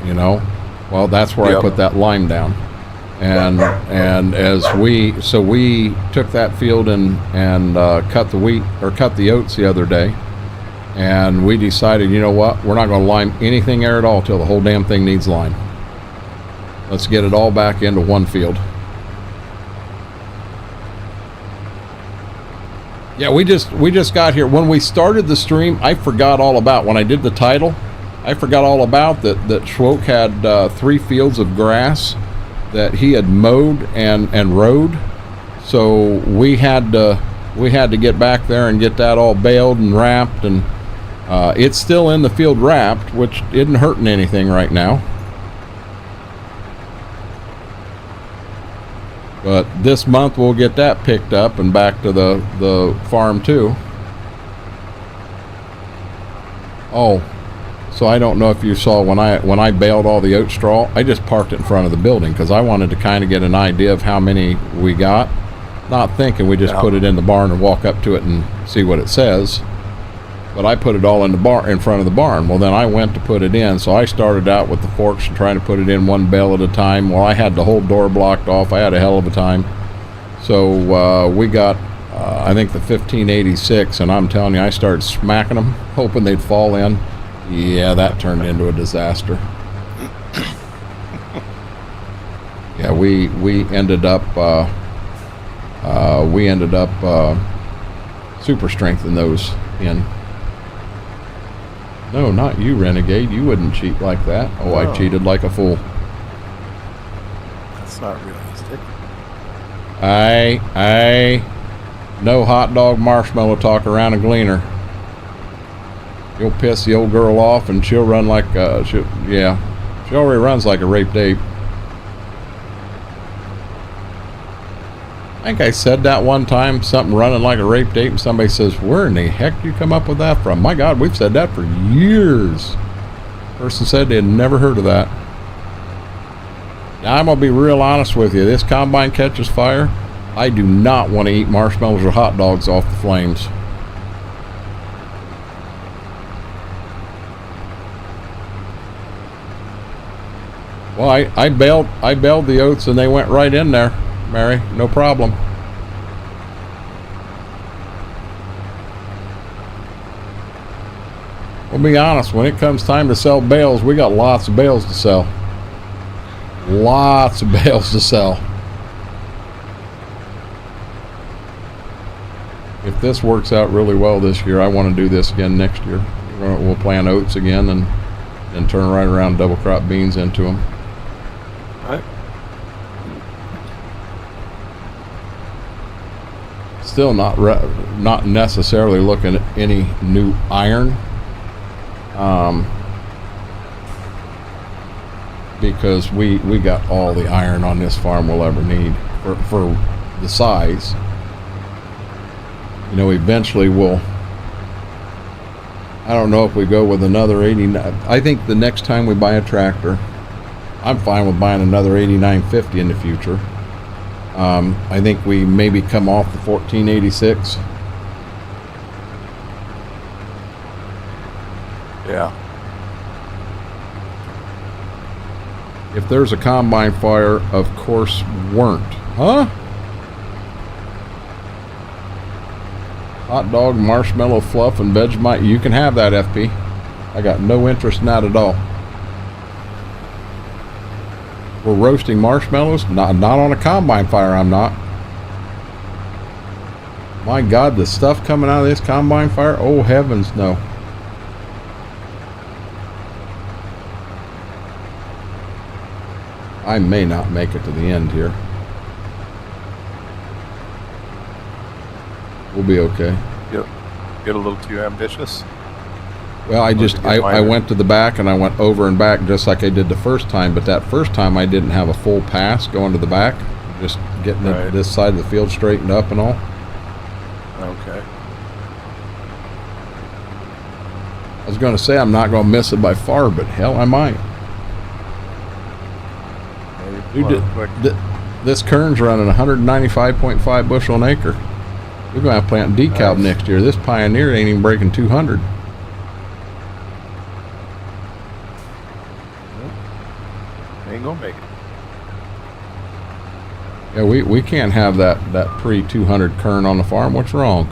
You know. Well, that's where I put that lime down, and we took that field and cut the wheat or cut the oats the other day. And we decided, you know what, we're not going to lime anything there at all till the whole damn thing needs lime. Let's get it all back into one field. Yeah, we just got here. When we started the stream, I forgot all about, when I did the title, I forgot all about that Schwoke had 3 fields of grass that he had mowed and rode. So we had to get back there and get that all baled and wrapped, and it's still in the field wrapped, which isn't hurting anything right now. But this month we'll get that picked up and back to the farm too. Oh, so I don't know if you saw when I baled all the oat straw, I just parked it in front of the building because I wanted to kind of get an idea of how many we got. Not thinking we just put it in the barn and walk up to it and see what it says. But I put it all in front of the barn. Well, then I went to put it in. So I started out with the forks and trying to put it in one bale at a time. Well, I had the whole door blocked off. I had a hell of a time. So we got, I think, the 1586, and I'm telling you, I started smacking them, hoping they'd fall in. Yeah, that turned into a disaster. Yeah, we ended up super strengthening those in. No, not you, Renegade. You wouldn't cheat like that. Oh, I cheated like a fool. That's not realistic. No hot dog marshmallow talk around a gleaner. You'll piss the old girl off and she'll run like, she already runs like a raped ape. I think I said that one time, something running like a raped ape, and somebody says, "Where in the heck did you come up with that from?" My God, we've said that for years. Person said they had never heard of that. Now, I'm going to be real honest with you. This combine catches fire. I do not want to eat marshmallows or hot dogs off the flames. Well, I baled the oats and they went right in there, Mary, no problem. We'll be honest, when it comes time to sell bales, we got lots of bales to sell. Lots of bales to sell. If this works out really well this year, I want to do this again next year. We'll plant oats again, and and turn right around, double crop beans into them. All right. Still not necessarily looking at any new iron, because we got all the iron on this farm we'll ever need for the size. You know, eventually we'll, I don't know if we go with another 89. I think the next time we buy a tractor, I'm fine with buying another 8950 in the future. I think we maybe come off the 1486. Yeah. If there's a combine fire, of course weren't. Huh? Hot dog, marshmallow fluff, and Vegemite. You can have that, FP. I got no interest in that at all. We're roasting marshmallows? Not on a combine fire, I'm not. My God, the stuff coming out of this combine fire? Oh, heavens, no. I may not make it to the end here. We'll be okay. Get a little too ambitious. Well, I went to the back and I went over and back just like I did the first time, but that first time I didn't have a full pass going to the back, just getting this side of the field straightened up and all. Okay. I was going to say I'm not going to miss it by far, but hell, I might. Dude, this KERN's running 195.5 bushel an acre. We're going to have to plant decal next year. This Pioneer ain't even breaking 200. Ain't gonna make it. Yeah, we can't have that pre-200 KERN on the farm. What's wrong?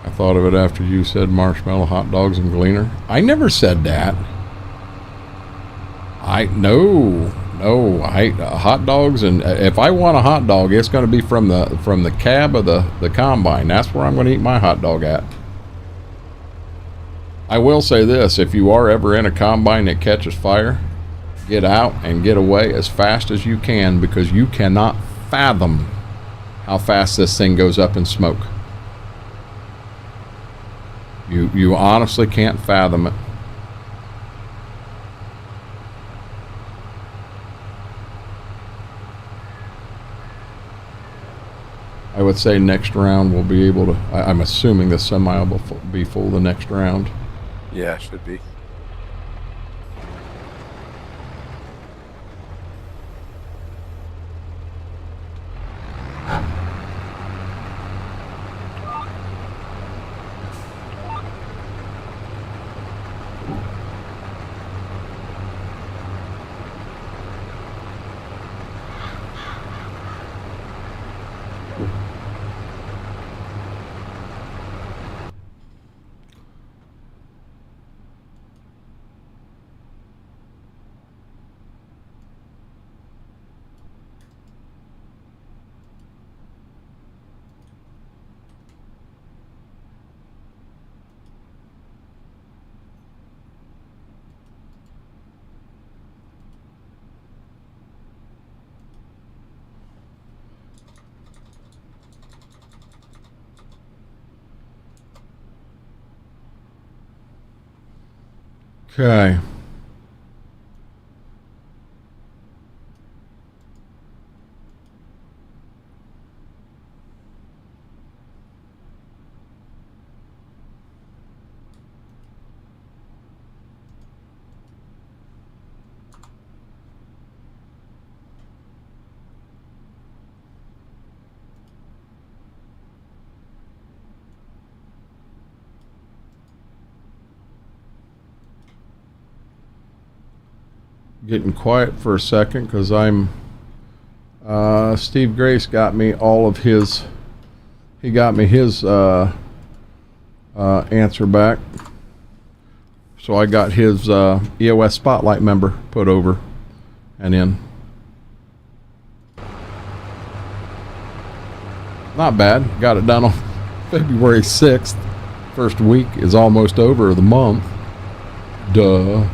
I thought of it after you said marshmallow, hot dogs, and Gleaner. I never said that. No, hot dogs, and if I want a hot dog, it's going to be from the cab of the combine. That's where I'm going to eat my hot dog at. I will say this: if you are ever in a combine that catches fire, get out and get away as fast as you can, because you cannot fathom how fast this thing goes up in smoke. You honestly can't fathom it. I would say next round we'll be able to, I'm assuming the semi will be full the next round. Yeah, should be. Okay. Getting quiet for a second because I'm Steve Grace got me all of his, he got me his answer back, so I got his EOS Spotlight member put over and in. Not bad. Got it done on February 6th. First week is almost over of the month. Duh.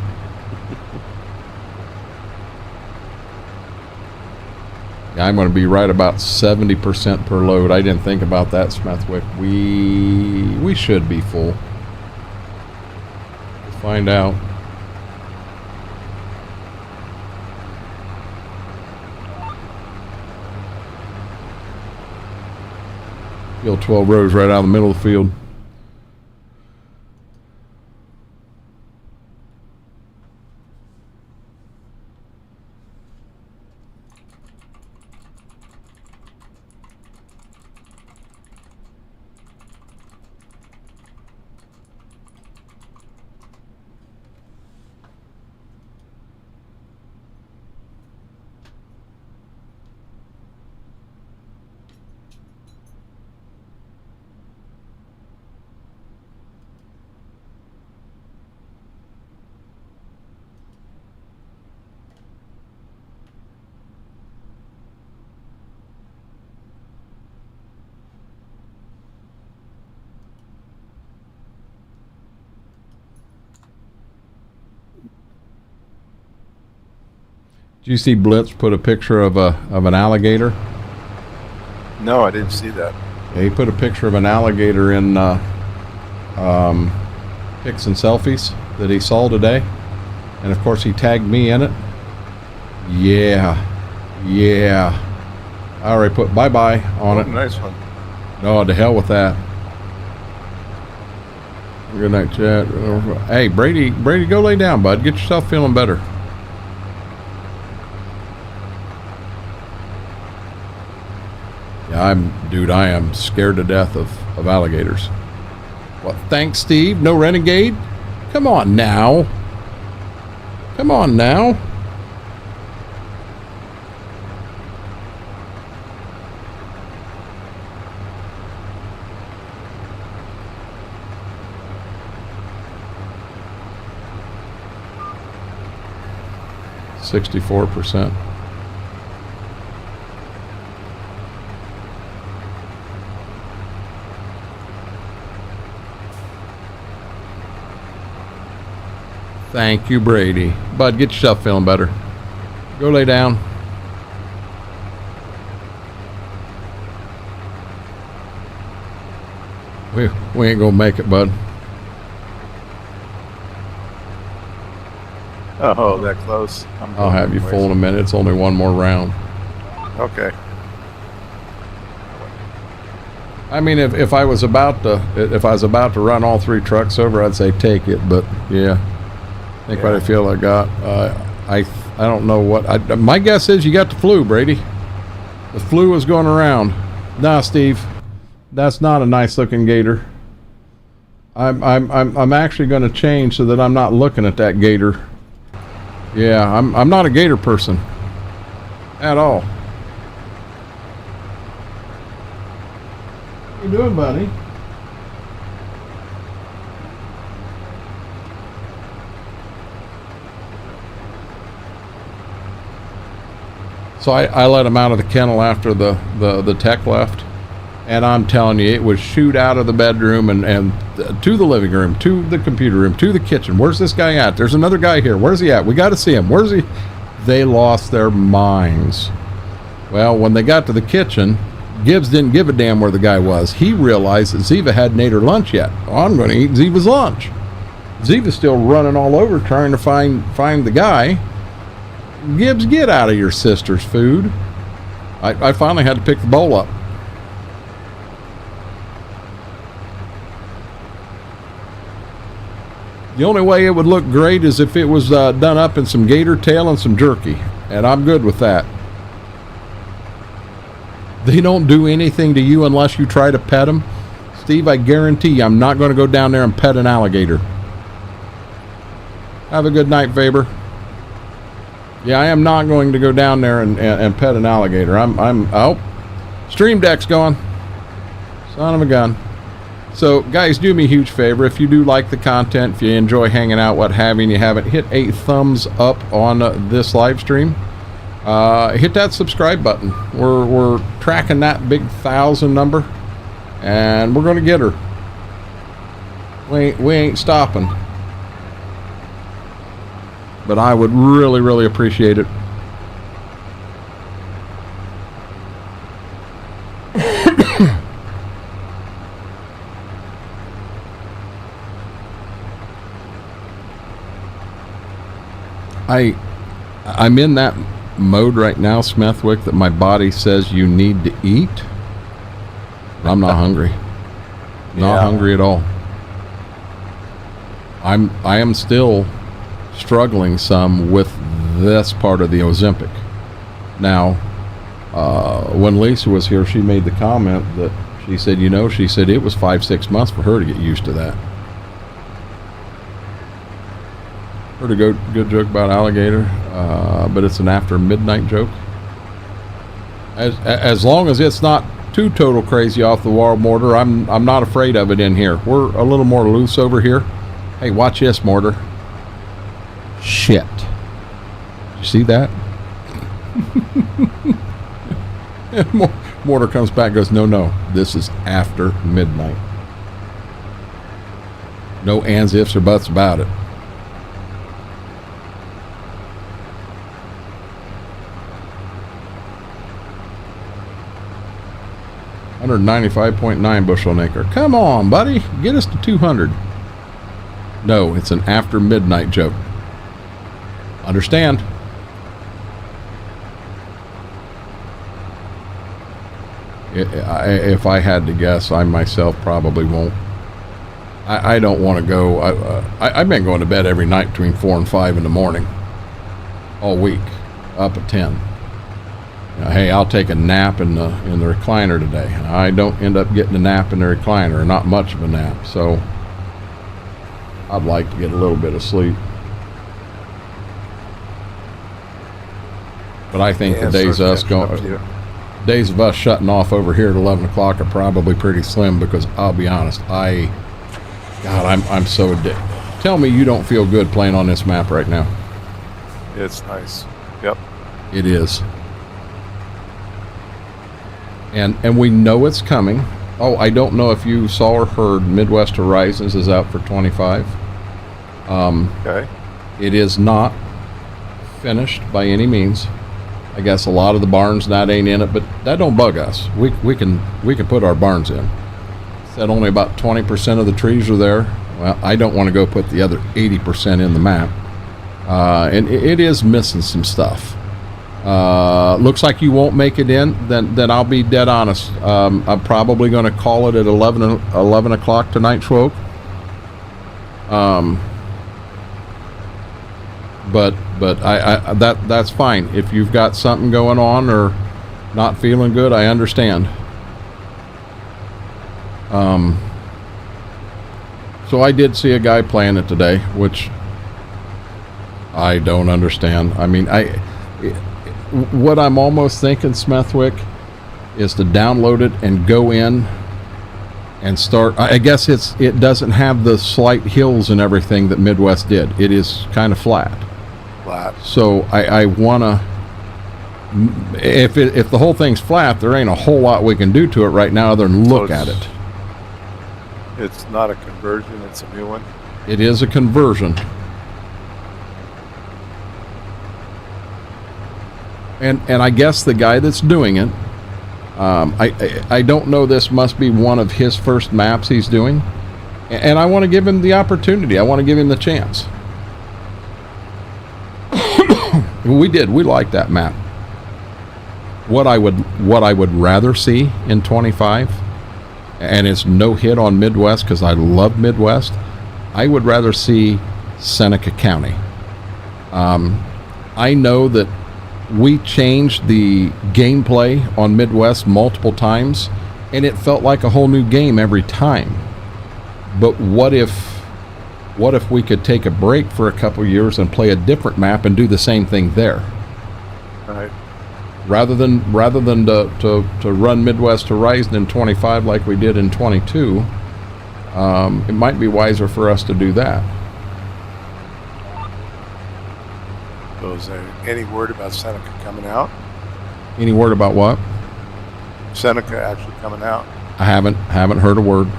Yeah, I'm going to be right about 70% per load. I didn't think about that, Smithwick. We should be full. We'll find out. Field 12 rows right out of the middle of the field. Did you see Blitz put a picture of an alligator? No, I didn't see that. Yeah, he put a picture of an alligator in pics and selfies that he saw today, and of course he tagged me in it. Yeah. I already put bye-bye on it. Nice one. No, to hell with that. Good night, chat. Hey, Brady, go lay down, bud. Get yourself feeling better. Yeah, I am scared to death of alligators. What? Thanks, Steve. No Renegade? Come on now. 64%. Thank you, Brady. Bud, get yourself feeling better. Go lay down. We ain't gonna make it, bud. Oh, that close. I'll have you full in a minute. It's only one more round. Okay. I mean, if I was about to run all three trucks over, I'd say take it. But yeah, I think what I feel I got. I don't know what. My guess is you got the flu, Brady. The flu is going around. Nah, Steve, that's not a nice looking gator. I'm actually going to change so that I'm not looking at that gator. Yeah, I'm not a gator person at all. What you doing, buddy? So I let him out of the kennel after the tech left, and I'm telling you, it would shoot out of the bedroom and to the living room, to the computer room, to the kitchen. Where's this guy at? There's another guy here. Where's he at? We got to see him. Where's he? They lost their minds. Well, when they got to the kitchen, Gibbs didn't give a damn where the guy was. He realized that Ziva hadn't ate her lunch yet. Oh, I'm going to eat Ziva's lunch. Ziva's still running all over trying to find the guy. Gibbs, get out of your sister's food. I finally had to pick the bowl up. The only way it would look great is if it was done up in some gator tail and some jerky, and I'm good with that. They don't do anything to you unless you try to pet them. Steve, I guarantee you I'm not going to go down there and pet an alligator. Have a good night, Faber. Yeah, I am not going to go down there and pet an alligator. Oh, Stream Deck's going. Son of a gun. So, guys, do me a huge favor. If you do like the content, if you enjoy hanging out, what have you, and you haven't, hit a thumbs up on this live stream. hit that subscribe button. We're tracking that big 1,000 number, and we're gonna get her. We ain't stopping. But I would really appreciate it. I'm in that mode right now, Smithwick, that my body says you need to eat. I'm not hungry. Not hungry at all. I am still struggling some with this part of the Ozempic. Now, when Lisa was here, she made the comment that she said, she said it was 5-6 months for her to get used to that. Heard a good joke about alligator, but it's an after midnight joke. As long as it's not too total crazy off the wall, Mortar, I'm not afraid of it in here. We're a little more loose over here. Hey, watch this, Mortar. Shit. You see that? Mortar comes back and goes, no, this is after midnight. No ands, ifs, or buts about it. $195.9 bushel an acre. Come on, buddy. Get us to 200. No, it's an after midnight joke. Understand? If I had to guess, I myself probably won't. I don't want to go. I've been going to bed every night between 4 and 5 in the morning. All week. Up at 10. Hey, I'll take a nap in the recliner today. I don't end up getting a nap in the recliner, not much of a nap, so I'd like to get a little bit of sleep. But I think the days of us shutting off over here at 11 o'clock are probably pretty slim, because I'll be honest, I'm so addicted. Tell me you don't feel good playing on this map right now. It's nice. Yep. It is. And we know it's coming. Oh, I don't know if you saw or heard, Midwest Horizons is out for 25. Okay. It is not finished by any means. I guess a lot of the barns that ain't in it, but that don't bug us. We can put our barns in. Said only about 20% of the trees are there. Well, I don't want to go put the other 80% in the map. And it is missing some stuff. Looks like you won't make it in, then I'll be dead honest. I'm probably going to call it at 11 o'clock tonight, Schwoke. But that's fine. If you've got something going on or not feeling good, I understand. So I did see a guy playing it today, which I don't understand. I mean, what I'm almost thinking, Smithwick, is to download it and go in and start. I guess it doesn't have the slight hills and everything that Midwest did. It is kind of flat. So I want to, if the whole thing's flat, there ain't a whole lot we can do to it right now other than look at it. It's not a conversion, it's a new one. It is a conversion. And I guess the guy that's doing it, I don't know, this must be one of his first maps he's doing. And I want to give him the opportunity. I want to give him the chance. We like that map. What I would rather see in 25, and it's no hit on Midwest because I love Midwest, I would rather see Seneca County. I know that we changed the gameplay on Midwest multiple times, and it felt like a whole new game every time. But what if we could take a break for a couple years and play a different map and do the same thing there? Right. Rather than to run Midwest Horizon in 25 like we did in 22, it might be wiser for us to do that. So So is there any word about Seneca coming out? Any word about what? Seneca actually coming out? I haven't heard a word.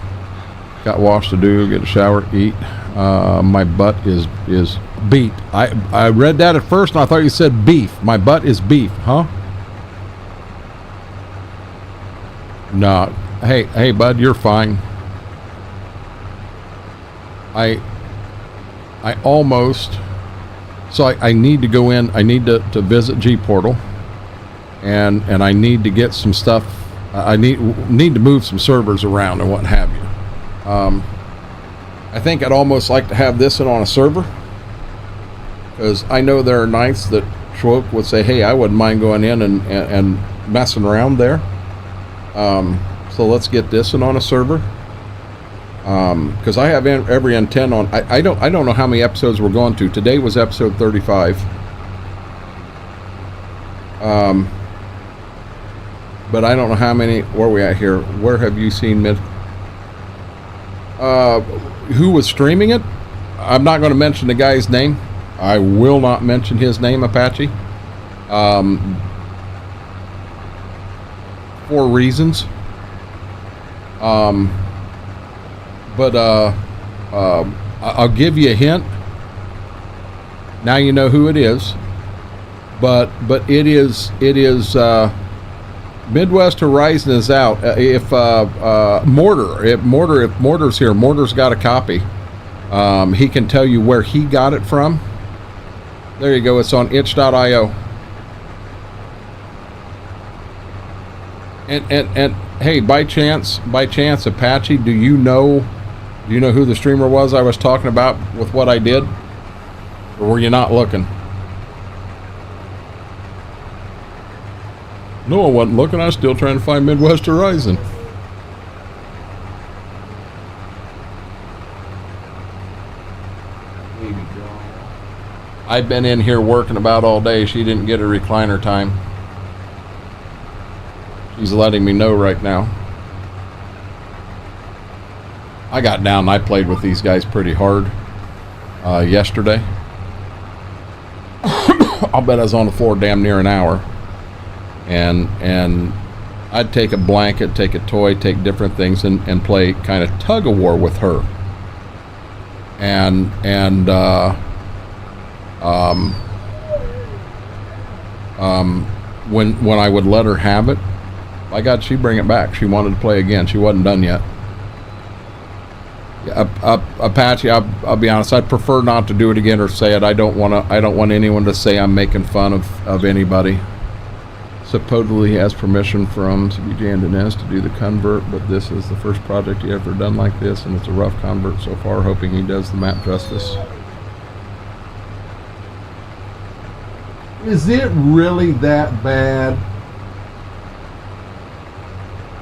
Got wash to do, get a shower, eat. My butt is beef. I read that at first and I thought you said beef. My butt is beef, huh? No. Hey bud, you're fine. I almost, so I need to go in, I need to visit G Portal and I need to get some stuff. I need to move some servers around and what have you. I think I'd almost like to have this in on a server, because I know there are nights that Schwoke would say, hey, I wouldn't mind going in and messing around there. So let's get this in on a server, because I have every intent on, I don't know how many episodes we're going to. Today was episode 35. But I don't know how many. Where are we at here? Where have you seen who was streaming it? I'm not going to mention the guy's name. I will not mention his name, Apache. For reasons. But I'll give you a hint. Now you know who it is. But it is Midwest Horizon is out. If Mortar's here, Mortar's got a copy. He can tell you where he got it from. There you go. It's on itch.io. And hey, by chance, Apache, do you know who the streamer was I was talking about with what I did? Or were you not looking? No, I wasn't looking. I was still trying to find Midwest Horizon. I've been in here working about all day. She didn't get a recliner time. She's letting me know right now. I got down and I played with these guys pretty hard yesterday. I'll bet I was on the floor damn near an hour. And I'd take a blanket, take a toy, take different things and play kind of tug of war with her. And when I would let her have it, by God, she'd bring it back. She wanted to play again. She wasn't done yet. Apache, I'll be honest, I'd prefer not to do it again or say it. I don't want anyone to say I'm making fun of anybody. Supposedly he has permission from CBJ and Inez to do the convert, but this is the first project he ever done like this, and it's a rough convert so far, hoping he does the map justice. Is it really that bad?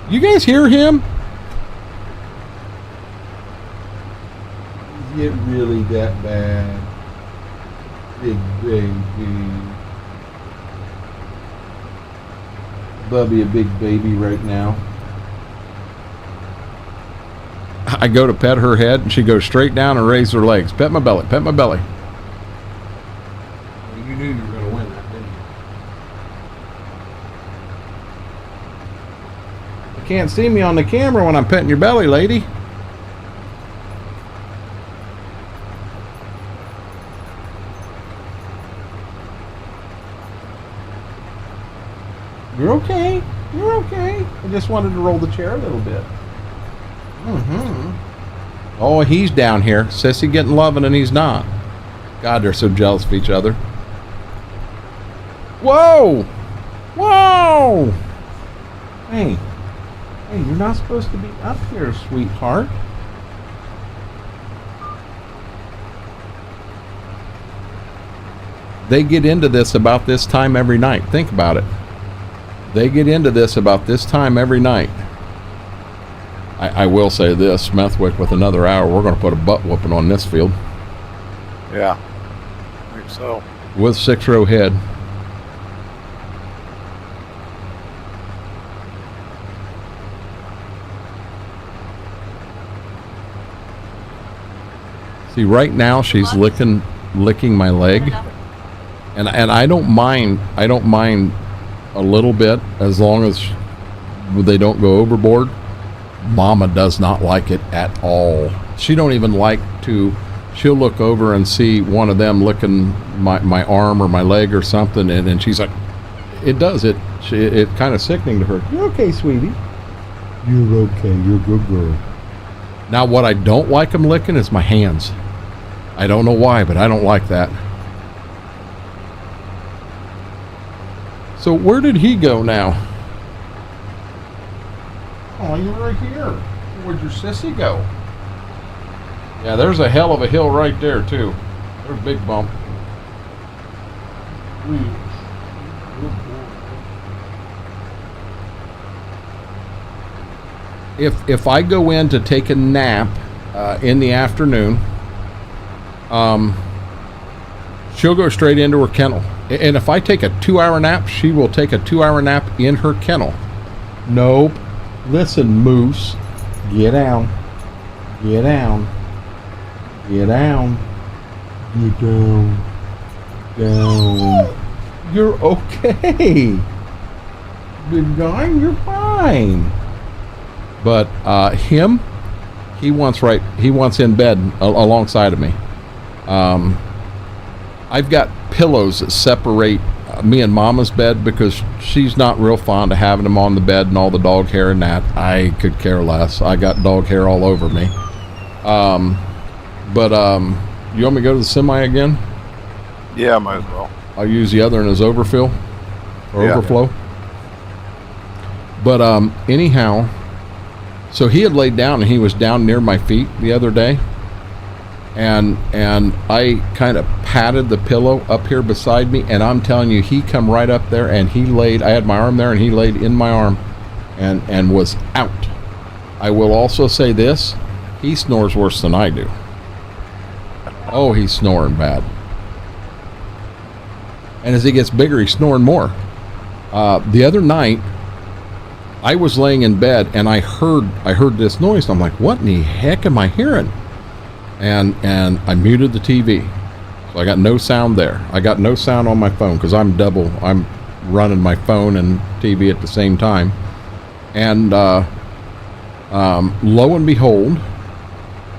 You guys hear him? Is it really that bad? Big baby. Bubby a big baby right now. I go to pet her head and she goes straight down and raises her legs. Pet my belly, pet my belly. You knew you were going to win that, didn't you? You can't see me on the camera when I'm petting your belly, lady. You're okay. You're okay. I just wanted to roll the chair a little bit. Oh, he's down here. Sissy getting loving and he's not. God, they're so jealous of each other. Whoa! Whoa! Hey. Hey, you're not supposed to be up here, sweetheart. They get into this about this time every night. Think about it. They get into this about this time every night. I will say this, Smethwick, with another hour, we're going to put a butt whooping on this field. Yeah, I think so. With 6-row head. See, right now she's licking my leg. And I don't mind a little bit as long as they don't go overboard. Mama does not like it at all. She don't even like to, she'll look over and see one of them licking my arm or my leg or something, and she's like, it does it. It's kind of sickening to her. You're okay, sweetie. You're okay. You're a good girl. Now, what I don't like them licking is my hands. I don't know why, but I don't like that. So where did he go now? Oh, you're right here. Where'd your sissy go? Yeah, there's a hell of a hill right there, too. There's a big bump. If I go in to take a nap in the afternoon, she'll go straight into her kennel. And if I take a 2-hour nap, she will take a 2-hour nap in her kennel. Nope. Listen, Moose. Get down. Get down. Get down. Get down. Down. You're okay. Big guy, you're fine. But him, he wants in bed alongside of me. I've got pillows that separate me and Mama's bed because she's not real fond of having them on the bed and all the dog hair and that. I could care less. I got dog hair all over me. But you want me to go to the semi again? Yeah, might as well. I'll use the other in his overfill or overflow. But anyhow, so he had laid down and he was down near my feet the other day. And I kind of patted the pillow up here beside me, and I'm telling you, he come right up there and he laid, I had my arm there and he laid in my arm and was out. I will also say this, he snores worse than I do. Oh, he's snoring bad. And as he gets bigger, he's snoring more. The other night, I was laying in bed and I heard this noise. And I'm like, what in the heck am I hearing? And I muted the TV. So I got no sound there. I got no sound on my phone because I'm running my phone and TV at the same time. And lo and behold,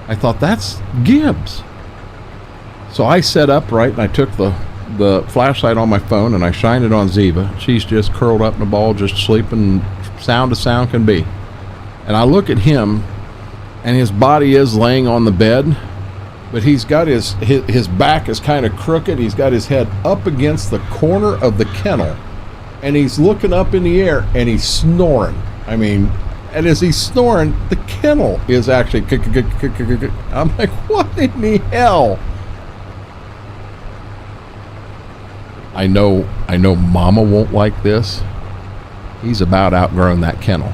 I thought, that's Gibbs. So I sat upright and I took the flashlight on my phone and I shined it on Ziva. She's just curled up in a ball, just sleeping, sound as sound can be. And I look at him and his body is laying on the bed, but he's got his back is kind of crooked. He's got his head up against the corner of the kennel and he's looking up in the air and he's snoring. I mean, and as he's snoring, the kennel is actually I'm like, what in the hell? I know Mama won't like this. He's about outgrown that kennel.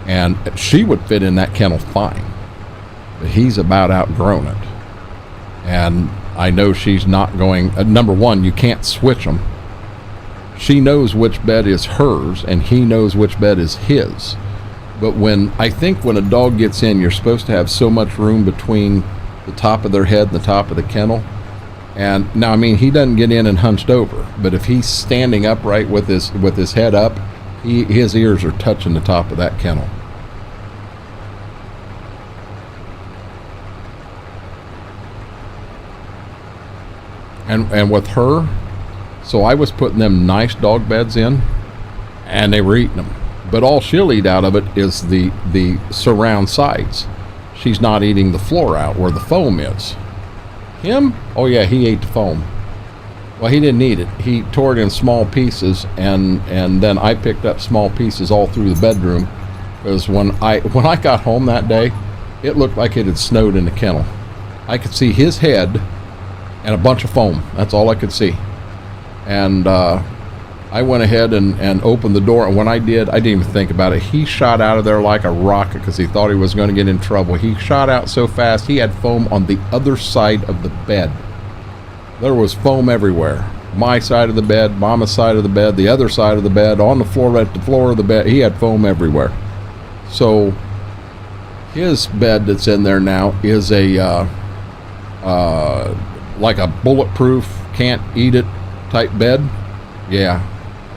And she would fit in that kennel fine. But he's about outgrown it. And I know she's not going... number one, you can't switch them. She knows which bed is hers, and he knows which bed is his. But I think when a dog gets in, you're supposed to have so much room between the top of their head and the top of the kennel. And now, I mean, he doesn't get in and hunched over, but if he's standing upright with his head up, his ears are touching the top of that kennel. And with her, so I was putting them nice dog beds in, and they were eating them. But all she'll eat out of it is the surround sides. She's not eating the floor out where the foam is. Him? Oh yeah, he ate the foam. Well, he didn't eat it. He tore it in small pieces, and then I picked up small pieces all through the bedroom. Because when I got home that day, it looked like it had snowed in the kennel. I could see his head and a bunch of foam. That's all I could see. And I went ahead and opened the door, and when I did, I didn't even think about it. He shot out of there like a rocket because he thought he was going to get in trouble. He shot out so fast, he had foam on the other side of the bed. There was foam everywhere. My side of the bed, Mama's side of the bed, the other side of the bed, on the floor, at the floor of the bed. He had foam everywhere. So his bed that's in there now is a like a bulletproof, can't eat it type bed, yeah,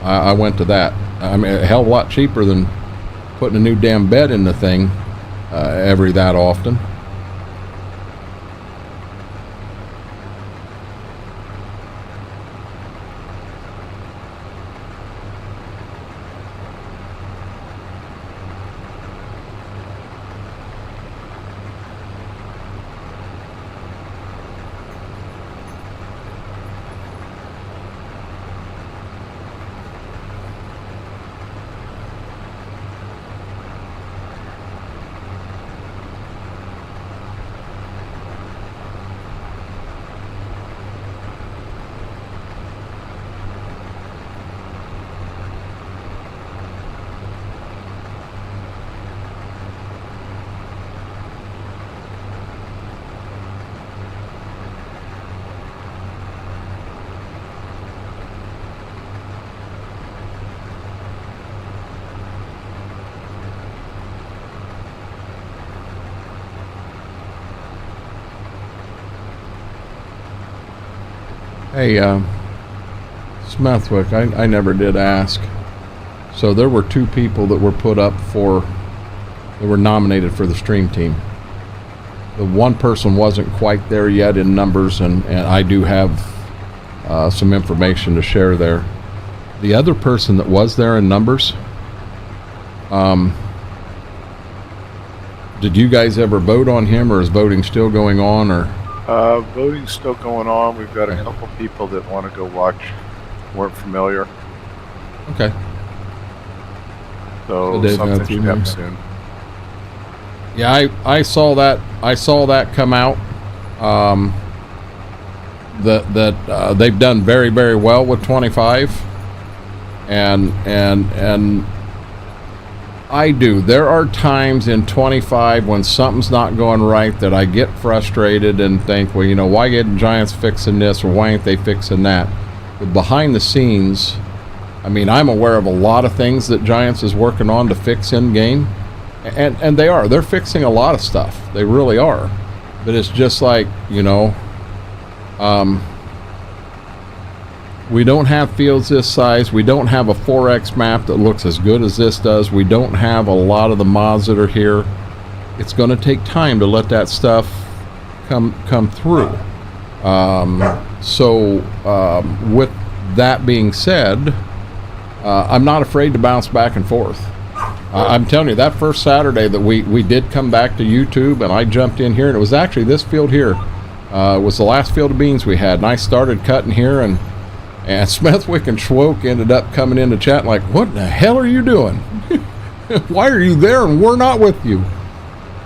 I went to that. I mean, a hell of a lot cheaper than putting a new damn bed in the thing every that often. Hey, Smethwick, I never did ask. So there were 2 people that were put up for, that were nominated for the stream team. The one person wasn't quite there yet in numbers, and I do have some information to share there. The other person that was there in numbers, did you guys ever vote on him, or is voting still going on, or? Voting's still going on. We've got a couple people that want to go watch, weren't familiar. Okay. So something should happen soon. Yeah, I saw that. I saw that come out. That they've done very, very well with 25, and I do. There are times in 25 when something's not going right that I get frustrated and think, well, you know, why ain't Giants fixing this, or why ain't they fixing that? But behind the scenes, I mean, I'm aware of a lot of things that Giants is working on to fix in game, and they are. They're fixing a lot of stuff. They really are. But it's just like, you know, we don't have fields this size. We don't have a 4X map that looks as good as this does. We don't have a lot of the mods that are here. It's going to take time to let that stuff come through. With that being said, I'm not afraid to bounce back and forth. I'm telling you, that first Saturday that we did come back to YouTube, and I jumped in here, and it was actually this field here. Was the last field of beans we had, and I started cutting here, and Smethwick and Schwoke ended up coming into chat like, what the hell are you doing? Why are you there and we're not with you?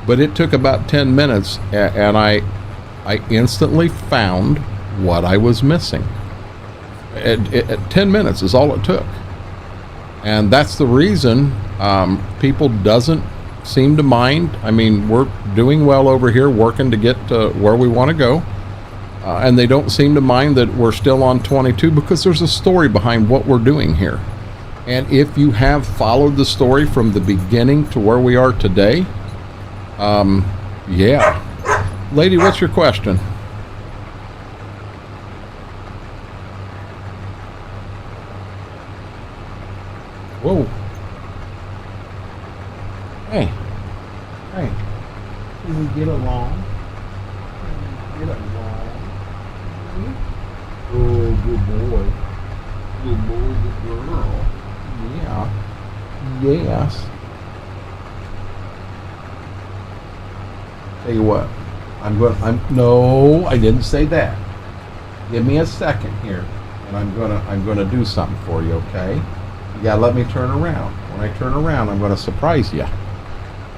But it took about 10 minutes, and I instantly found what I was missing. 10 minutes is all it took. And that's the reason people doesn't seem to mind. I mean, we're doing well over here, working to get to where we want to go. And they don't seem to mind that we're still on 22, because there's a story behind what we're doing here. And if you have followed the story from the beginning to where we are today, yeah. Lady, what's your question? Whoa. Hey. Hey. Can we get along? Get along. Oh, good boy. Good boy, good girl. Yeah. Yes. Tell you what. No, I didn't say that. Give me a second here, and I'm gonna do something for you, okay? You gotta let me turn around. When I turn around, I'm gonna surprise you.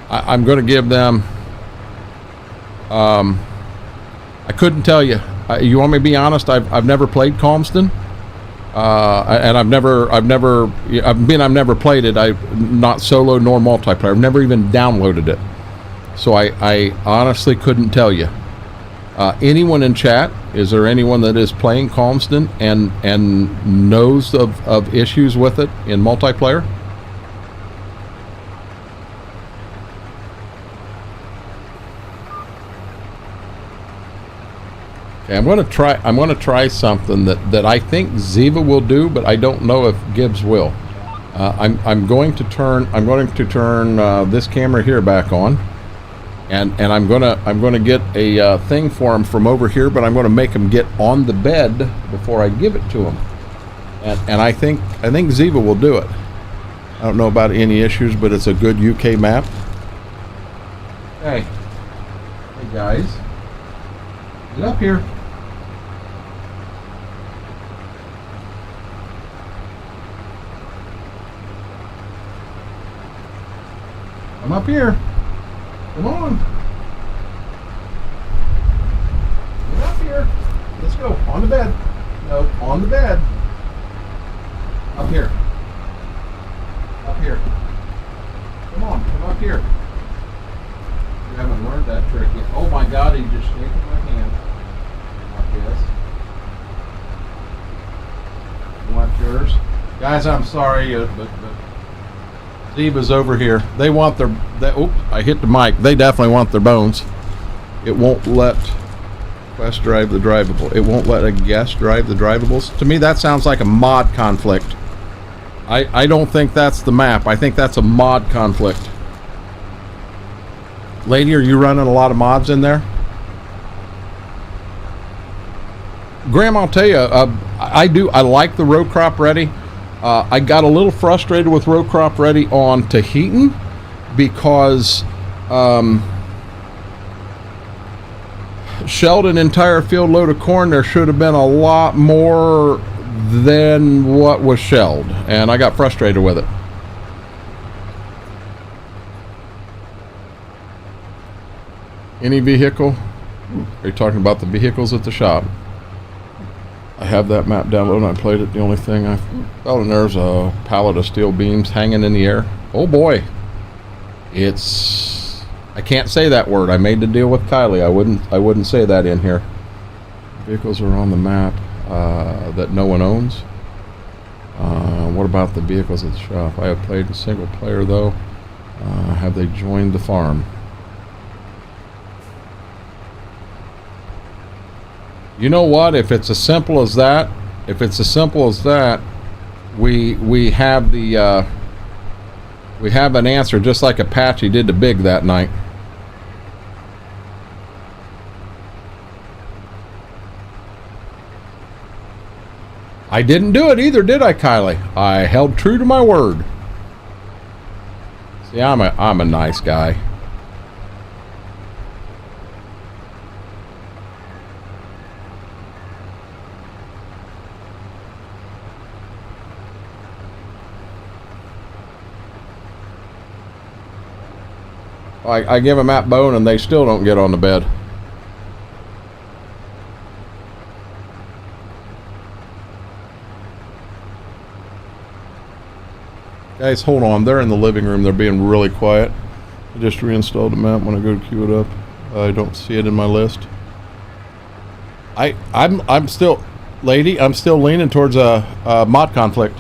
I'm gonna give them. I couldn't tell you. You want me to be honest? I've never played Calmston, and I've never played it. I've not solo nor multiplayer. I've never even downloaded it, so I honestly couldn't tell you. Anyone in chat? Is there anyone that is playing Calmston and knows of issues with it in multiplayer? Okay, I'm gonna try something that I think Ziva will do, but I don't know if Gibbs will. I'm going to turn this camera here back on, and I'm gonna get a thing for him from over here, but I'm gonna make him get on the bed before I give it to him, and I think Ziva will do it. I don't know about any issues, but it's a good UK map. Hey guys, get up here. Come up here. Come on. Get up here. Let's go. On the bed. No, on the bed. Up here. Up here. Come on, come up here. You haven't learned that trick yet. Oh my God, he just shaking my hand. Like this. You want yours? Guys, I'm sorry, but Ziva's over here. They want their... oops, I hit the mic. They definitely want their bones. It won't let Quest drive the drivable. It won't let a guest drive the drivables. To me, that sounds like a mod conflict. I don't think that's the map. I think that's a mod conflict. Lady, are you running a lot of mods in there? Graham, I'll tell you, I like the row crop ready. I got a little frustrated with row crop ready on Tahitian because shelled an entire field load of corn. There should have been a lot more than what was shelled, and I got frustrated with it. Any vehicle? Are you talking about the vehicles at the shop? I have that map downloaded and I played it. The only thing I felt in there's a pallet of steel beams hanging in the air. Oh boy. I can't say that word. I made the deal with Kylie. I wouldn't say that in here. Vehicles are on the map that no one owns. What about the vehicles at the shop? I have played a single player though. Have they joined the farm? You know what? If it's as simple as that, we have the we have an answer, just like Apache did to Big that night. I didn't do it either, did I, Kylie? I held true to my word. See, I'm a nice guy. I give them that bone and they still don't get on the bed. Guys, hold on. They're in the living room. They're being really quiet. I just reinstalled the map. When I go to queue it up, I don't see it in my list. I'm still, lady, I'm still leaning towards a mod conflict.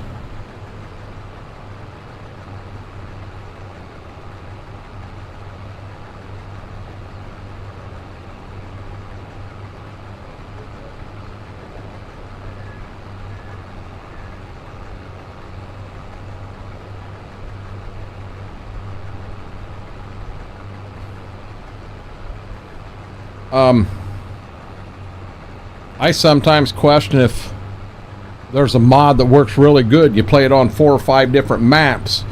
I sometimes question if there's a mod that works really good. You play it on 4 or 5 different maps,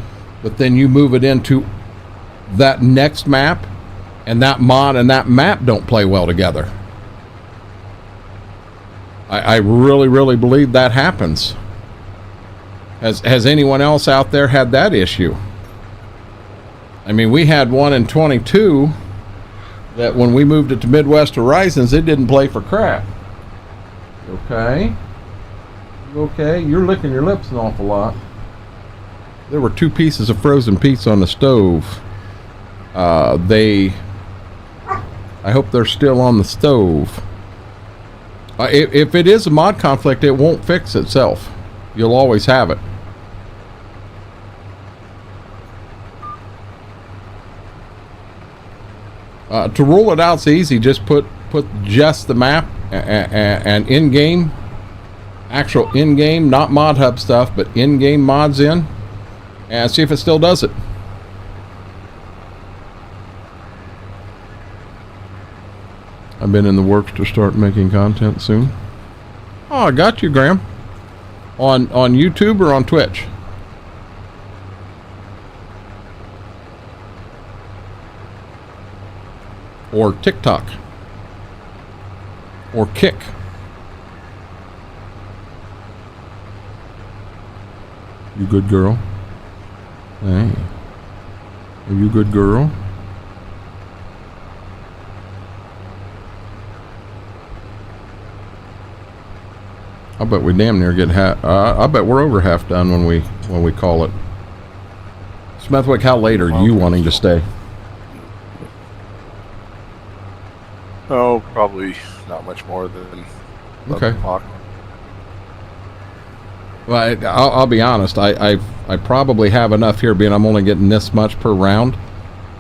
but then you move it into that next map, and that mod and that map don't play well together. I really, really believe that happens. Has anyone else out there had that issue? I mean, we had one in 22 that when we moved it to Midwest Horizons, it didn't play for crap. Okay. Okay, you're licking your lips an awful lot. There were 2 pieces of frozen pizza on the stove. I hope they're still on the stove. If it is a mod conflict, it won't fix itself. You'll always have it. To rule it out's easy. Just put just the map and in-game, actual in-game, not mod hub stuff, but in-game mods in, and see if it still does it. I've been in the works to start making content soon. Oh, I got you, Graham. On YouTube or on Twitch? Or TikTok? Or Kick? You good girl? Hey. Are you a good girl? I bet we damn near get half. I bet we're over half done when we call it. Smethwick, how late are you wanting to stay? Oh, probably not much more than 11 o'clock. Well, I'll be honest. I probably have enough here, being I'm only getting this much per round.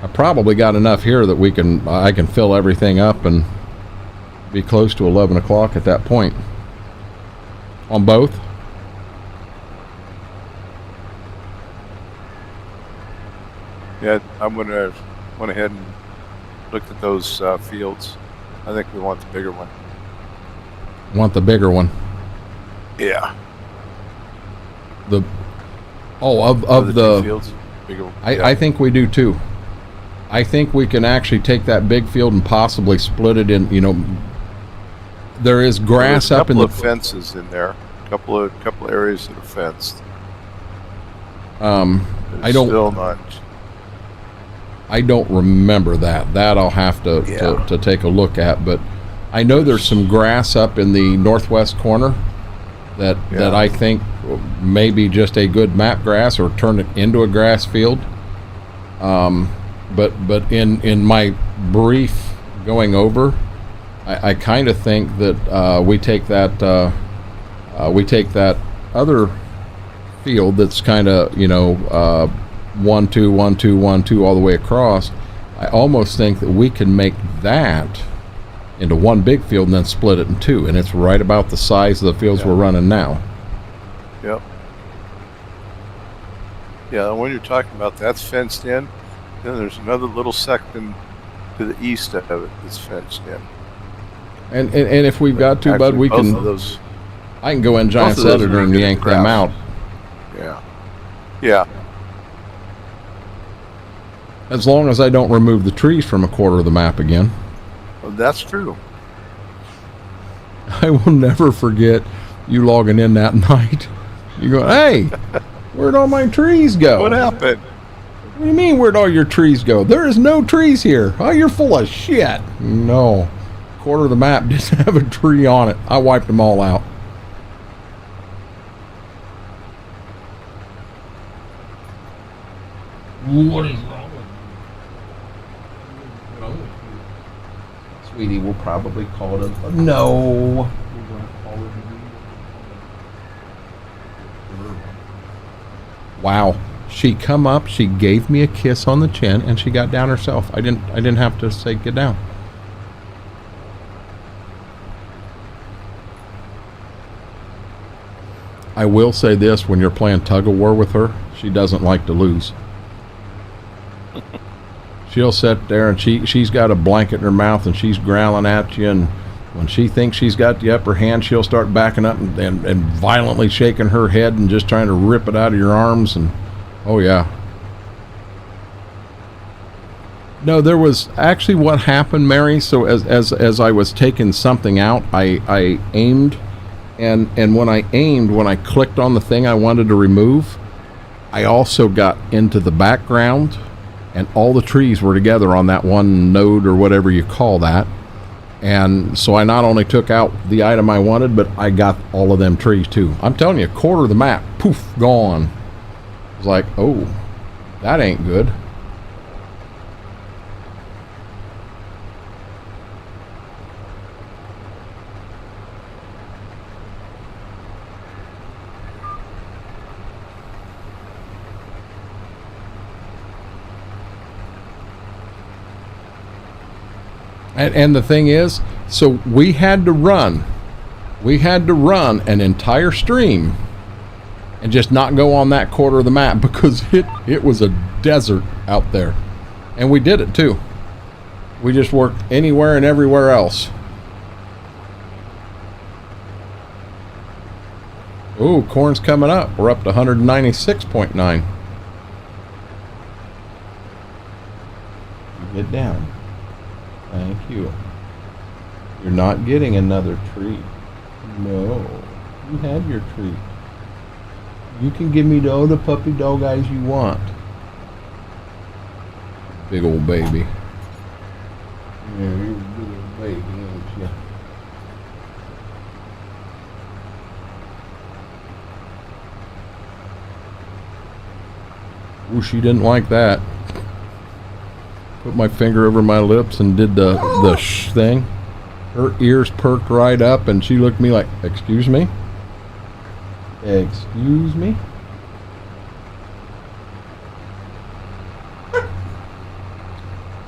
I probably got enough here that I can fill everything up and be close to 11 o'clock at that point. On both? Yeah, I'm gonna went ahead and looked at those fields. I think we want the bigger one. Want the bigger one? Yeah. The two fields, bigger one. I think we do too. I think we can actually take that big field and possibly split it in. You know, there is grass up in the fences in there. Couple of areas that are fenced. I don't. Still not. I don't remember that. That I'll have to take a look at. But I know there's some grass up in the northwest corner that I think may be just a good map grass or turn it into a grass field. But in my brief going over, I kind of think that we take that other field that's kind of 1 2 1 2 1 2 all the way across. I almost think that we can make that into one big field and then split it in two, and it's right about the size of the fields we're running now. Yep. Yeah, when you're talking about that's fenced in, then there's another little section to the east of it that's fenced in. And if we've got to, actually, bud, we can. I can go in Giants Editor and yank them out. Yeah. Yeah. As long as I don't remove the trees from a quarter of the map again. Well, that's true. I will never forget you logging in that night. You go, hey, where'd all my trees go? What happened? What do you mean, where'd all your trees go? There is no trees here. Oh, you're full of shit. No. Quarter of the map didn't have a tree on it. I wiped them all out. What is wrong with you? Sweetie, we'll probably call it a no. We're going to call it a wow. She come up, she gave me a kiss on the chin, and she got down herself. I didn't have to say get down. I will say this, when you're playing tug of war with her, she doesn't like to lose. She'll sit there and she's got a blanket in her mouth and she's growling at you, and when she thinks she's got the upper hand, she'll start backing up and violently shaking her head and just trying to rip it out of your arms. And oh yeah. No, there was actually what happened, Mary. So as I was taking something out, I aimed, and when I aimed, when I clicked on the thing I wanted to remove, I also got into the background, and all the trees were together on that one node or whatever you call that. And so I not only took out the item I wanted, but I got all of them trees too. I'm telling you, a quarter of the map, poof, gone. It was like, oh, that ain't good. And the thing is, so we had to run an entire stream and just not go on that quarter of the map because it was a desert out there. And we did it too. We just worked anywhere and everywhere else. Ooh, corn's coming up. We're up to 196.9. Get down. Thank you. You're not getting another treat. No. You had your treat. You can give me all the puppy dog eyes you want. Big old baby. Yeah, you're a big old baby, ain't you? Ooh, she didn't like that. Put my finger over my lips and did the shh thing. Her ears perked right up and she looked at me like, excuse me? Excuse me?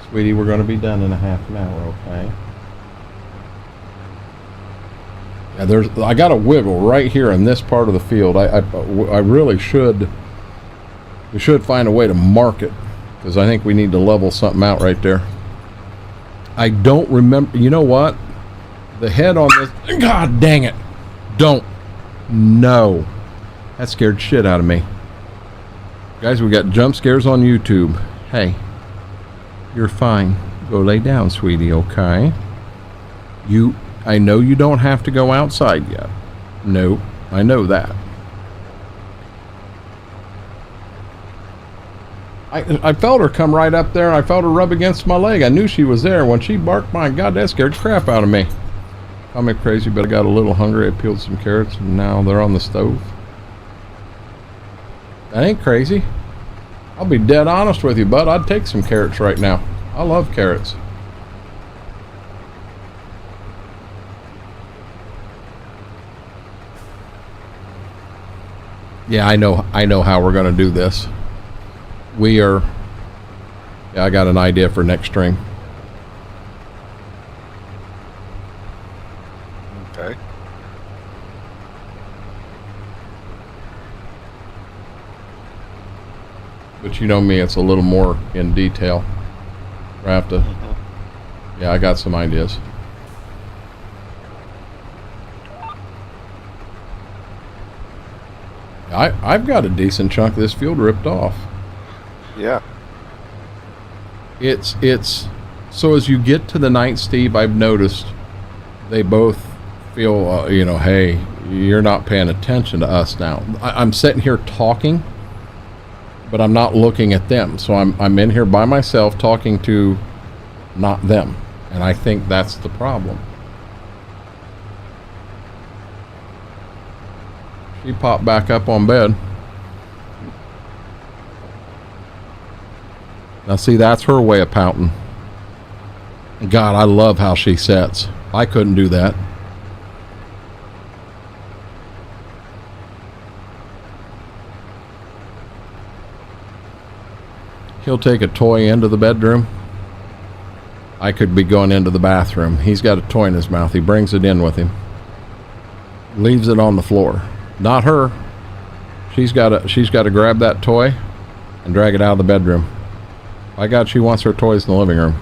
Sweetie, we're going to be done in a half an hour, okay? Yeah, I got a wiggle right here in this part of the field. I really should. We should find a way to mark it, because I think we need to level something out right there. I don't remember. You know what? The head on this. God dang it! Don't. No. That scared shit out of me. Guys, we got jump scares on YouTube. Hey, you're fine. Go lay down, sweetie. Okay. I know you don't have to go outside yet. Nope. I know that. I felt her come right up there, and I felt her rub against my leg. I knew she was there. When she barked, my God, that scared the crap out of me. I'm crazy, but I got a little hungry. I peeled some carrots, and now they're on the stove. That ain't crazy. I'll be dead honest with you, bud. I'd take some carrots right now. I love carrots. Yeah, I know how we're going to do this. Yeah, I got an idea for next stream. Okay. But you know me, it's a little more in detail. I have to. Yeah, I got some ideas. I've got a decent chunk of this field ripped off. Yeah. It's so as you get to the night, Steve, I've noticed they both feel, hey, you're not paying attention to us now. I'm sitting here talking, but I'm not looking at them. So I'm in here by myself talking to not them. And I think that's the problem. She popped back up on bed. Now see, that's her way of pouting. God, I love how she sets. I couldn't do that. He'll take a toy into the bedroom. I could be going into the bathroom. He's got a toy in his mouth. He brings it in with him. Leaves it on the floor. Not her. She's got to grab that toy and drag it out of the bedroom. By God, she wants her toys in the living room.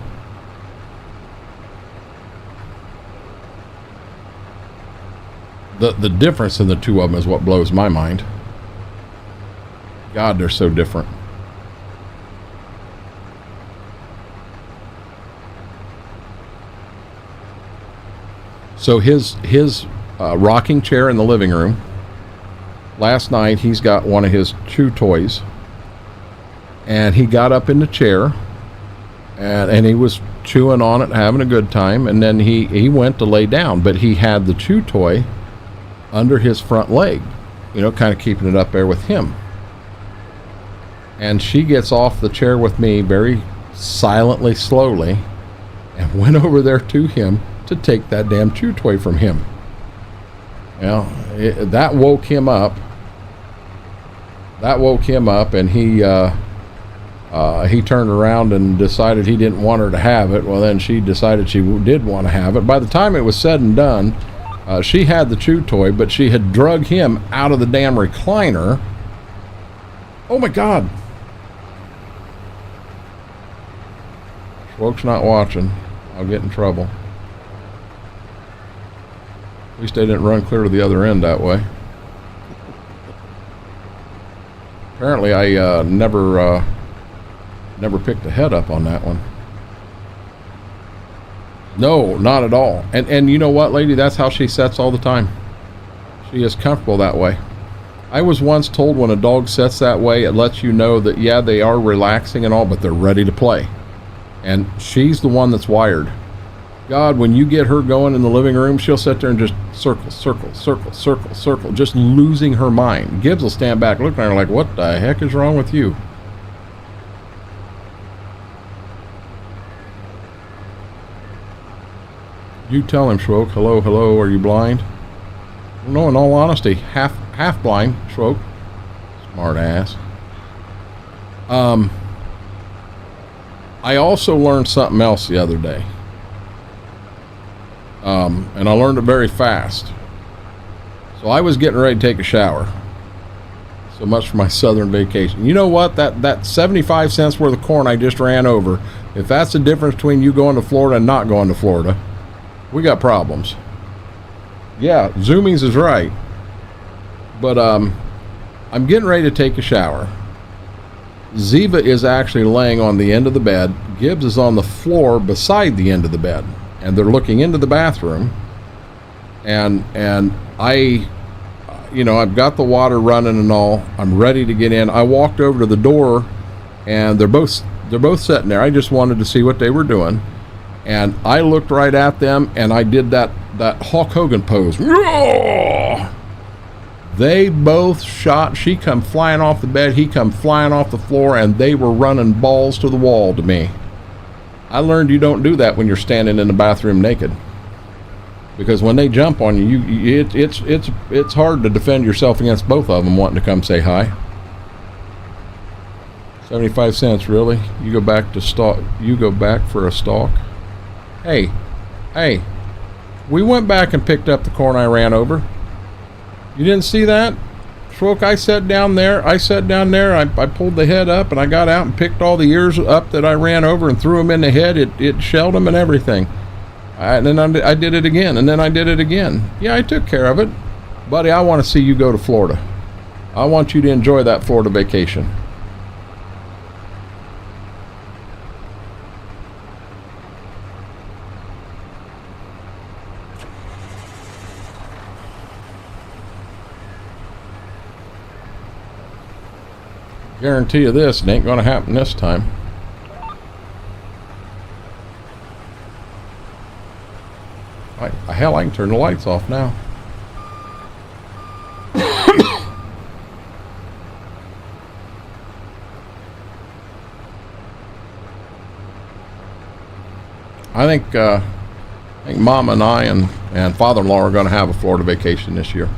The difference in the two of them is what blows my mind. God, they're so different. So his rocking chair in the living room. Last night he's got one of his chew toys. And he got up in the chair, and he was chewing on it, having a good time, and then he went to lay down, but he had the chew toy under his front leg, kind of keeping it up there with him. And she gets off the chair with me very silently, slowly, and went over there to him to take that damn chew toy from him. That woke him up. And He turned around and decided he didn't want her to have it. Well, then she decided she did want to have it. By the time it was said and done, she had the chew toy, but she had drug him out of the damn recliner. Oh my God. Folks not watching. I'll get in trouble. At least they didn't run clear to the other end that way. Apparently I never picked the head up on that one. No, not at all. And you know what, lady? That's how she sets all the time. She is comfortable that way. I was once told when a dog sets that way, it lets you know that, yeah, they are relaxing and all, but they're ready to play. And she's the one that's wired. God, when you get her going in the living room, she'll sit there and just circle, circle, circle, circle, circle, just losing her mind. Gibbs will stand back looking at her like, what the heck is wrong with you? You tell him, Schwoke. Hello, hello, are you blind? No, in all honesty, half blind, Schwoke. Smart ass. I also learned something else the other day. And I learned it very fast. So I was getting ready to take a shower. So much for my southern vacation. You know what? That 75 cents worth of corn I just ran over, if that's the difference between you going to Florida and not going to Florida, we got problems. Yeah, Zoomies is right. But I'm getting ready to take a shower. Ziva is actually laying on the end of the bed. Gibbs is on the floor beside the end of the bed. And they're looking into the bathroom. And I, you know, I've got the water running and all. I'm ready to get in. I walked over to the door, and they're both sitting there. I just wanted to see what they were doing. And I looked right at them, and I did that Hulk Hogan pose. They both shot. She come flying off the bed. He come flying off the floor, and they were running balls to the wall to me. I learned you don't do that when you're standing in the bathroom naked, because when they jump on you, it's hard to defend yourself against both of them wanting to come say hi. 75 cents, really? You go back to stalk? You go back for a stalk? Hey, we went back and picked up the corn I ran over. You didn't see that? Schwoke, I sat down there, I pulled the head up, and I got out and picked all the ears up that I ran over and threw them in the head. It shelled them and everything. And then I did it again, and then I did it again. Yeah, I took care of it. Buddy, I want to see you go to Florida. I want you to enjoy that Florida vacation. Guarantee you this, it ain't gonna happen this time. Hell, I can turn the lights off now. I think Mama and I and Father-in-law are gonna have a Florida vacation this year.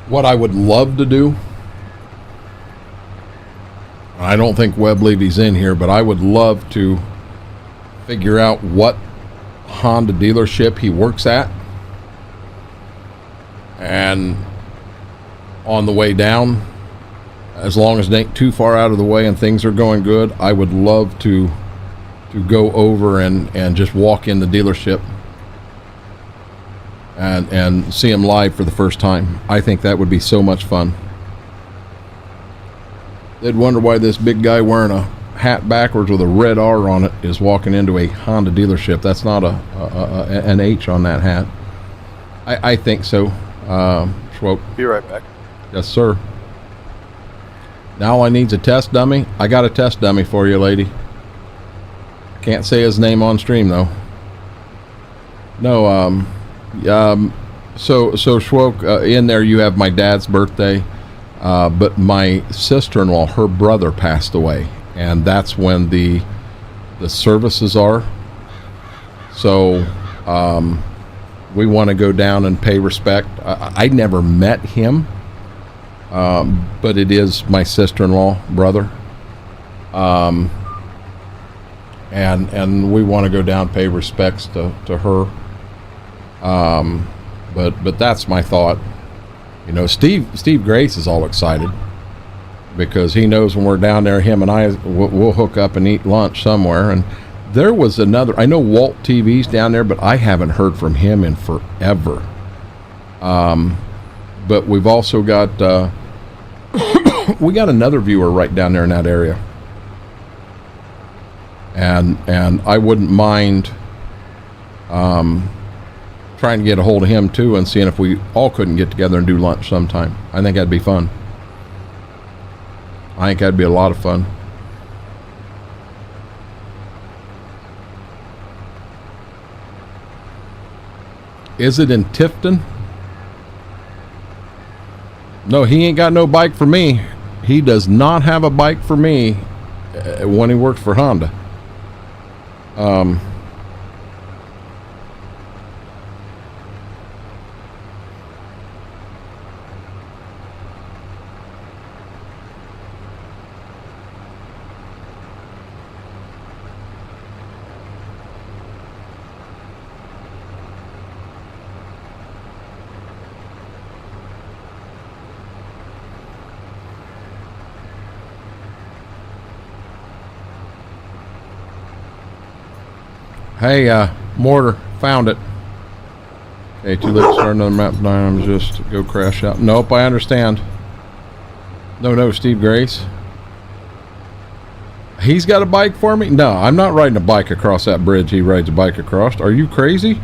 What I would love to do, I don't think Webb Levy's in here, but I would love to figure out what Honda dealership he works at, and on the way down, as long as it ain't too far out of the way and things are going good, I would love to go over and just walk in the dealership and see him live for the first time. I think that would be so much fun. They'd wonder why this big guy wearing a hat backwards with a red R on it is walking into a Honda dealership. That's not an H on that hat. I think so. Schwoke. Be right back. Yes, sir. Now all I need's a test dummy. I got a test dummy for you, lady. Can't say his name on stream, though. No, so Schwoke, in there you have my dad's birthday, but my sister-in-law, her brother passed away, and that's when the the services are. So we want to go down and pay respect. I never met him, but it is my sister-in-law, brother. And we want to go down, pay respects to her. But that's my thought. You know, Steve Grace is all excited because he knows when we're down there, him and I we'll hook up and eat lunch somewhere. And there was another, I know Walt TV's down there, but I haven't heard from him in forever. But we've also got we got another viewer right down there in that area. And I wouldn't mind trying to get a hold of him too and seeing if we all couldn't get together and do lunch sometime. I think that'd be fun. I think that'd be a lot of fun. Is it in Tifton? No, he ain't got no bike for me. He does not have a bike for me when he worked for Honda. Hey, Mortar, found it. Okay, too late to start another map I'm just go crash out. Nope, I understand. No, Steve Grace. He's got a bike for me? No, I'm not riding a bike across that bridge he rides a bike across. Are you crazy?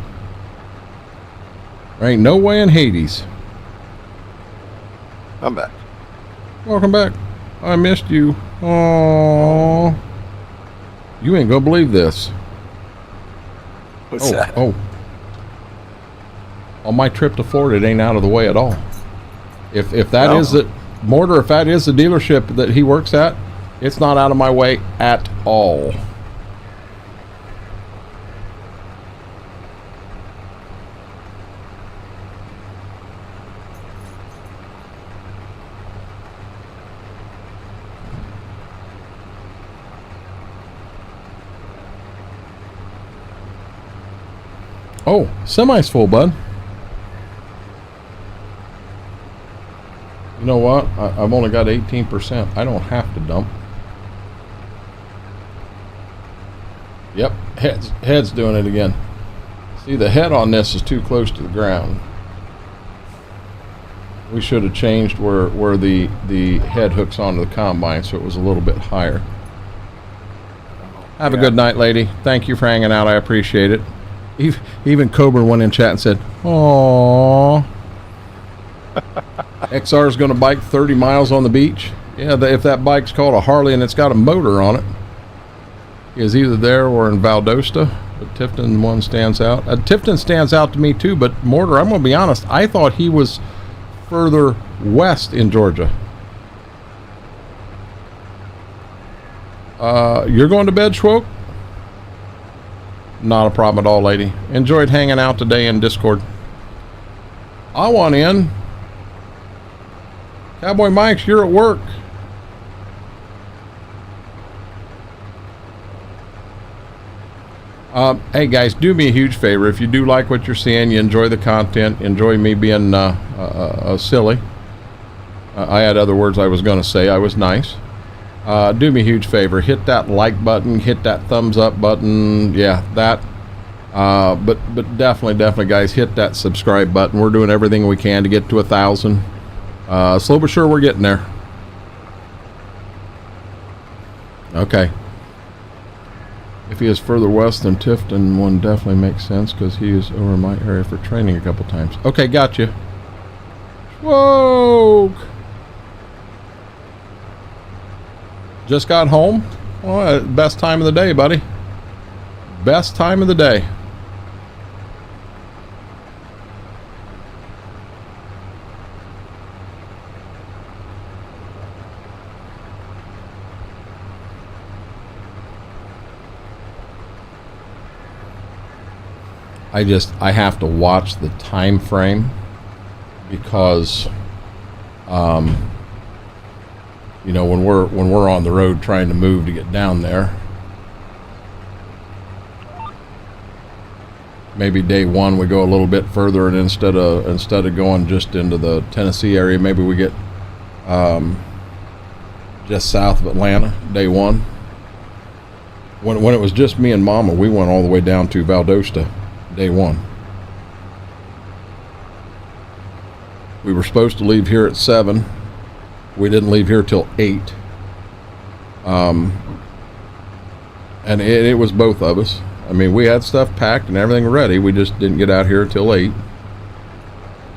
There ain't no way in Hades. I'm back. Welcome back. I missed you. Aww. You ain't gonna believe this. What's that? Oh. On my trip to Florida, it ain't out of the way at all. If that is the Mortar, if that is the dealership that he works at, it's not out of my way at all. Oh, semi's full, bud. You know what? I've only got 18%. I don't have to dump. Yep, head's doing it again. See, the head on this is too close to the ground. We should have changed where the head hooks onto the combine so it was a little bit higher. Have a good night, lady. Thank you for hanging out. I appreciate it. Even Cobra went in chat and said, "Aww." XR is going to bike 30 miles on the beach. Yeah, if that bike's called a Harley and it's got a motor on it, is either there or in Valdosta. But Tifton one stands out. Tifton stands out to me too. But Mortar, I'm going to be honest. I thought he was further west in Georgia. You're going to bed, Schwoke? Not a problem at all, lady. Enjoyed hanging out today in Discord. I want in. Cowboy Mike's, you're at work. Hey guys, do me a huge favor. If you do like what you're seeing, you enjoy the content, enjoy me being silly. I had other words I was going to say. I was nice. Do me a huge favor. Hit that like button. Hit that thumbs up button. Yeah, that. But definitely, guys, hit that subscribe button. We're doing everything we can to get to 1,000. Slow but sure, we're getting there. Okay. If he is further west than Tifton, one definitely makes sense because he is over my area for training a couple times. Okay, gotcha. Whoa! Just got home? Well, best time of the day, buddy. Best time of the day. I have to watch the time frame because, you know, when we're on the road trying to move to get down there, maybe day one we go a little bit further, and instead of going just into the Tennessee area, maybe we get just south of Atlanta day one. When it was just me and Mama, we went all the way down to Valdosta day one. We were supposed to leave here at 7. We didn't leave here till 8. And it was both of us. I mean, we had stuff packed and everything ready. We just didn't get out here till 8.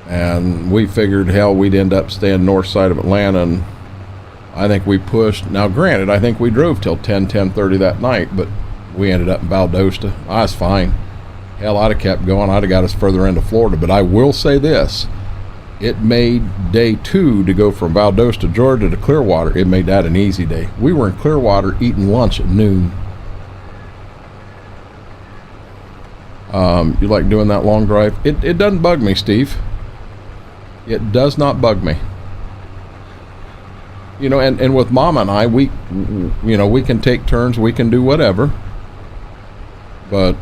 And we figured, hell, we'd end up staying north side of Atlanta, and I think we pushed. Now, granted, I think we drove till 10:30 that night, but we ended up in Valdosta. I was fine. Hell, I'd have kept going. I'd have got us further into Florida. But I will say this. It made day 2 to go from Valdosta, Georgia to Clearwater. It made that an easy day. We were in Clearwater eating lunch at noon. You like doing that long drive? It doesn't bug me, Steve. It does not bug me. You know, and with Mama and I, we can take turns, we can do whatever. But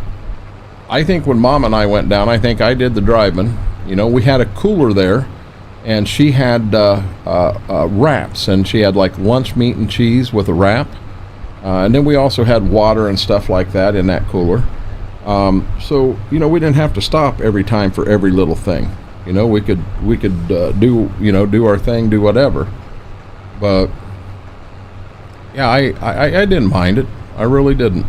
I think when Mama and I went down, I think I did the driving. You know, we had a cooler there, and she had wraps, and she had like lunch meat and cheese with a wrap. And then we also had water and stuff like that in that cooler. So, you know, we didn't have to stop every time for every little thing. You know, we could do our thing, do whatever. But yeah, I didn't mind it. I really didn't.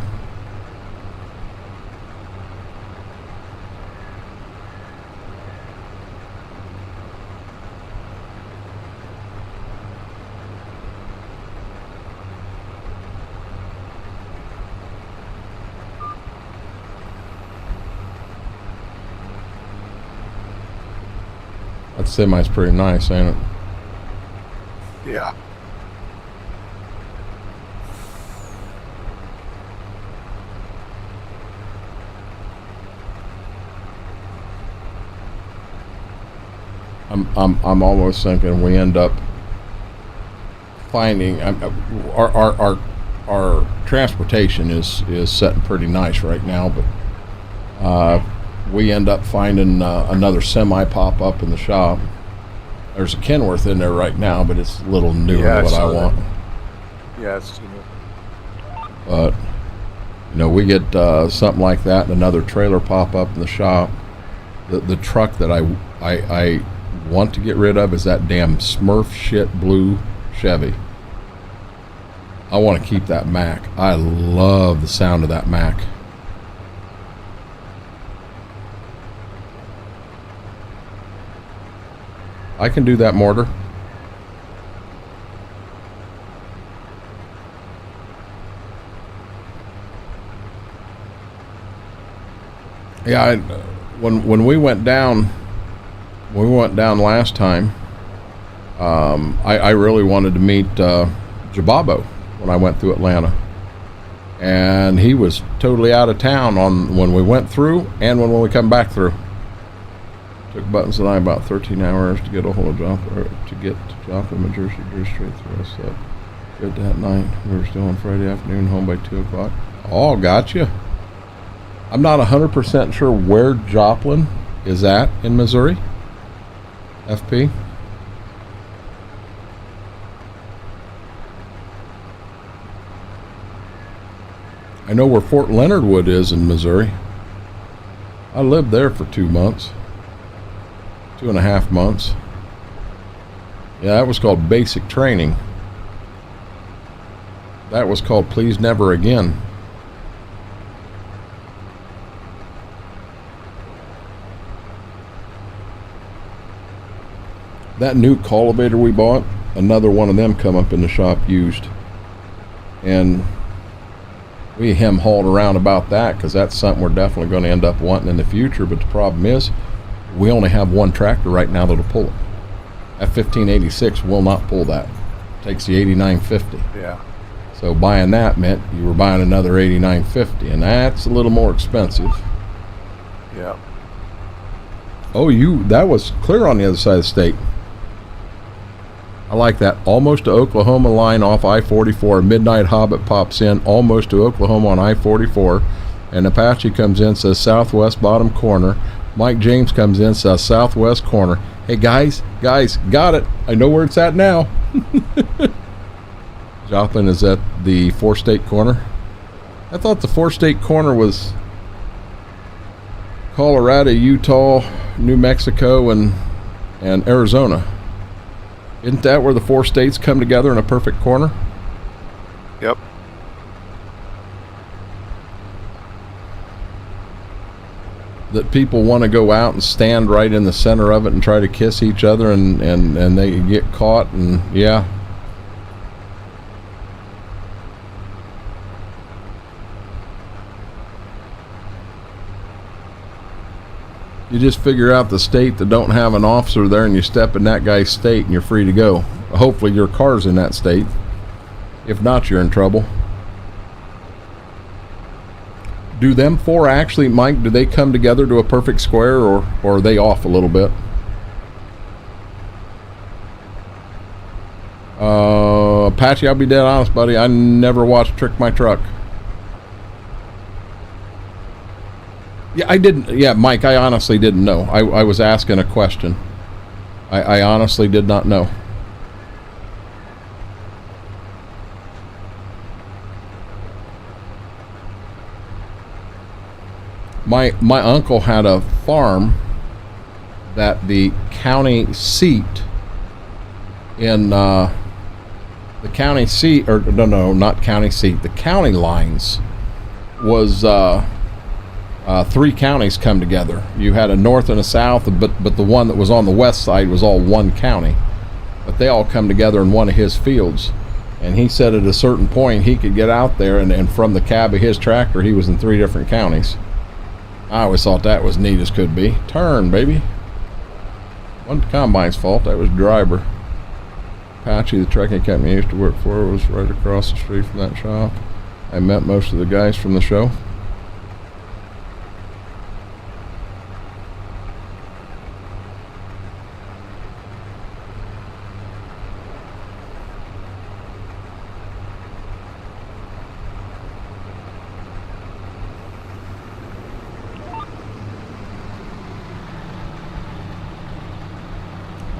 That semi's pretty nice, ain't it? Yeah. I'm almost thinking we end up finding our transportation is setting pretty nice right now, but we end up finding another semi pop up in the shop. There's a Kenworth in there right now, but it's a little newer than what I want. Yeah, it's new. But you know, we get something like that and another trailer pop up in the shop. The truck that I want to get rid of is that damn Smurf shit blue Chevy. I want to keep that Mack. I love the sound of that Mack. I can do that mortar. Yeah, when we went down last time, I really wanted to meet Jababo when I went through Atlanta, and he was totally out of town on when we went through and when we come back through. Took Buttons and I about 13 hours to get a hold of Joppa in Jersey, drew straight through us up. Good that night. We were still on Friday afternoon, home by 2 o'clock. Oh, gotcha. I'm not 100% sure where Joplin is at in Missouri. FP. I know where Fort Leonard Wood is in Missouri. I lived there for 2 months. 2.5 months. Yeah, that was called basic training. That was called Please Never Again. That new cultivator we bought, another one of them come up in the shop used. And we hem-hauled around about that because that's something we're definitely going to end up wanting in the future. But the problem is, we only have one tractor right now that'll pull it. F1586 will not pull that. It takes the 8950. Yeah. So buying that meant you were buying another 8950, and that's a little more expensive. Yeah. Oh, that was clear on the other side of the state. I like that. Almost to Oklahoma line off I-44. Midnight Hobbit pops in almost to Oklahoma on I-44. And Apache comes in, says southwest bottom corner. Mike James comes in, says southwest corner. Hey, guys, got it. I know where it's at now. Joplin is at the four-state corner. I thought the four-state corner was Colorado, Utah, New Mexico, and Arizona. Isn't that where the four states come together in a perfect corner? Yep. That people want to go out and stand right in the center of it and try to kiss each other, and they get caught, and yeah. You just figure out the state that don't have an officer there, and you step in that guy's state and you're free to go. Hopefully your car's in that state. If not, you're in trouble. Do them four actually, Mike, do they come together to a perfect square, or are they off a little bit? Apache, I'll be dead honest, buddy. I never watched Trick My Truck. Yeah, I didn't. Yeah, Mike, I honestly didn't know. I was asking a question. I honestly did not know. My uncle had a farm that the county seat in the county seat, or no, not county seat, the county lines was three counties come together. You had a north and a south, but the one that was on the west side was all one county. But they all come together in one of his fields. And he said at a certain point he could get out there, and from the cab of his tractor he was in three different counties. I always thought that was neat as could be. Turn, baby. Wasn't the combine's fault, that was driver. Apache, the trucking company I used to work for, was right across the street from that shop. I met most of the guys from the show.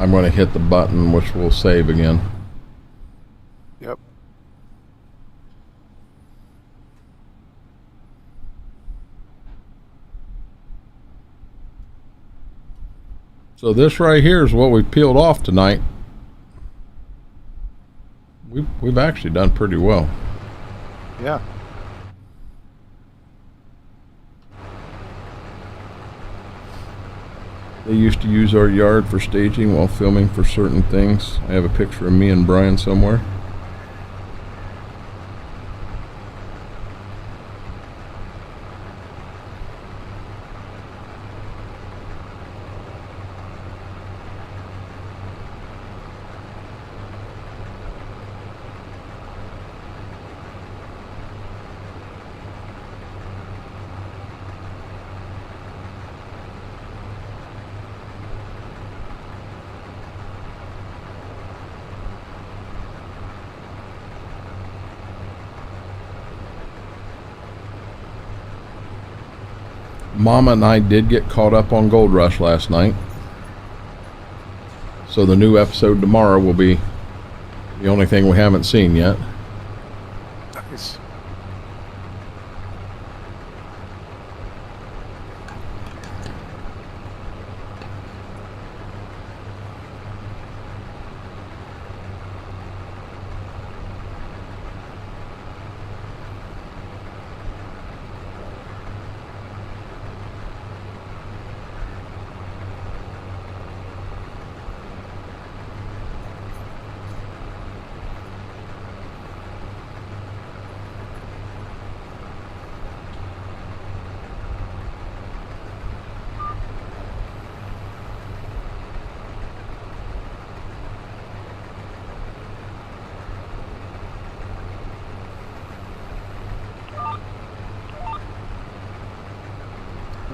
I'm going to hit the button, which will save again. Yep. So this right here is what we peeled off tonight. We've actually done pretty well. Yeah. They used to use our yard for staging while filming for certain things. I have a picture of me and Brian somewhere. Mama and I did get caught up on Gold Rush last night. So the new episode tomorrow will be the only thing we haven't seen yet. Nice.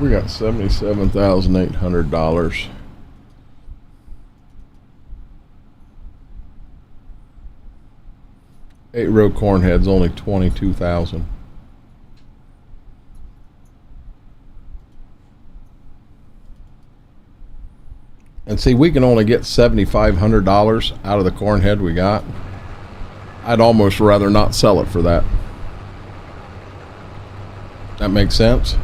We got $77,800. Eight-row corn heads only 22,000. And see, we can only get $7,500 out of the corn head we got. I'd almost rather not sell it for that. That makes sense?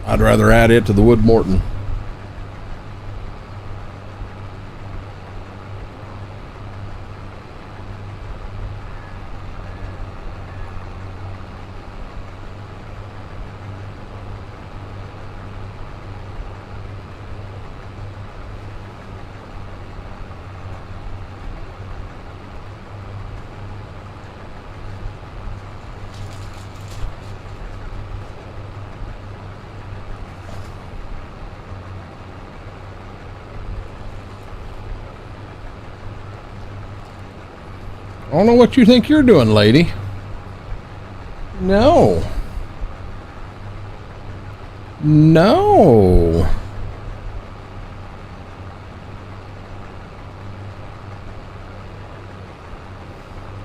I'd rather add it to the Wood Morton. I don't know what you think you're doing, lady. No. No.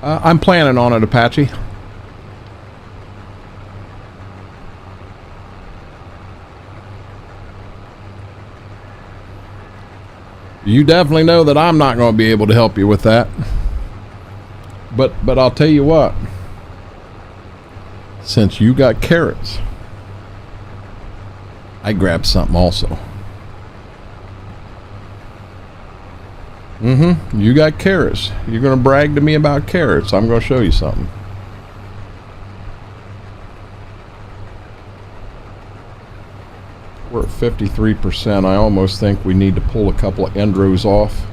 I'm planning on it, Apache. You definitely know that I'm not going to be able to help you with that. But I'll tell you what, since you got carrots, I grabbed something also. You got carrots. You're going to brag to me about carrots. I'm going to show you something. We're at 53%. I almost think we need to pull a couple of end rows off.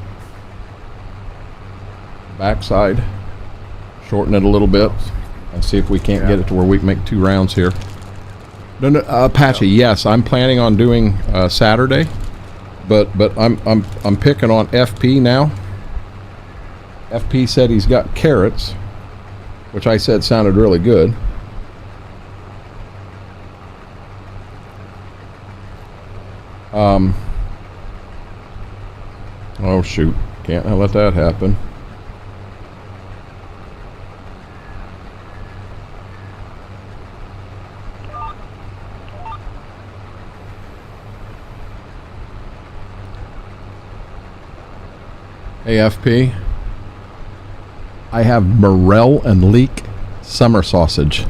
Backside. Shorten it a little bit and see if we can't get it to where we can make 2 rounds here. No, Apache. Yes, I'm planning on doing Saturday, but I'm picking on FP now. FP said he's got carrots, which I said sounded really good. Oh shoot! Can't let that happen. AFP. I have morel and leek summer sausage.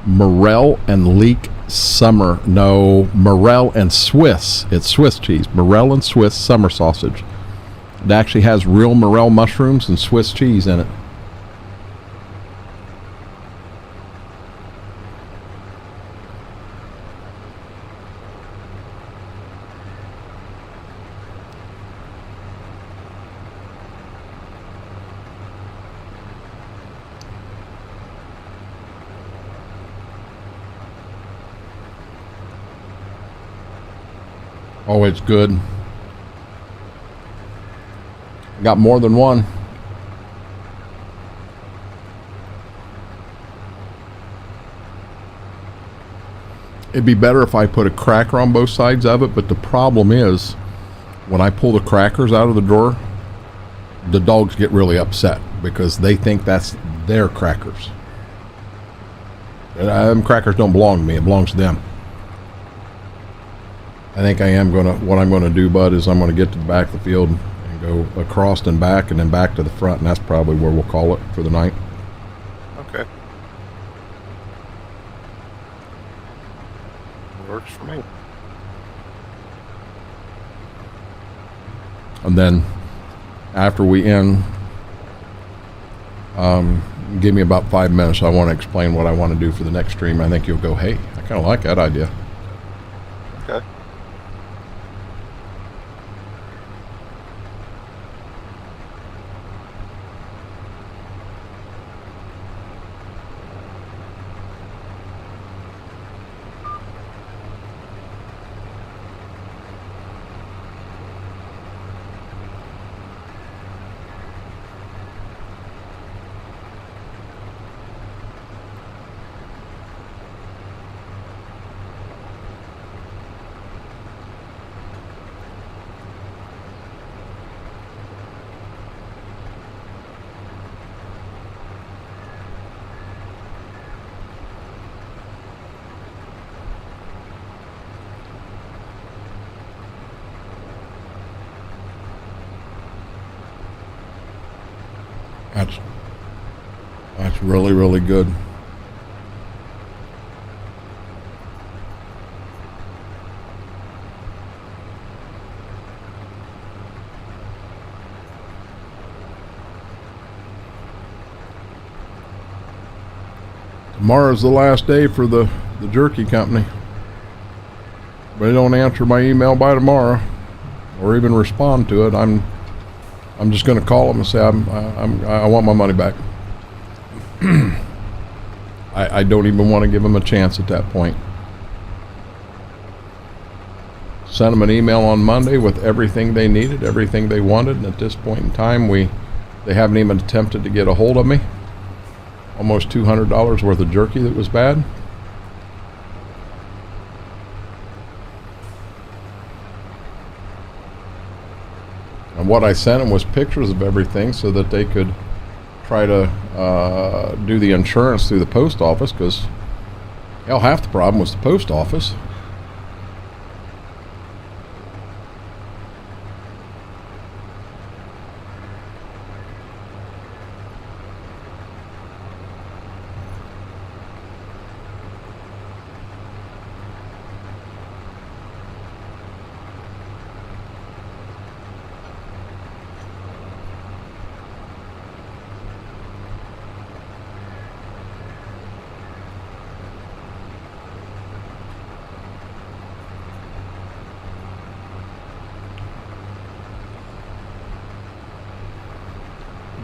Morel and leek summer. No, morel and Swiss. It's Swiss cheese. Morel and Swiss summer sausage. It actually has real morel mushrooms and Swiss cheese in it. Oh, it's good. Got more than one. It'd be better if I put a cracker on both sides of it, but the problem is when I pull the crackers out of the drawer, the dogs get really upset because they think that's their crackers. And them crackers don't belong to me, it belongs to them. I think what I'm gonna do, Bud, is I'm gonna get to the back of the field and go across and back and then back to the front, and that's probably where we'll call it for the night. Okay. Works for me. And then after we end, give me about 5 minutes. I want to explain what I want to do for the next stream. I think you'll go, hey, I kind of like that idea. Okay. That's really, really good. Tomorrow's the last day for the jerky company. If they don't answer my email by tomorrow, or even respond to it, I'm just going to call them and say I want my money back. I don't even want to give them a chance at that point. Sent them an email on Monday with everything they needed, everything they wanted, and at this point in time, they haven't even attempted to get a hold of me. Almost $200 worth of jerky that was bad. And what I sent them was pictures of everything so that they could try to do the insurance through the post office, because hell, half the problem was the post office.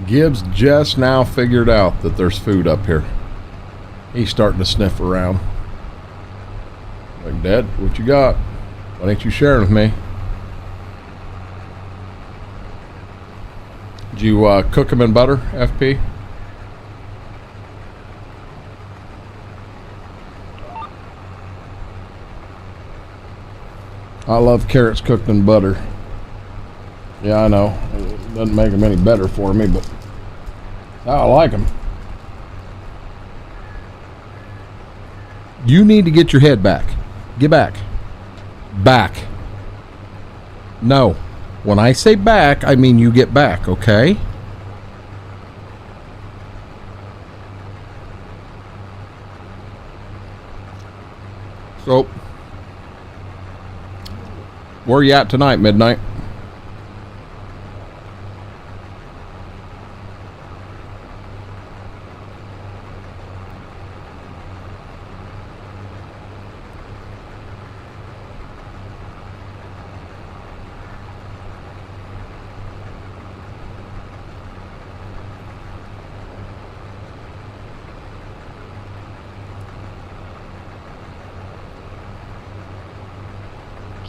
Gibbs just now figured out that there's food up here. He's starting to sniff around. Like, Dad, what you got? Why ain't you sharing with me? Did you cook them in butter, FP? I love carrots cooked in butter. Yeah, I know. It doesn't make them any better for me, but I like them. You need to get your head back. Get back. Back. No. When I say back, I mean you get back, okay? So, where are you at tonight, midnight?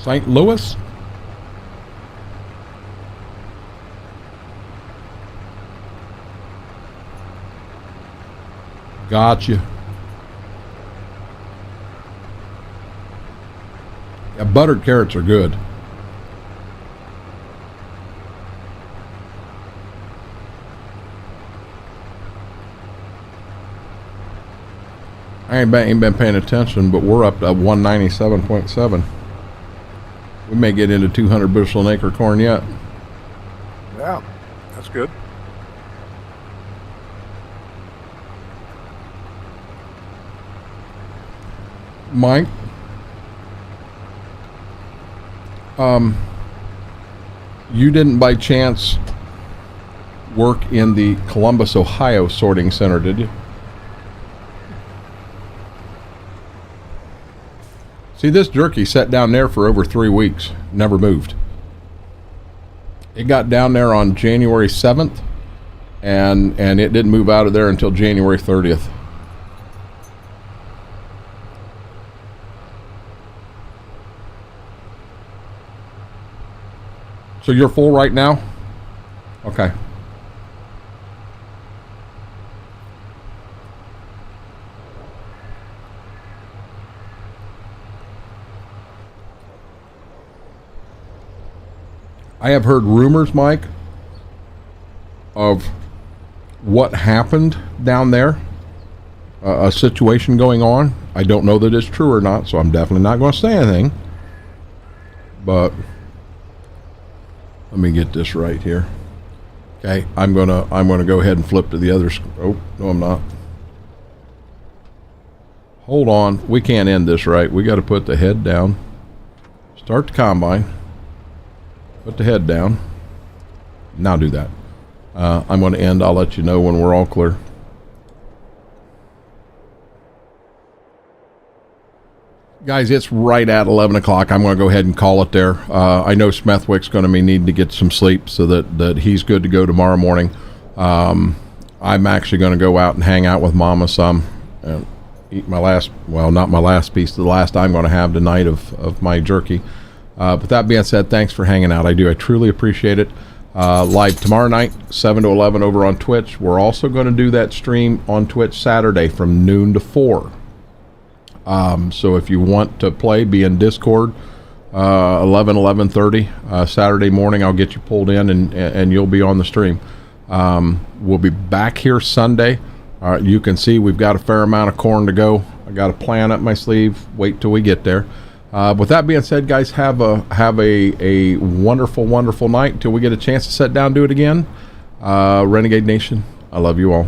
St. Louis? Gotcha. Yeah, buttered carrots are good. I ain't been paying attention, but we're up to 197.7. We may get into 200 bushel an acre corn yet. Yeah, that's good. Mike, you didn't by chance work in the Columbus, Ohio sorting center, did you? See, this jerky sat down there for over 3 weeks, never moved. It got down there on January 7th, and it didn't move out of there until January 30th. So you're full right now? Okay. I have heard rumors, Mike, of what happened down there, a situation going on. I don't know that it's true or not, so I'm definitely not going to say anything. But let me get this right here. Okay, I'm gonna go ahead and flip to the other. Oh no, I'm not. Hold on, we can't end this right. We got to put the head down. Start the combine. Put the head down. Now do that. I'm going to end. I'll let you know when we're all clear. Guys, it's right at 11 o'clock. I'm going to go ahead and call it there. I know Smethwick's going to need to get some sleep so that he's good to go tomorrow morning. I'm actually going to go out and hang out with Mama some and eat my last, well, not my last piece, the last I'm going to have tonight of my jerky. But that being said, thanks for hanging out. I truly appreciate it. Live tomorrow night, 7 to 11 over on Twitch. We're also going to do that stream on Twitch Saturday from noon to 4. So if you want to play, be in Discord, 11:30 Saturday morning. I'll get you pulled in and you'll be on the stream. We'll be back here Sunday. You can see we've got a fair amount of corn to go. I got a plan up my sleeve. Wait till we get there. With that being said, guys, have a wonderful, wonderful night until we get a chance to sit down and do it again. Renegade Nation, I love you all.